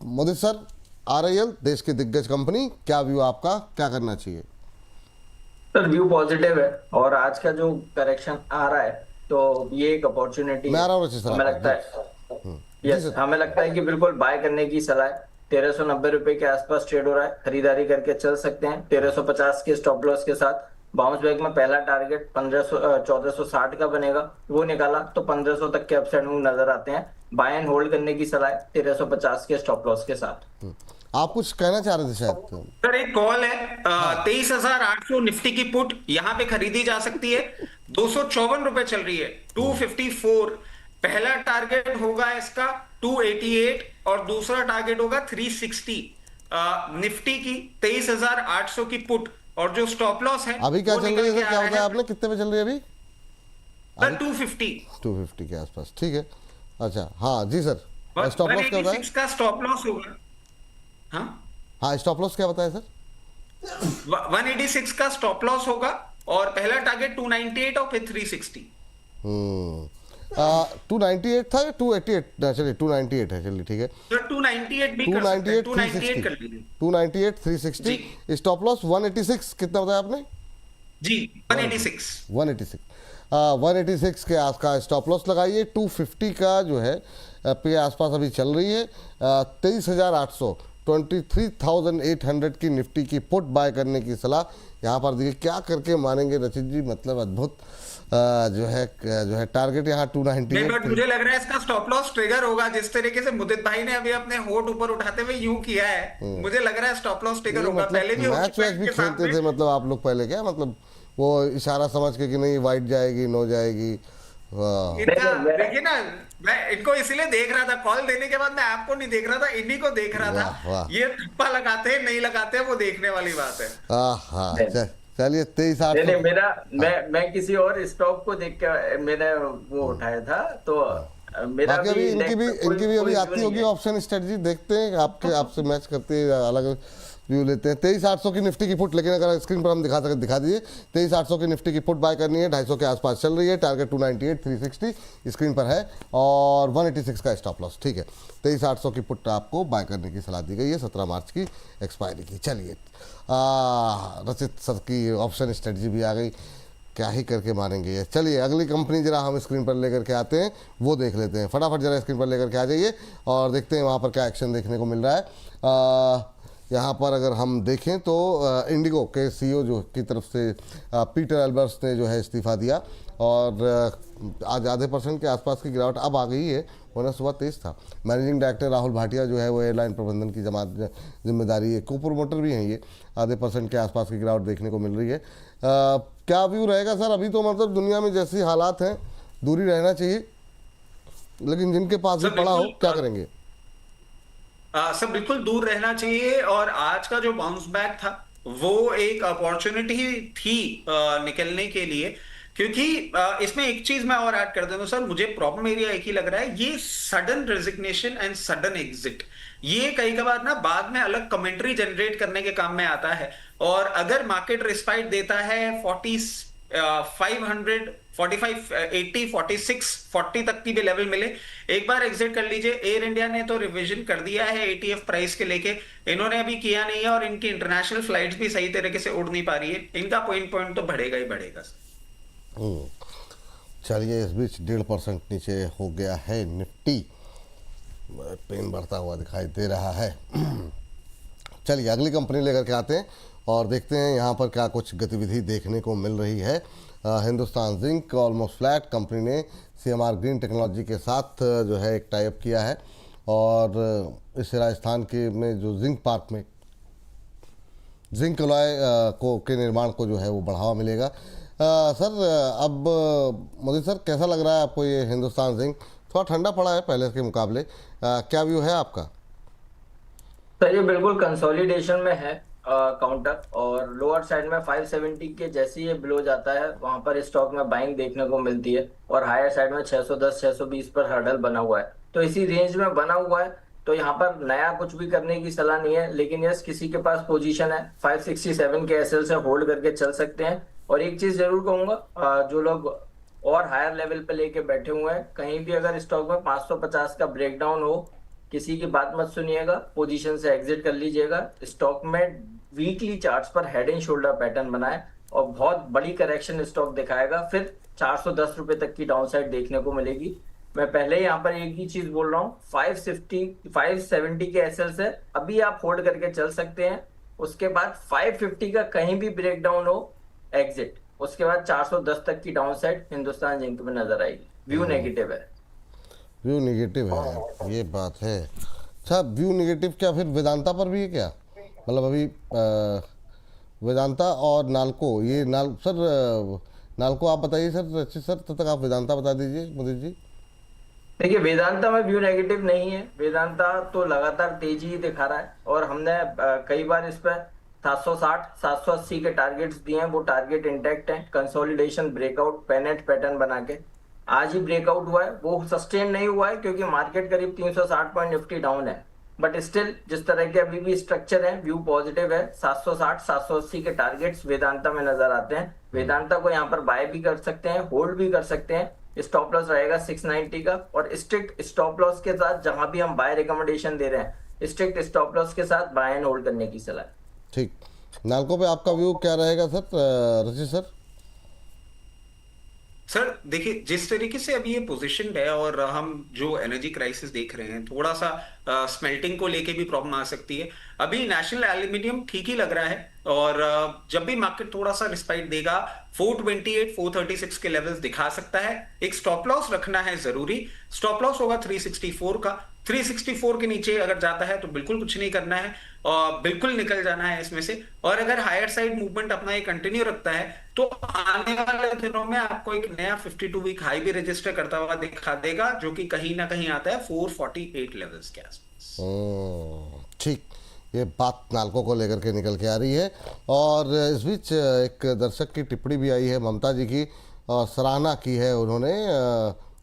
मोदी सर, RIL देश की दिग्गज कंपनी, क्या व्यू आपका, क्या करना चाहिए? सर व्यू पॉजिटिव है और आज का जो करेक्शन आ रहा है तो ये एक अपॉर्चुनिटी मैं आ रहा हूँ रचित सर, हमें लगता है यस हमें लगता है कि बिल्कुल बाय करने की सलाह है। 1390 रुपए के आसपास ट्रेड हो रहा है, खरीदारी करके चल सकते हैं 1350 के स्टॉप लॉस के साथ। बाउंस बैक में पहला टारगेट 1460 का बनेगा, वो निकाला तो 1500 तक के अपसाइड मूव नजर आते हैं। बाय एंड होल्ड करने की सलाह है 1350 के स्टॉप लॉस के साथ। आप कुछ कहना चाह रहे थे शायद? सर एक कॉल है 23,800 निफ्टी की पुट यहाँ पे खरीदी जा सकती है, 254 रुपए चल रही है, 254। पहला टारगेट होगा इसका 288 और दूसरा टारगेट होगा 360। निफ्टी की 23,800 की पुट और जो स्टॉप लॉस है अभी क्या चल रही है सर, क्या बताया आपने, कितने पे चल रही है अभी? सर 250 के आसपास, ठीक है। अच्छा हाँ जी सर, स्टॉप लॉस क्या बताया? का स्टॉप लॉस होगा। हाँ स्टॉप लॉस क्या बताया सर? 186 का स्टॉप लॉस होगा और पहला टारगेट 298 और फिर 360। 298 था या 288? चलिए 298 है, चलिए ठीक है। 298 भी 298 कर लीजिए। 298 360। स्टॉप लॉस 186 कितना बताया आपने? जी 186 186 के आसपास स्टॉप लॉस लगाइए। 250 का जो है पे आसपास अभी चल रही है। 23,800 23,800 की निफ्टी की पुट बाय करने की सलाह यहाँ पर देखिए। क्या करके मानेंगे रचित जी, मतलब अद्भुत जो है टारगेट यहाँ 298। बट मुझे लग रहा है इसका स्टॉप लॉस ट्रिगर होगा, जिस तरीके से मुदित भाई ने अभी अपने होठ ऊपर उठाते हुए यूं किया है, मुझे लग रहा है स्टॉप लॉस ट्रिगर होगा। पहले भी मैच वैच भी खेलते थे मतलब आप लोग पहले, क्या मतलब वो इशारा समझ के कि नहीं वाइट जाएगी, नो जाएगी। देखिए ना, मैं इनको इसीलिए देख रहा था, कॉल देने के बाद मैं आपको नहीं देख रहा था, इन्हीं को देख रहा था। ये ठप्पा लगाते हैं नहीं लगाते हैं वो देखने वाली बात है। चलिए 23,800 मैं किसी और स्टॉक को देख के मैंने वो उठाया था, तो मेरा भी इनकी भी अभी आती होगी ऑप्शन स्ट्रेटजी, देखते हैं आपसे मैच करते हैं, अलग व्यू लेते हैं। 23,800 की निफ्टी की पुट, लेकिन अगर स्क्रीन पर हम दिखा दीजिए 23,800 की निफ्टी की पुट बाय करनी है, 250 के आसपास चल रही है। टारगेट 298 360 स्क्रीन पर है और 186 का स्टॉप लॉस, ठीक है। 23,800 की पुट आपको बाय करने की सलाह दी गई है, 17 मार्च की एक्सपायरी की। चलिए रचित सर की ऑप्शन स्ट्रेटजी भी आ गई, क्या ही करके मानेंगे ये। चलिए अगली कंपनी जरा हम स्क्रीन पर लेकर के आते हैं, वो देख लेते हैं। फटाफट जरा स्क्रीन पर लेकर के आ जाइए और देखते हैं वहाँ पर क्या एक्शन देखने को मिल रहा है। यहाँ पर अगर हम देखें तो इंडिगो के CEO जो की तरफ से पीटर एल्बर्ट्स ने जो है इस्तीफा दिया और आज आधे % के आसपास की गिरावट अब आ गई है, वरना सुबह तेज था। मैनेजिंग डायरेक्टर राहुल भाटिया जो है वो एयरलाइन प्रबंधन की जिम्मेदारी है, को प्रोमोटर भी हैं ये। आधे % के आसपास की गिरावट देखने को मिल रही है। क्या व्यू रहेगा सर? अभी तो मतलब दुनिया में जैसी हालात हैं दूरी रहना चाहिए, लेकिन जिनके पास भी पड़ा हो क्या करेंगे? सब बिल्कुल दूर रहना चाहिए। और आज का जो बाउंस बैक था वो एक अपॉर्चुनिटी थी निकलने के लिए, क्योंकि इसमें एक चीज मैं और ऐड कर दूं सर, मुझे प्रॉब्लम एरिया एक ही लग रहा है, ये sudden resignation and sudden exit, ये कई बार ना बाद में अलग कमेंट्री जनरेट करने के काम में आता है। और अगर मार्केट रिस्पाइट देता है 500 45 80 46 40 तक की भी लेवल मिले, एक बार एग्जिट कर लीजिए। एयर इंडिया ने तो रिवीजन कर दिया है ATF प्राइस के लेके, इन्होंने अभी किया नहीं है और इनकी इंटरनेशनल फ्लाइट्स भी सही तरीके से उड़ नहीं पा रही है, इनका पॉइंट तो बढ़ेगा ही बढ़ेगा। चलिए इस बीच 1.5% नीचे हो गया है निफ्टी, पेन बढ़ता हुआ दिखाई दे रहा है। चलिए अगली कंपनी लेकर के आते हैं और देखते हैं यहाँ पर क्या कुछ गतिविधि देखने को मिल रही है। Hindustan zinc almost flat, company ने CMR ग्रीन टेक्नोलॉजी के साथ जो है एक टाई अप किया है और इससे राजस्थान के में जो जिंक पार्क में जिंक अलॉय के निर्माण को जो है वो बढ़ावा मिलेगा। सर अब मोदी सर कैसा लग रहा है आपको ये हिंदुस्तान जिंक? थोड़ा ठंडा पड़ा है पहले के मुकाबले, क्या व्यू है आपका? सर ये बिल्कुल कंसोलिडेशन में है काउंटर, और लोअर साइड में 570 के जैसे ही ये बिलो जाता है वहां पर स्टॉक में बाइंग देखने को मिलती है, और हायर साइड में 610 620 पर हर्डल बना हुआ है, तो इसी रेंज में बना हुआ है। तो यहाँ पर नया कुछ भी करने की सलाह नहीं है, लेकिन यस किसी के पास पोजीशन है 567 के एसएल से होल्ड करके चल सकते हैं। और एक चीज जरूर कहूंगा, जो लोग और हायर लेवल पे लेके बैठे हुए हैं, कहीं भी अगर स्टॉक में 550 का ब्रेकडाउन हो, किसी की बात मत सुनिएगा, पोजीशन से एग्जिट कर लीजिएगा। स्टॉक में वीकली चार्ट्स पर हेड एंड शोल्डर पैटर्न बनाए और बहुत बड़ी करेक्शन स्टॉक दिखाएगा, फिर 410 रुपए तक की डाउनसाइड देखने को मिलेगी। मैं पहले यहाँ पर एक ही चीज बोल रहा हूँ, 570 के एसएल से अभी आप होल्ड करके चल सकते हैं। उसके बाद 550 का कहीं भी ब्रेकडाउन हो, एग्जिट। उसके बाद 410 तक की डाउनसाइड हिंदुस्तान जिंक में नजर आएगी। व्यू नेगेटिव है, व्यू नेगेटिव है, ये बात है। अच्छा, व्यू नेगेटिव क्या फिर वेदांता पर भी है क्या? मतलब अभी वेदांता और नाल्को, ये नाल्को आप बताइए सर, अच्छे सर, तब तक आप वेदांता बता दीजिए मुदीर जी। देखिए वेदांता में व्यू नेगेटिव नहीं है, वेदांता तो लगातार तेजी ही दिखा रहा है, और हमने कई बार इस पर 760 780 के टारगेट्स दिए हैं, वो टारगेट इंटैक्ट हैं। कंसोलिडेशन ब्रेकआउट पेनेट पैटर्न बना के आज ही ब्रेकआउट हुआ है, वो सस्टेन नहीं हुआ है क्योंकि मार्केट करीब 360 पॉइंट निफ्टी डाउन है, बट स्टिल जिस तरह के अभी भी स्ट्रक्चर है, व्यू पॉजिटिव है। 760 780 के टारगेट्स वेदांता में नजर आते हैं। वेदांता को यहाँ पर बाय भी कर सकते हैं, होल्ड भी कर सकते हैं। स्टॉप लॉस रहेगा 690 का, और स्ट्रिक्ट स्टॉप लॉस के साथ जहां भी हम बाय रिकमेंडेशन दे रहे हैं, स्ट्रिक्ट स्टॉप लॉस के साथ बाय एंड होल्ड करने की सलाह। ठीक, नाल्को पे आपका व्यू क्या रहेगा सर, रचित सर? सर देखिए, जिस तरीके से अभी ये पोजीशन है और हम जो एनर्जी क्राइसिस देख रहे हैं, थोड़ा सा स्मेल्टिंग को लेके भी प्रॉब्लम आ सकती है। अभी नेशनल एल्यूमिनियम ठीक ही लग रहा है, और जब भी मार्केट थोड़ा सा रिस्पाइट देगा 428 436 के लेवल्स दिखा सकता है। एक स्टॉप लॉस रखना है जरूरी, स्टॉप लॉस होगा 364 का। 364 के नीचे अगर जाता है तो बिल्कुल कुछ नहीं करना है, और बिल्कुल निकल जाना है इसमें से। और अगर हायर साइड मूवमेंट अपना ये कंटिन्यू रखता है तो आने वाले दिनों में आपको एक नया 52 वीक हाई भी रजिस्टर करता हुआ दिखा देगा, जो कि कहीं ना कहीं आता है 448 लेवल्स के आसपास। ठीक, ये बात नाल्को को लेकर के निकल के आ रही है। और इस बीच एक दर्शक की टिप्पणी भी आई है ममता जी की, और सराहना की है उन्होंने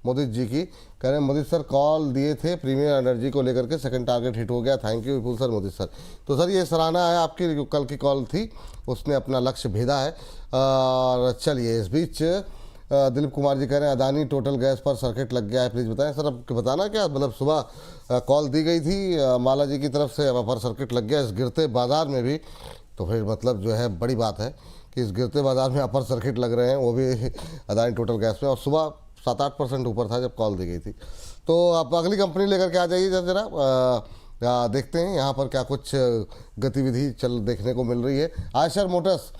मोदी जी की। कह रहे हैं मोदी सर कॉल दिए थे प्रीमियर एनर्जी को लेकर के, सेकंड टारगेट हिट हो गया, thank you Vipul sir, Modi sir. तो सर ये सराहना है आपकी, जो कल की कॉल थी उसने अपना लक्ष्य भेदा है। और चलिए, इस बीच दिलीप कुमार जी कह रहे हैं अदानी टोटल गैस पर सर्किट लग गया है, प्लीज़ बताएं सर। अब बताना क्या, मतलब सुबह कॉल दी गई थी माला जी की तरफ से, अब पर सर्किट लग गया इस गिरते बाजार में भी, तो फिर मतलब जो है बड़ी बात है कि इस गिरते बाजार में अपर सर्किट लग रहे हैं, वो भी अदानी टोटल गैस में। और सुबह 7-8% ऊपर था जब कॉल दी गई थी। तो आप अगली कंपनी लेकर के आ जाइए जरा, देखते हैं यहाँ पर क्या कुछ गतिविधि देखने को मिल रही है। आयशर मोटर्स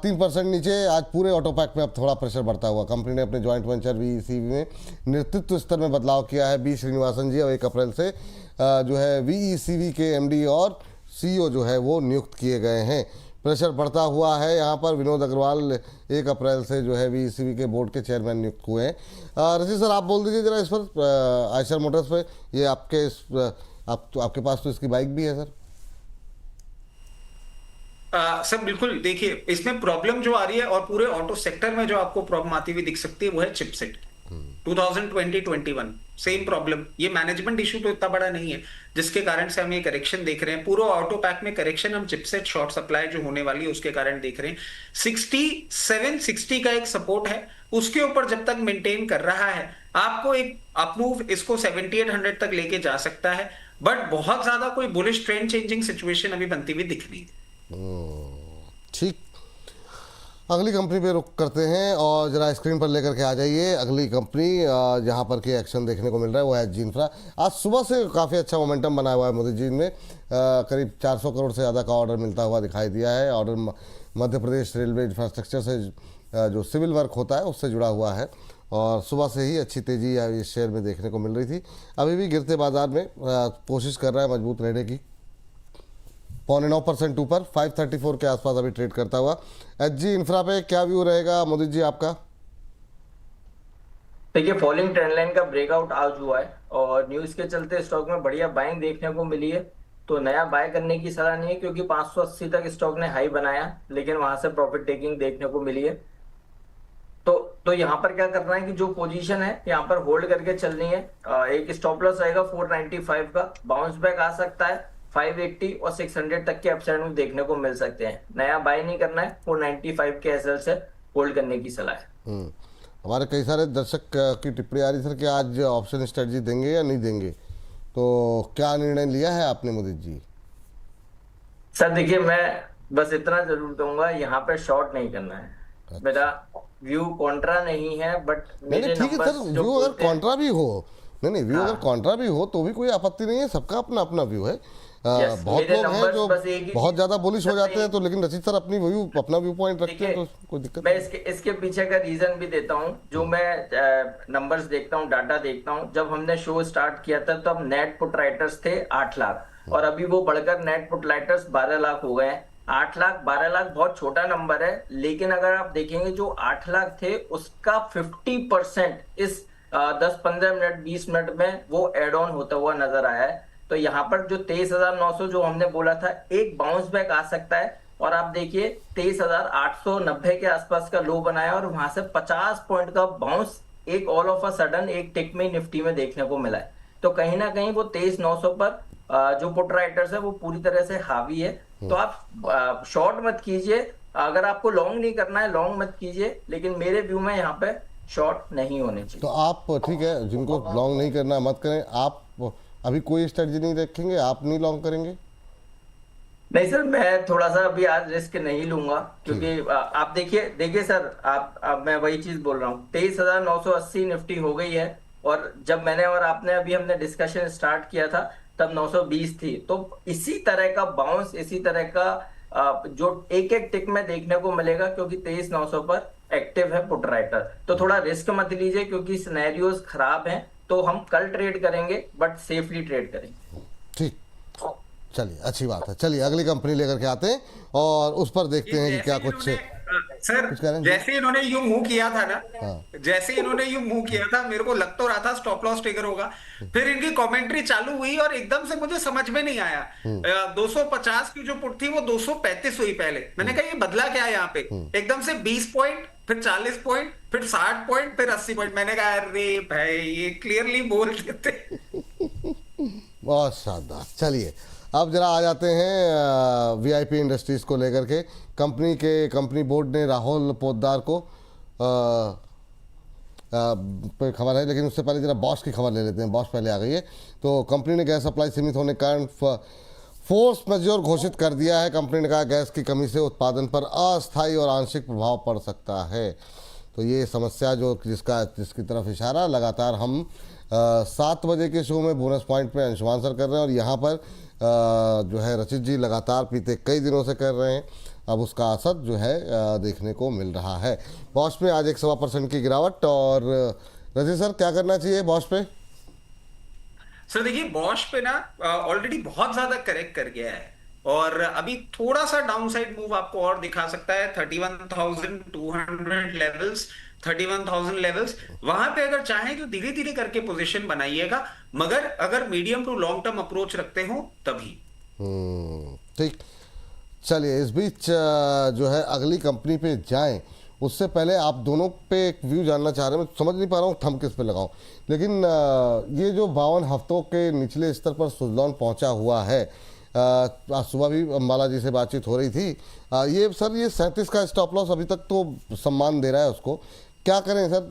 3% नीचे, आज पूरे ऑटो पैक में अब थोड़ा प्रेशर बढ़ता हुआ। कंपनी ने अपने जॉइंट वेंचर VECV में नेतृत्व स्तर में बदलाव किया है। बी श्रीनिवासन जी अब 1 अप्रैल से जो है VECV के MD और CEO जो है वो नियुक्त किए गए हैं। प्रेशर बढ़ता हुआ है यहाँ पर। विनोद अग्रवाल 1 अप्रैल से जो है VECV के बोर्ड के चेयरमैन नियुक्त हुए हैं। रशीद सर आप बोल दीजिए जरा इस पर, आयशर मोटर्स पे, ये आपके पास तो इसकी बाइक भी है सर। सर बिल्कुल, देखिए इसमें प्रॉब्लम जो आ रही है, और पूरे ऑटो सेक्टर में जो आपको प्रॉब्लम आती हुई दिख सकती है, वो है चिपसेट। 2020-21 same problem. ये मैनेजमेंट इशू तो इतना बड़ा नहीं है जिसके कारण से हम ये करेक्शन देख रहे हैं। पूरा ऑटो पैक में करेक्शन हम चिपसेट शॉर्ट सप्लाई जो होने वाली है उसके कारण देख रहे हैं। 6760 का एक सपोर्ट है, उसके ऊपर जब तक मेंटेन कर रहा है आपको एक अपमूव इसको 7800 तक लेके जा सकता है, बट बहुत ज्यादा कोई बुलिश ट्रेंड चेंजिंग सिचुएशन अभी बनती हुई दिख नहीं। ठीक, अगली कंपनी पे रुक करते हैं और जरा स्क्रीन पर लेकर के आ जाइए अगली कंपनी जहां पर के एक्शन देखने को मिल रहा है, वो है एच जी इंफ्रा। आज सुबह से काफ़ी अच्छा मोमेंटम बना हुआ है मोदी जी में, करीब 400 करोड़ से ज़्यादा का ऑर्डर मिलता हुआ दिखाई दिया है। Order Madhya Pradesh railway infrastructure से जो सिविल वर्क होता है उससे जुड़ा हुआ है, और सुबह से ही अच्छी तेज़ी इस शेयर में देखने को मिल रही थी। अभी भी गिरते बाजार में कोशिश कर रहा है मजबूत रहने की, 0.9% ऊपर 534 के आसपास अभी ट्रेड करता हुआ। एचजी इंफ्रा पे क्या व्यू रहेगा मोदी जी आपका? देखिए फॉलिंग ट्रेंड लाइन का ब्रेकआउट आज हुआ है और न्यूज के चलते स्टॉक में बढ़िया बाइंग देखने को मिली है। तो नया बाय करने की सलाह नहीं है, क्योंकि 580 तक स्टॉक ने हाई बनाया, लेकिन वहां से प्रॉफिट टेकिंग देखने को मिली है। तो यहाँ पर क्या करना है कि जो पोजीशन है यहाँ पर होल्ड करके चलनी है। एक स्टॉप लॉस रहेगा 495 का, बाउंस बैक आ सकता है 580 और 600 तक के अपसाइड में देखने को मिल सकते हैं। नया बाय नहीं करना है, 495 के एसएल से होल्ड करने की सलाह है। हमारे कई सारे दर्शक की टिप्पणी आ रही सर कि आज ऑप्शन स्ट्रेटजी देंगे या नहीं देंगे, तो क्या निर्णय लिया है आपने मुदित जी? सर देखिए, मैं बस इतना जरूर दूंगा, यहाँ पे शॉर्ट नहीं करना है। मेरा व्यू कॉन्ट्रा नहीं है, बट नहीं ठीक है सर, व्यू अगर कॉन्ट्रा भी हो, नहीं व्यू अगर कॉन्ट्रा भी हो तो भी कोई आपत्ति नहीं है, सबका अपना अपना व्यू है। बहुत लोग हैं जो बहुत ज्यादा बुलिश हो जाते हैं, तो लेकिन रचित सर अपना व्यू पॉइंट रखते हैं, तो कोई दिक्कत मैं इसके पीछे का रीजन भी देता हूँ। जो मैं नंबर्स देखता हूँ, डाटा देखता हूँ, जब हमने शो स्टार्ट किया था तब नेट पुट राइटर्स थे 8 लाख, और अभी वो बढ़कर नेट पुट राइटर्स 12 लाख हो गए हैं। 8 लाख 12 लाख बहुत छोटा नंबर है, लेकिन अगर आप देखेंगे जो 8 लाख थे उसका 50% इस 10-15 मिनट 20 मिनट में वो एड ऑन होता हुआ नजर आया है। तो यहाँ पर जो 23,900 जो हमने बोला था, एक बाउंस बैक आ सकता है, और आप देखिए 23,890 के आसपास का लो बनाया, और वहां से 50 पॉइंट का बाउंस एक ऑल ऑफ अ सडन एक टिक में निफ्टी में देखने को मिला है। तो कहीं ना कहीं वो 23,900 पर जो पुट राइटर्स है वो पूरी तरह से हावी है। तो आप शॉर्ट मत कीजिए, अगर आपको लॉन्ग नहीं करना है लॉन्ग मत कीजिए, लेकिन मेरे व्यू में यहाँ पे शॉर्ट नहीं होने चाहिए। तो आप ठीक है, जिनको लॉन्ग नहीं करना मत करें। आप अभी कोई स्ट्रेटजी नहीं रखेंगे, आप नहीं लॉन्ग करेंगे? नहीं सर, मैं थोड़ा सा अभी आज रिस्क नहीं लूंगा, क्योंकि आप देखिए सर, आप मैं वही चीज बोल रहा हूँ, 23,980 निफ्टी हो गई है, और जब मैंने और आपने अभी हमने डिस्कशन स्टार्ट किया था तब 920 थी। तो इसी तरह का बाउंस, इसी तरह का जो एक एक टिक में देखने को मिलेगा, क्योंकि 23,900 पर एक्टिव है पुट राइटर। तो थोड़ा रिस्क मत लीजिए, क्योंकि सिनेरियोज खराब हैं, तो हम कल ट्रेड करेंगे बट सेफली ट्रेड करेंगे। ठीक, चलिए अच्छी बात है। चलिए अगली कंपनी लेकर के आते हैं और उस पर देखते हैं कि क्या कुछ सर जैसे इन्होंने यूं मूव किया था ना, जैसे इन्होंने यूं मूव किया था, मेरे को लग तो रहा था स्टॉप लॉस ट्रिगर होगा। फिर इनकी कमेंट्री चालू हुई और एकदम से मुझे समझ में नहीं आया। 250 की जो पुट थी वो 235 हुई पहले। मैंने कहा ये बदला क्या है यहाँ पे, एकदम से 20 पॉइंट, फिर 40 पॉइंट, फिर 60 पॉइंट, फिर 80 पॉइंट। मैंने कहा अरे भाई ये क्लियरली बोल देते। बहुत शानदार। चलिए अब जरा आ जाते हैं वीआईपी इंडस्ट्रीज को लेकर के। कंपनी बोर्ड ने राहुल पोद्दार को पे खबर है, लेकिन उससे पहले जरा बॉश की खबर ले लेते हैं। बॉश पहले आ गई है। तो कंपनी ने गैस सप्लाई सीमित होने के कारण फोर्स मेजर घोषित कर दिया है। कंपनी ने कहा गैस की कमी से उत्पादन पर अस्थायी और आंशिक प्रभाव पड़ सकता है। तो ये समस्या जिसकी तरफ इशारा लगातार हम 7 बजे के शो में बोनस पॉइंट पे अंशुमान सर कर रहे हैं, और यहाँ पर जो है रचित जी लगातार बीते कई दिनों से कर रहे हैं। अब उसका असर जो है देखने को मिल रहा है। बॉश में आज 1.25% की गिरावट। और रचित सर क्या करना चाहिए बॉश पे? सर देखिए बॉश पे ना ऑलरेडी बहुत ज्यादा करेक्ट कर गया है, और अभी थोड़ा सा डाउनसाइड मूव आपको और दिखा सकता है। 31,200 लेवल्स, 31,000 लेवल्स, वहां पे अगर चाहें तो धीरे धीरे करके पोजीशन बनाइएगा, मगर अगर medium to long term approach रखते हो तभी। ठीक, चलिए इस बीच जो है अगली कंपनी पे जाएं उससे पहले आप दोनों पे एक व्यू जानना चाह रहे हैं। मैं समझ नहीं पा रहा हूँ थंब किस पे लगाऊं, लेकिन ये जो 52 हफ्तों के निचले स्तर पर सुजलॉन पहुंचा हुआ है, आज सुबह भी अंबाला जी से बातचीत हो रही थी। ये सर ये 37 का स्टॉप लॉस अभी तक तो सम्मान दे रहा है उसको, क्या करें सर?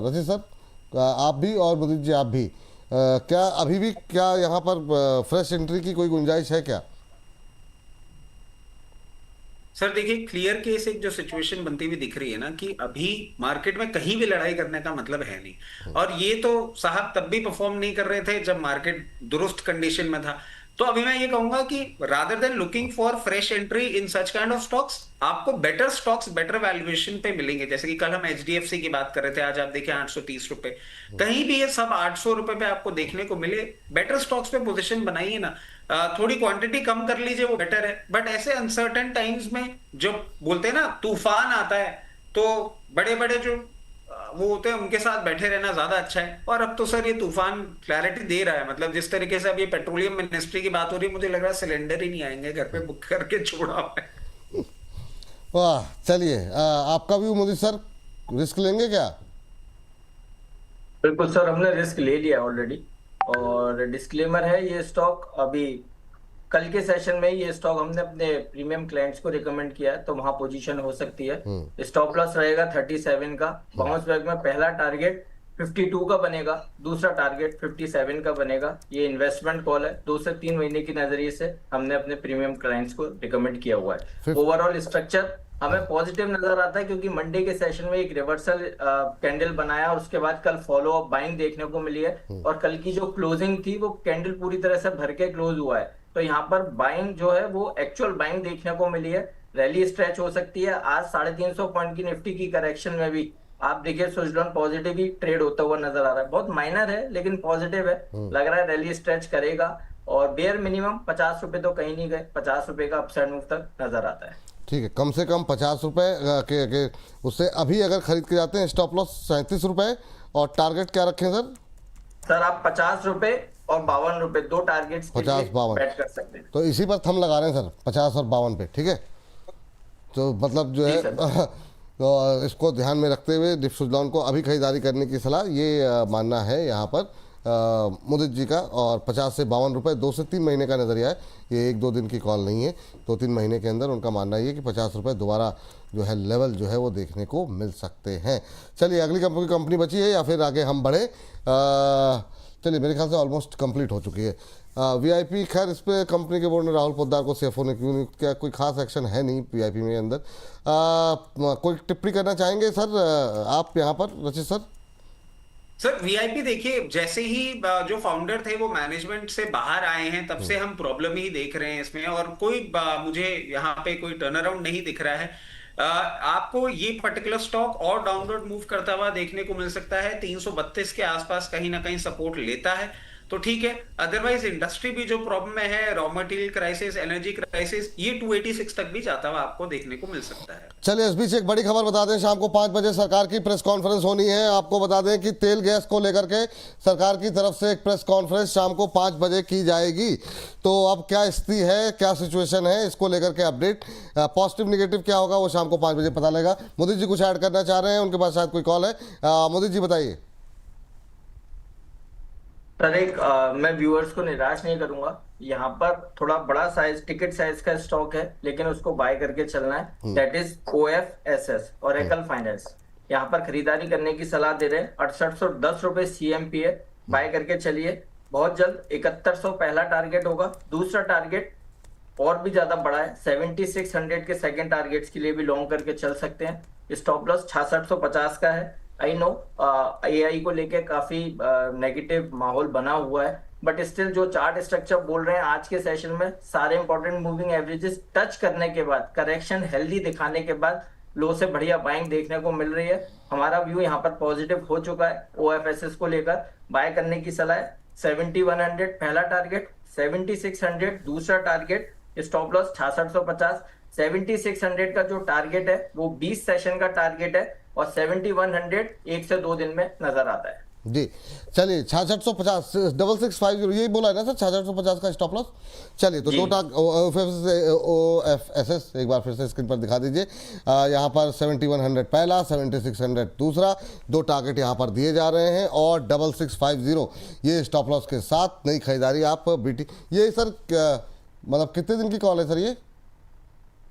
रचित सर आप भी और मुदित जी आप भी, क्या अभी भी क्या यहाँ पर फ्रेश एंट्री की कोई गुंजाइश है क्या? सर देखिए क्लियर केस एक जो सिचुएशन बनती हुई दिख रही है ना, कि अभी मार्केट में कहीं भी लड़ाई करने का मतलब है नहीं। और ये तो साहब तब भी परफॉर्म नहीं कर रहे थे जब मार्केट दुरुस्त कंडीशन में था। तो अभी मैं ये कहूंगा कि rather than looking for fresh entry in such kind of stocks, आपको बेटर स्टॉक्स बेटर वैल्यूएशन पे मिलेंगे। जैसे कि कल हम एचडीएफसी की बात कर रहे थे, आज आप देखिए 830 रुपए, कहीं भी ये सब 800 रुपए पे आपको देखने को मिले। बेटर स्टॉक्स पे पोजीशन बनाइए ना, थोड़ी क्वांटिटी कम कर लीजिए वो बेटर है। बट ऐसे अनसर्टेन टाइम्स में जो बोलते हैं ना तूफान आता है, तो बड़े बड़े जो वो होते हैं उनके साथ बैठे रहना ज्यादा अच्छा है। और अब तो सर ये तूफान क्लैरिटी दे रहा है, मतलब जिस तरीके से अब ये पेट्रोलियम मिनिस्ट्री की बात हो रही है, मुझे लग रहा है सिलेंडर ही नहीं आएंगे, घर पे बुक करके छोड़ा हुआ है। वाह, चलिए आपका भी मोदी सर रिस्क लेंगे क्या? बिल्कुल सर, हमने रिस्क ले लिया ऑलरेडी। और डिस्क्लेमर है, ये स्टॉक अभी कल के सेशन में ये स्टॉक हमने अपने प्रीमियम क्लाइंट्स को रिकमेंड किया है, तो वहां पोजीशन हो सकती है। स्टॉप लॉस रहेगा 37 का। बाउंस बैक में पहला टारगेट 52 का बनेगा, दूसरा टारगेट 57 का बनेगा। ये इन्वेस्टमेंट कॉल है, 2 से 3 महीने की नजरिए से हमने अपने प्रीमियम क्लाइंट्स को रिकमेंड किया हुआ है। ओवरऑल स्ट्रक्चर हमें पॉजिटिव नजर आता है, क्योंकि मंडे के सेशन में एक रिवर्सल कैंडल बनाया और उसके बाद कल फॉलो अप बाइंग देखने को मिली है। और कल की जो क्लोजिंग थी वो कैंडल पूरी तरह से भर के क्लोज हुआ है, तो यहाँ पर बाइंग जो है वो एक्चुअल बाइंग देखने को मिली है। रैली स्ट्रेच हो सकती है। आज 350 पॉइंट की निफ्टी की करेक्शन में भी आप देखिए स्विट्जरलैंड पॉजिटिव ही ट्रेड होता हुआ नजर आ रहा है। बहुत माइनर है लेकिन पॉजिटिव है, लग रहा है रैली स्ट्रेच करेगा। और बेयर मिनिमम 50 रुपए तो कहीं नहीं गए, 50 रुपए का अपसाइड मूव तक नजर आता है। ठीक है, कम से कम 50 रुपए के उससे अभी अगर खरीद के जाते हैं। स्टॉप लॉस 37 रुपए और टारगेट क्या रखें सर? सर आप 50 रुपए और 52 रुपए, 2 टारगेट्स 50-52 बैट कर सकते हैं। तो इसी पर थम लगा रहे हैं सर, 50 और 52 पे। ठीक है, तो मतलब जो है तो इसको ध्यान में रखते हुए डिप्स स्विट्जरलैंड को अभी खरीदारी करने की सलाह, ये मानना है यहाँ पर मुदित जी का। और 50 से 52 रुपये, 2 से 3 महीने का नज़रिया है, ये 1-2 दिन की कॉल नहीं है। 2-3 महीने के अंदर उनका मानना ये कि 50 रुपये दोबारा जो है लेवल जो है वो देखने को मिल सकते हैं। चलिए अगली कंपनी बची है या फिर आगे हम बढ़े? चलिए मेरे ख्याल से ऑलमोस्ट कंप्लीट हो चुकी है। वीआईपी, खैर इस पर कंपनी के बोर्ड ने राहुल पोद्दार को सीएफओ ने क्यों नियुक्त किया? कोई खास एक्शन है नहीं वीआईपी में अंदर। कोई टिप्पणी करना चाहेंगे सर आप यहाँ पर, रचित सर? सर वीआईपी देखिए, जैसे ही जो फाउंडर थे वो मैनेजमेंट से बाहर आए हैं तब से हम प्रॉब्लम ही देख रहे हैं इसमें, और कोई मुझे यहाँ पे कोई टर्न अराउंड नहीं दिख रहा है। आपको ये पर्टिकुलर स्टॉक और डाउनवर्ड मूव करता हुआ देखने को मिल सकता है। 332 के आसपास कहीं ना कहीं सपोर्ट लेता है तो ठीक है। अदरवाइज इंडस्ट्री भी जो प्रॉब्लम में है, raw material crisis, energy crisis, ये 286 तक भी जाता हुआ आपको देखने को मिल सकता है। चलिए इस बीच एक बड़ी खबर बता दें, शाम को 5 बजे सरकार की प्रेस कॉन्फ्रेंस होनी है। आपको बता दें कि तेल गैस को लेकर के सरकार की तरफ से एक प्रेस कॉन्फ्रेंस शाम को 5 बजे की जाएगी। तो अब क्या स्थिति है, क्या सिचुएशन है, इसको लेकर के अपडेट, पॉजिटिव निगेटिव क्या होगा वो शाम को 5 बजे पता लगेगा। मोदी जी कुछ ऐड करना चाह रहे हैं, उनके पास शायद कोई कॉल है। मोदी जी बताइए। सर मैं व्यूअर्स को निराश नहीं करूंगा। यहाँ पर थोड़ा बड़ा साइज, टिकट साइज का स्टॉक है, लेकिन उसको बाय करके चलना है। That is OFSS, Oracle finance. यहाँ पर खरीदारी करने की सलाह दे रहे हैं। 6810 रुपए CMP है, बाय करके चलिए। बहुत जल्द 7100 पहला टारगेट होगा, दूसरा टारगेट और भी ज्यादा बड़ा है, 7600 के सेकंड टारगेट्स के लिए भी लॉन्ग करके चल सकते हैं। स्टॉप लॉस 6650 का है। आई नो AI को लेके काफी नेगेटिव माहौल बना हुआ है, बट स्टिल जो चार्ट स्ट्रक्चर बोल रहे हैं आज के सेशन में, सारे इंपॉर्टेंट मूविंग एवरेजेस टच करने के बाद, करेक्शन हेल्दी दिखाने के बाद लो से बढ़िया बाइंग देखने को मिल रही है। हमारा व्यू यहाँ पर पॉजिटिव हो चुका है। OFSS को लेकर बाय करने की सलाह है। 7100 पहला टारगेट, 7600 दूसरा टारगेट, स्टॉप लॉस 6650। 7600 का जो टारगेट है वो 20 सेशन का टारगेट है, और 7100 1 से 2 दिन में नजर आता है जी। चलिए 6650 6650 यही बोला है ना सर, 6650 का स्टॉप लॉस। चलिए तो दो OFSS एक बार फिर से स्क्रीन पर दिखा दीजिए। यहाँ पर 7100 पहला, 7600 दूसरा, 2 टारगेट यहाँ पर दिए जा रहे हैं, और 6650 ये स्टॉप लॉस के साथ नई खरीदारी आप BT। ये सर मतलब कितने दिन की कॉल है सर ये?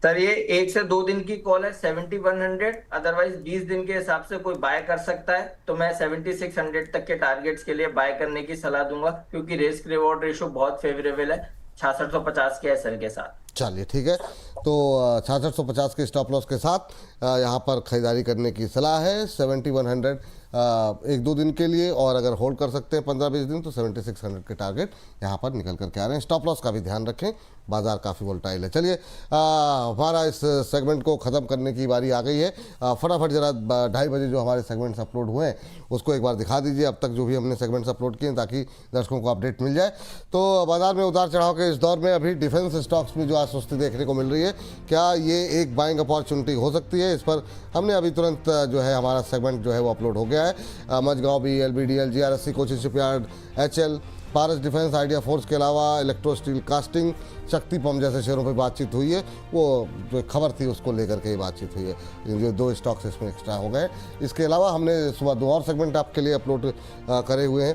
सर ये 1 से 2 दिन की कॉल है, 7100। अदरवाइज 20 दिन के हिसाब से कोई बाय कर सकता है, तो मैं 7600 तक के टारगेट्स के लिए बाय करने की सलाह दूंगा, क्योंकि रिस्क रिवॉर्ड रेशो बहुत फेवरेबल है 6650 के SL के साथ। चलिए ठीक है, तो 6650 के स्टॉप लॉस के साथ यहाँ पर खरीदारी करने की सलाह है। 7100 एक दो दिन के लिए, और अगर होल्ड कर सकते हैं 15-20 दिन तो 7600 के टारगेट यहाँ पर निकल करके आ रहे हैं। स्टॉप लॉस का भी ध्यान रखें, बाजार काफ़ी वोलेटाइल है। चलिए हमारा इस सेगमेंट को ख़त्म करने की बारी आ गई है। फटाफट जरा 2:30 बजे जो हमारे सेगमेंट्स अपलोड हुए हैं उसको एक बार दिखा दीजिए, अब तक जो भी हमने सेगमेंट्स अपलोड किए हैं, ताकि दर्शकों को अपडेट मिल जाए। तो बाजार में उतार चढ़ाव के इस दौर में अभी डिफेंस स्टॉक्स में जो आज सुस्ती देखने को मिल रही है, क्या ये एक बाइंग अपॉर्चुनिटी हो सकती है? इस पर हमने अभी तुरंत जो है हमारा सेगमेंट जो है वो अपलोड हो गया है। Mazagaon BEL, BDL, GRSC, Cochin shipyard, HL, Paras defence, idea force के अलावा electro steel casting, Shakti pump जैसे शेयरों पे बातचीत हुई है। वो जो खबर थी उसको लेकर के ही बातचीत हुई है। जो 2 स्टॉक्स इसमें एक्स्ट्रा हो गए। इसके अलावा हमने सुबह 2 और सेगमेंट आपके लिए अपलोड करे हुए हैं।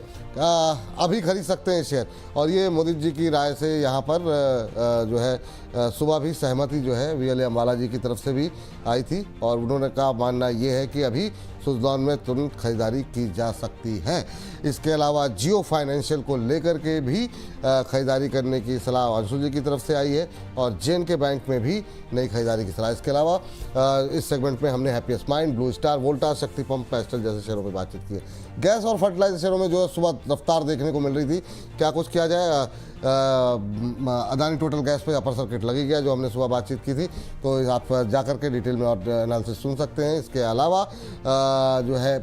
अभी खरीद सकते हैं शेयर, और ये मोदी जी की राय से यहाँ पर जो है सुबह भी सहमति जो है VLA अम्बाला जी की तरफ से भी आई थी, और उन्होंने का मानना ये है कि अभी सुजलॉन में तुरंत खरीदारी की जा सकती है। इसके अलावा जियो फाइनेंशियल को लेकर के भी खरीदारी करने की सलाह अंशु जी की तरफ से आई है, और JNK बैंक में भी नई खरीदारी की सलाह। इसके अलावा इस सेगमेंट में हमने happiest mind, blue star, Voltas, शक्ति पंप, पेस्टल जैसे शेयरों पर बातचीत की है। गैस और फर्टिलाइजर शेयरों में जो सुबह रफ्तार देखने को मिल रही थी, क्या कुछ किया जाए? अदानी टोटल गैस पे अपर सर्किट लगी गया, जो हमने सुबह बातचीत की थी, तो आप जाकर के डिटेल में और एनालिसिस सुन सकते हैं। इसके अलावा जो है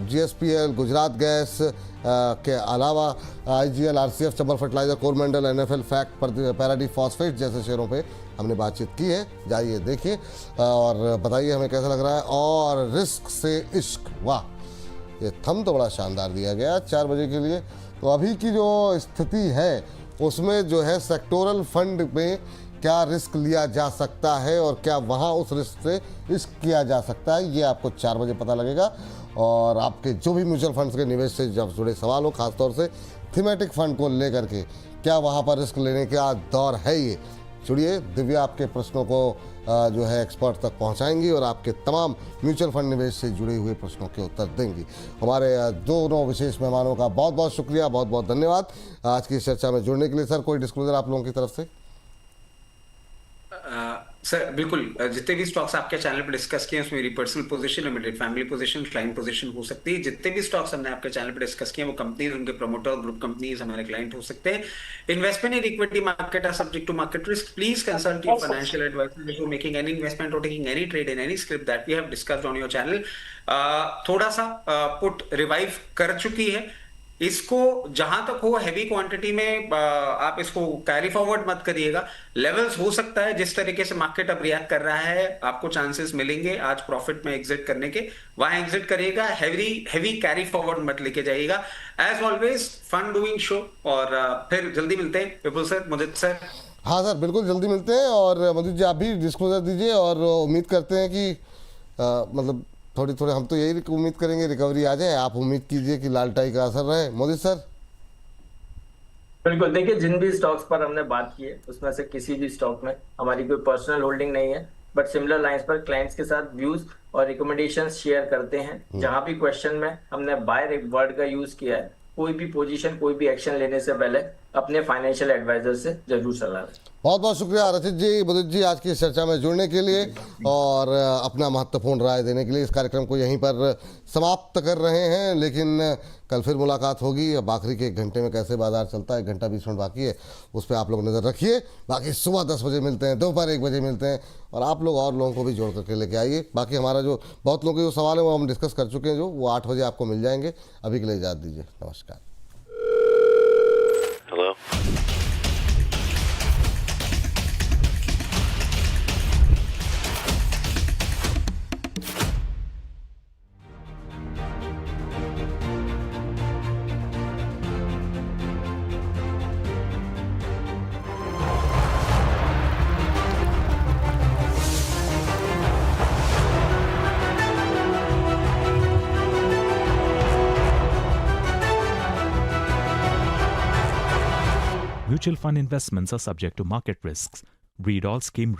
GSPL, गुजरात गैस के अलावा IGL, RCF, Chambal fertilizer, Coromandel, NFL, FACT, Paradeep phosphate जैसे शेयरों पे हमने बातचीत की है। जाइए देखिए और बताइए हमें कैसा लग रहा है। और रिस्क से इश्क, वाह, ये थम तो बड़ा शानदार दिया गया 4 बजे के लिए। तो अभी की जो स्थिति है उसमें जो है सेक्टोरल फंड में क्या रिस्क लिया जा सकता है, और क्या वहाँ उस रिस्क से इश्क किया जा सकता है, ये आपको 4 बजे पता लगेगा। और आपके जो भी म्यूचुअल फंड्स के निवेश से जब जुड़े सवाल हो, खासतौर से थीमेटिक फंड को लेकर के, क्या वहाँ पर रिस्क लेने का दौर है ये? जुड़िए, दिव्या आपके प्रश्नों को जो है एक्सपर्ट तक पहुंचाएंगी और आपके तमाम म्यूचुअल फंड निवेश से जुड़े हुए प्रश्नों के उत्तर देंगी। हमारे दोनों विशेष मेहमानों का बहुत बहुत शुक्रिया, बहुत बहुत धन्यवाद आज की इस चर्चा में जुड़ने के लिए। सर, कोई डिस्क्लोजर आप लोगों की तरफ से? सर बिल्कुल, जितने भी स्टॉक्स आपके चैनल पे डिस्कस किए हैं उसमें मेरी personal position, limited family position, client position हो सकती है। जितने भी स्टॉक्स हमने आपके चैनल पे डिस्कस किए हैं वो कंपनीज, उनके प्रोमोटर, ग्रुप कंपनीज हमारे क्लाइंट हो सकते हैं। Investment in equity market are subject to market risk. Please consult your financial advisor before making any investment or taking any trade in any script that we have discussed on your channel. थोड़ा सा put revive कर चुकी है, इसको जहां तक हो heavy quantity में आप इसको कैरी फॉरवर्ड मत करिएगा। लेवल्स हो सकता है जिस तरीके से मार्केट अब रिएक्ट कर रहा है, आपको चांसेस मिलेंगे आज प्रॉफिट में एग्जिट करने के, वहां एग्जिट करिएगा। हैवी कैरी फॉरवर्ड मत लेके जाइएगा। As always fun doing show, और फिर जल्दी मिलते हैं विपुल सर, मुदित सर। हाँ सर, बिल्कुल जल्दी मिलते हैं। और मुदित जी, आप भी डिस्क्लोजर दीजिए, और उम्मीद करते हैं कि मतलब थोड़ी हम तो यही उम्मीद करेंगे रिकवरी आ जाए। आप उम्मीद कीजिए कि लालटाई का असर रहे। मोदी सर। बिल्कुल, देखिए जिन भी स्टॉक्स पर हमने बात की है उसमें से किसी भी स्टॉक में हमारी कोई पर्सनल होल्डिंग नहीं है, बट सिमिलर लाइंस पर क्लाइंट्स के साथ व्यूज और रिकमेंडेशंस शेयर करते हैं। जहां भी क्वेश्चन में हमने बाय वर्ड का यूज किया है, कोई भी पोजीशन, कोई भी एक्शन लेने से पहले अपने फाइनेंशियल एडवाइजर से जरूर सलाह लें। बहुत बहुत शुक्रिया रचित जी, मुदित जी, आज की चर्चा में जुड़ने के लिए और अपना महत्वपूर्ण राय देने के लिए। इस कार्यक्रम को यहीं पर समाप्त कर रहे हैं, लेकिन कल फिर मुलाकात होगी। अब आखिरी के 1 घंटे में कैसे बाजार चलता है, 1 घंटा 20 मिनट बाकी है, उस पर आप लोग नज़र रखिए। बाकी सुबह 10 बजे मिलते हैं, दोपहर 1 बजे मिलते हैं, और आप लोग और लोगों को भी जोड़ करके लेके आइए। बाकी हमारा जो बहुत लोगों के जो सवाल है वो हम डिस्कस कर चुके हैं, जो वो 8 बजे आपको मिल जाएंगे। अभी के लिए इजाज़त दीजिए, नमस्कार। Hello? Mutual fund investments are subject to market risks. Read all scheme